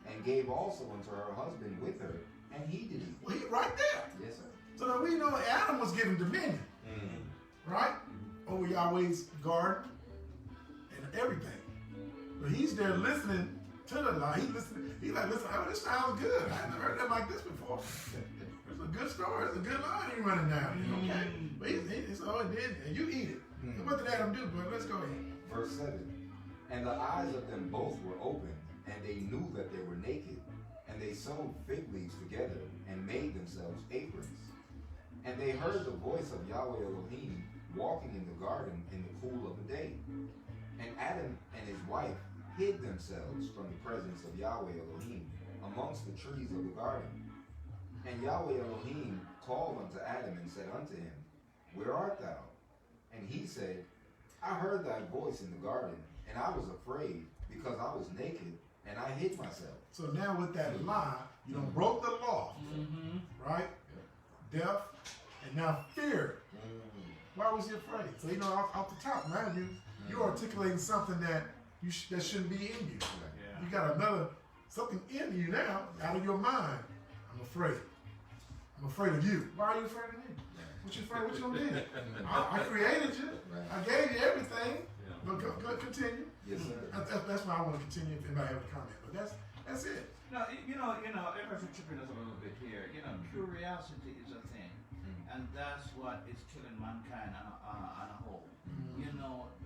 and gave also unto her husband with her, and he did eat. Well, he right there. Yes, sir. So now we know Adam was given dominion, right? Over Yahweh's garden and everything. But he's there listening to the lie. He's like, listen, oh, this sounds good. I've never heard that like this before. It's a good story. It's a good line you're running down. Okay? But it's all it did, and you eat it. And what did Adam do, bro? Let's go ahead. Verse 7. And the eyes of them both were open, and they knew that they were naked. And they sewed fig leaves together, and made themselves aprons. And they heard the voice of Yahweh Elohim walking in the garden in the cool of the day. And Adam and his wife hid themselves from the presence of Yahweh Elohim amongst the trees of the garden. And Yahweh Elohim called unto Adam and said unto him, Where art thou? And he said, I heard thy voice in the garden, and I was afraid, because I was naked, and I hid myself. So now with that lie, you done broke the law, right? Death, and now fear. Why was he afraid? So off the top, man, you're articulating something that that shouldn't be in you. Yeah. You got something in you now, out of your mind. I'm afraid. I'm afraid of you. Why are you afraid of me? What you afraid? What you gonna do? I created you. I gave you everything. But go continue. Yes, sir. That's why I want to continue. If anybody have a comment, but that's it. No, if I should chip in a little bit here, curiosity is a thing, and that's what is killing mankind on a whole.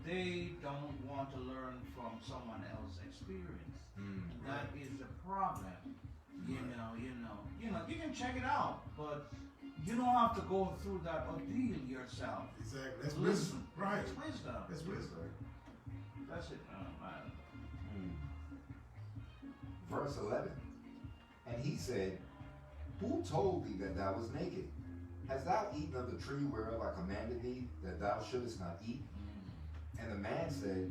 They don't want to learn from someone else's experience. And that is the problem. You can check it out, but you don't have to go through that ordeal yourself. Exactly. That's wisdom. Right. It's wisdom. That's wisdom. That's it, man. Verse 11. And he said, who told thee that thou was naked? Hast thou eaten of the tree whereof I commanded thee that thou shouldest not eat? And the man said,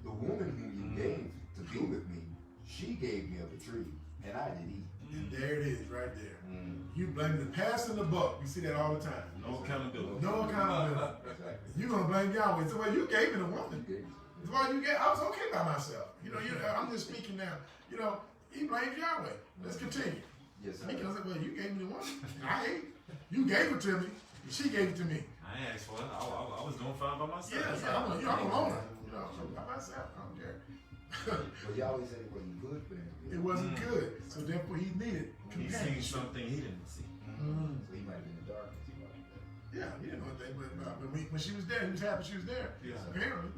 the woman whom you gave to be with me, she gave me of the tree, and I did eat. And there it is, right there. You blame the passing the buck. You see that all the time. No accountability. No accountability. Exactly. You're gonna blame Yahweh. So, well, you gave me the woman. That's why you gave. I was okay by myself. I'm just speaking now. He blames Yahweh. Let's continue. Yes, sir. He goes, well, you gave me the woman. I ate. You gave it to me. She gave it to me. I ain't asked for it. I was doing fine by myself. Yeah, I'm alone. By myself. I don't care. But Yahweh said it wasn't good for him. It wasn't good, so therefore he needed He seen companionship. something he didn't see. So he might have been in the darkness. He might have been. Yeah, he didn't know anything, but when she was there, he was happy she was there. Yeah. Apparently,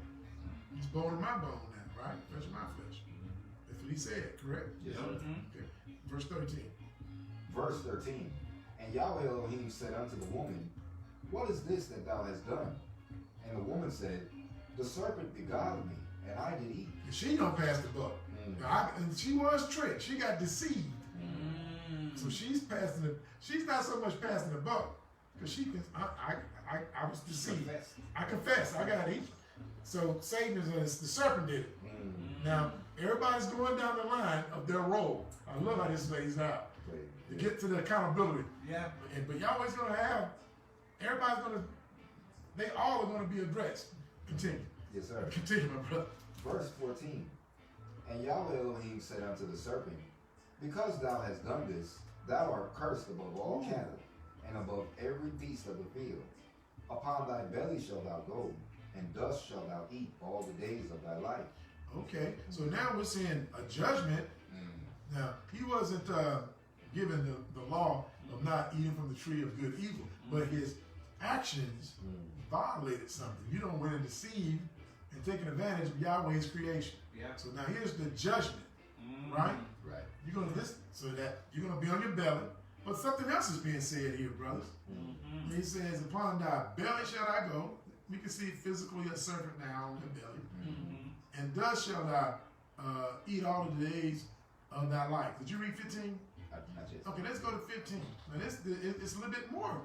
he's bone of my bone now, right? Flesh of my flesh. That's what he said, correct? Yes, sir. Okay. Verse 13. Verse 13. And Yahweh Elohim said unto the woman, what is this that thou hast done? And the woman said, the serpent beguiled me, and I did eat. She don't pass the buck. And she was tricked. She got deceived. So she's passing the. She's not so much passing the buck because she can. I was deceived. I confess. I got eat. So Satan is the serpent did it. Now everybody's going down the line of their role. I love how this lays out to get to the accountability. Yeah. But Yahweh's going to have. Everybody's going to. They all are going to be addressed. Continue. Yes, sir. Continue, my brother. Verse 14. And Yahweh Elohim said unto the serpent, because thou hast done this, thou art cursed above all cattle, and above every beast of the field. Upon thy belly shalt thou go, and dust shalt thou eat all the days of thy life. Okay, so now we're seeing a judgment. Now, he wasn't given the law of not eating from the tree of good and evil, but his actions violated something. You don't went and deceived and taken advantage of Yahweh's creation. Yeah. So now here's the judgment, right? Right. You're gonna listen, so that you're gonna be on your belly. But something else is being said here, brothers. He says, upon thy belly shall I go. We can see physically a serpent now on the belly. And thus shall thou eat all of the days of thy life. Did you read 15? Not yet. Okay, let's go to 15. Now it's a little bit more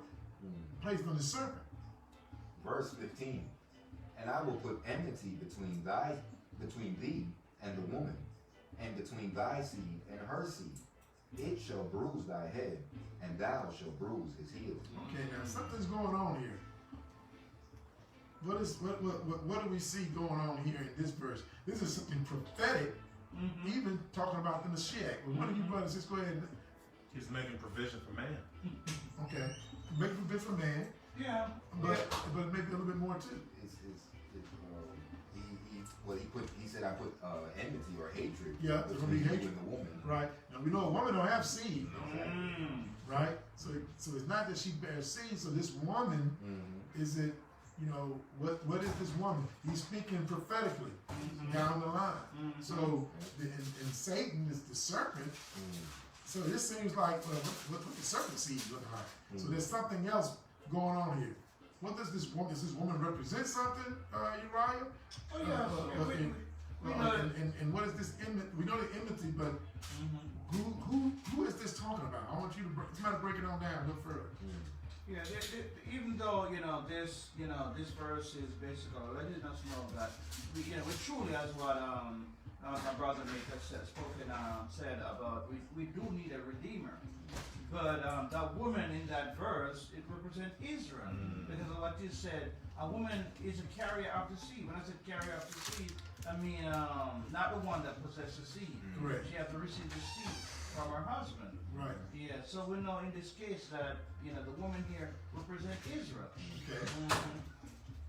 placed on the serpent. Verse 15. And I will put enmity between thee and the woman, and between thy seed and her seed. It shall bruise thy head, and thou shalt bruise his heel. Okay, now something's going on here. What do we see going on here in this verse? This is something prophetic, even talking about the Mashiach. But one of you brothers, just go ahead and. He's making provision for man. Okay, make a bit for man. Yeah. But maybe a little bit more too. He said I put enmity or hatred Yeah, there's gonna be between you hatred. and the woman. Right. Now we know a woman don't have seed. Exactly. Right? So it's not that she bears seed, so this woman is it, what is this woman? He's speaking prophetically down the line. So and Satan is the serpent. So this seems like what the serpent seed look like. So there's something else going on here. What does this woman represent something, Uriah? Oh yeah. And what is this enmity? We know the enmity, but who is this talking about? I want you to break it on down a little further. Yeah, even though this verse is basically letting us know that we truly, as what my brother Nick has said about we do need a redeemer, but that woman in that verse, it represents Israel because of what you said. A woman is a carrier of the seed. When I said carrier of the seed, I mean not the one that possesses seed. Correct. She has to receive the seed from her husband. Right. Yeah, so we know in this case that the woman here represents Israel. Okay.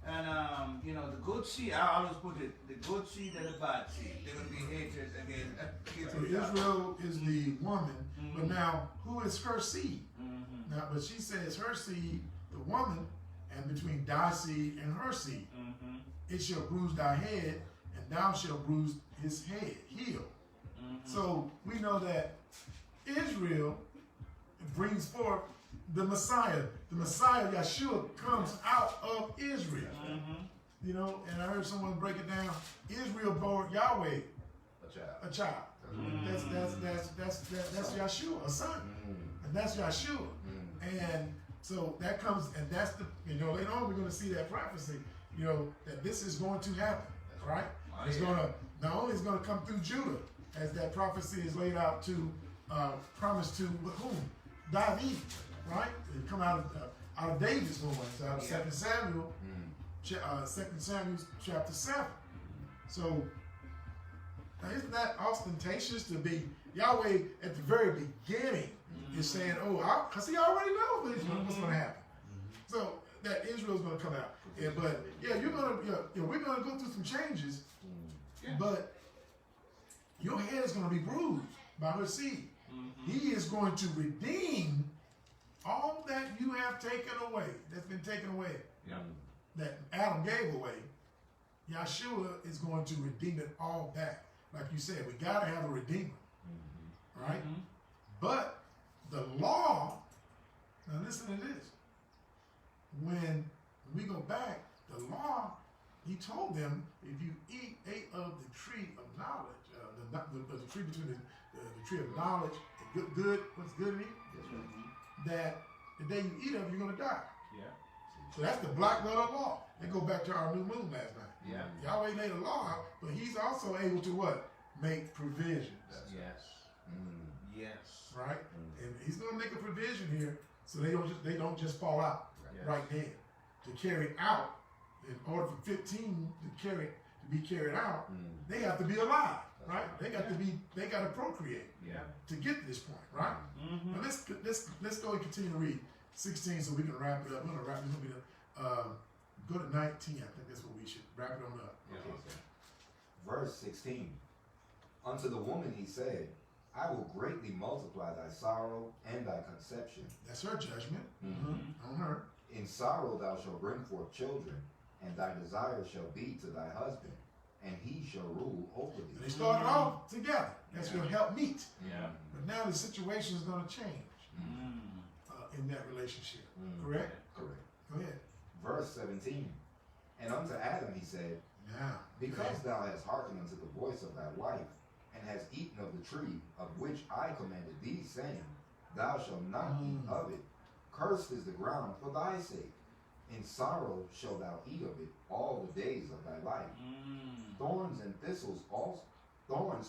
And you know, the good seed, I always put it, the good seed and the bad seed. They're gonna be hatred against So each other. Israel is the woman, but Mhm. now who is her seed? Mhm. Now, but she says her seed, the woman, and between thy seed and her seed, Mhm. it shall bruise thy head, and thou shalt bruise his heel. Mhm. So we know that Israel brings forth the Messiah. The Messiah, Yeshua, comes out of Israel. Mhm. You know, and I heard someone break it down. Israel bore Yahweh A child. a child. That's Yeshua, a son, and that's Yeshua. And so that comes, and that's the, you know, later on we're going to see that prophecy, you know, that this is going to happen, right? Oh, It's yeah. going to, not only is going to come through Judah, as that prophecy is laid out to, promised to whom? David, right? It come out of David's loins, out of Yeah. 2 Samuel, 2 Samuel chapter 7. So, now isn't that ostentatious to be Yahweh at the very beginning is saying, oh, because he already knows what's going to happen. So that Israel's going to come out. Yeah, but yeah, we're going to go through some changes, Yeah. but your head is going to be bruised by her seed. He is going to redeem all that you have taken away, that's been taken away, Yeah. that Adam gave away. Yeshua is going to redeem it all back. Like you said, we got to have a redeemer, right? Mhm. But the law, now listen to this. When we go back, the law, he told them, if you ate of the tree of knowledge, the tree between the tree of knowledge and good, what's good in it, That's right. that the day you eat of it, you're going to die. Yeah. So that's the black letter law. They go back to our new moon last night. Yeah. Yahweh laid a law out, but he's also able to what? Make provisions. Yes. Yes. Right? And he's gonna make a provision here so they don't just fall out Yes. right then. To carry out, in order for 15 to be carried out, they have to be alive. Right? They got to procreate Yeah. to get to this point, right? Mhm. Now let's go and continue to read 16 so we can wrap it up. We're gonna wrap it up. Go to 19. I think that's what we should wrap it on up. Okay. Verse 16. Unto the woman he said, I will greatly multiply thy sorrow and thy conception. That's her judgment Mhm. on her. In sorrow thou shalt bring forth children, and thy desire shall be to thy husband, and he shall rule over And they thee. started off together. That's your help meet. Yeah. But now the situation is going to change in that relationship. Correct? Correct. Go ahead. Verse 17. And unto Adam he said, Now, because thou hast hearkened unto the voice of thy wife, and hast eaten of the tree of which I commanded thee, saying, Thou shalt not eat of it. Cursed is the ground for thy sake. In sorrow shalt thou eat of it all the days of thy life. Thorns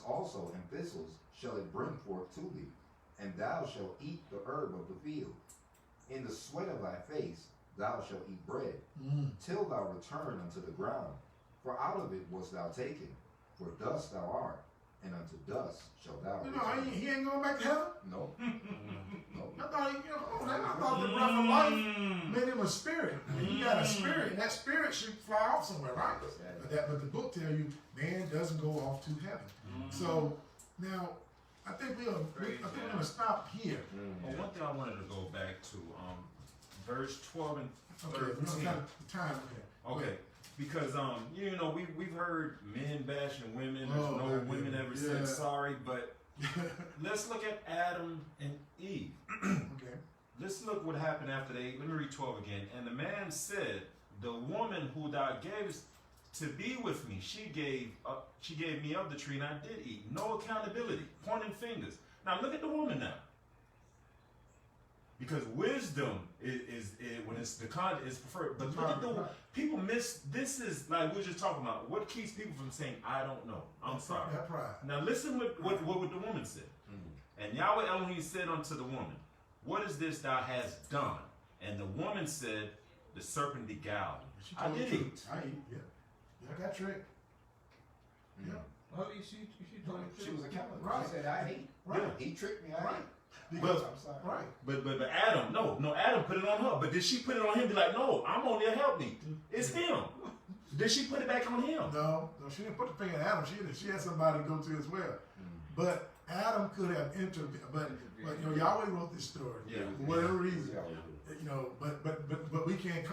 also and thistles shall it bring forth to thee, and thou shalt eat the herb of the field. In the sweat of thy face thou shalt eat bread, till thou return unto the ground. For out of it wast thou taken, for dust thou art, and unto dust shalt thou you know, return. he ain't going back to heaven. No. I thought, I thought the breath of life made him a spirit. And he got a spirit, and that spirit should fly off somewhere, right? But the book tells you, man doesn't go off to heaven. So now, I think we're going to stop here. Well, one thing I wanted to go back to, verse 12 and Okay, 13. we don't have the time. Okay, because you know we've heard men bashing women. There's Oh, no my women goodness. ever Yeah. said sorry, but let's look at Adam and Eve. Okay. Let's look what happened after they. Let me read 12 again. And the man said, "The woman who thou gavest to be with me, she gave me of the tree, and I did eat." No accountability, pointing fingers. Now look at the woman now. Because wisdom is when it's the content is preferred. But look at the people miss. This is like we were just talking about. What keeps people from saying, "I don't know. I'm sorry." That pride. Now listen what the woman said. And Yahweh Elohim said unto the woman, "What is this thou hast done?" And the woman said, "The serpent beguiled me. She I told the did truth. eat." I eat. Yeah. I got tricked. Yeah. Oh, she told you She was accountable. Right. She said, I hate. Right. He tricked me. I Right. hate. Because, But- I'm sorry. right. But Adam, no, Adam put it on her. But did she put it on him? Be like, no, I'm on there, help me. It's him. Did she put it back on him? No, she didn't put the finger at Adam. She had somebody to go to as well. But Adam could have intervened. But you know, Yahweh wrote this story for whatever reason. You know, but we can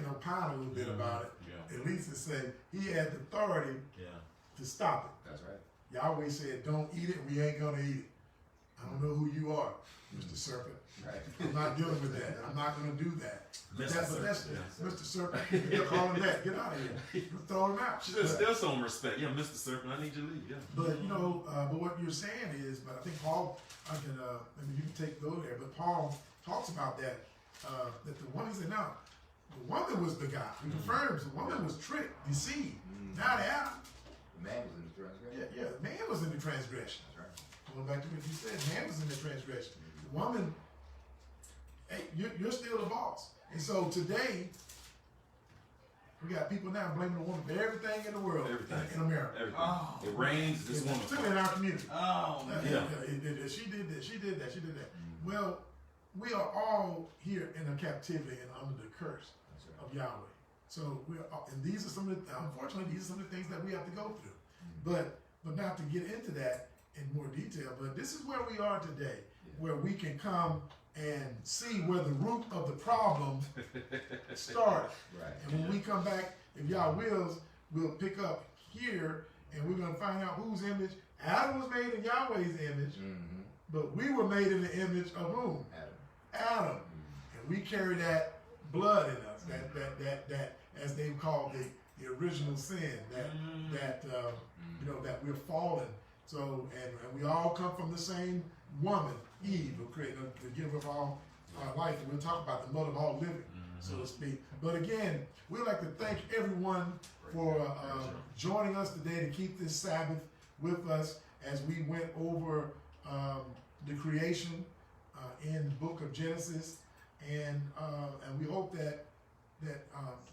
opine a little bit about it. Yeah. At least to say he had the authority to stop it. That's right. Yahweh said, "Don't eat it. We ain't gonna eat it." I don't know who you are, Mr. Serpent. Right. I'm not dealing with that. I'm not gonna do that. But that's Mr. Mr. Serpent. You're calling that. Get out of here. Throw him out. She said, still some respect. Yeah, Mr. Serpent, I need you to leave. Yeah. But you know, but what you're saying is, but I think Paul, maybe you can take go there. But Paul talks about that. That the woman said, "No, the woman was the guy." He confirms the woman was tricked, deceived, not Adam. The man was in the transgression. Yeah, man was in the transgression. That's right. Going back to what you said, man was in the transgression. The woman, hey, you're still the boss. And so today, we got people now blaming the woman for everything in the world, Everything. in America. Everything. Oh. It rains, this woman. Particularly in our community. Oh, man. Yeah. She did that, she did that, she did that. Well, we are all here in a captivity and under the curse of Yahweh. So and these are some of the, unfortunately, these are some of the things that we have to go through. But not to get into that in more detail, but this is where we are today, where we can come and see where the root of the problem started. Right. And when we come back, if Yah wills, we'll pick up here and we're going to find out whose image. Adam was made in Yahweh's image, but we were made in the image of whom? Adam. And we carry that blood in us, that as they call the original sin, that that we're fallen. So and we all come from the same woman, Eve, who created the giver of all life. And we'll talk about the mother of all living, so to speak. But again, we'd like to thank everyone for joining us today to keep this Sabbath with us as we went over the creation in the book of Genesis, and we hope that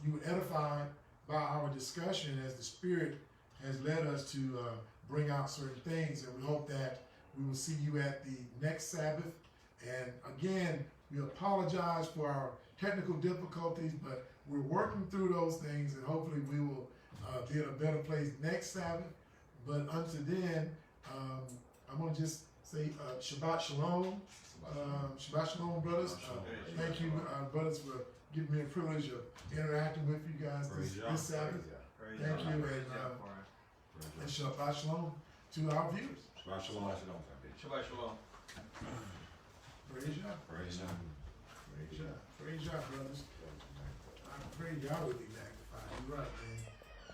you were edified by our discussion as the Spirit has led us to bring out certain things, and we hope that we will see you at the next Sabbath. And again, we apologize for our technical difficulties, but we're working through those things, and hopefully we will be in a better place next Sabbath. But until then, I'm going to just say Shabbat Shalom. Shabbat Shalom, brothers. Thank you, brothers, for giving me a privilege of interacting with you guys this Sabbath. Thank you, and Shabbat Shalom to our viewers. Shabbat Shalom. Shabbat Shalom. Praise Yah. Praise Yah. Praise Yah, brothers. I pray Yah would be magnified. You're right, man.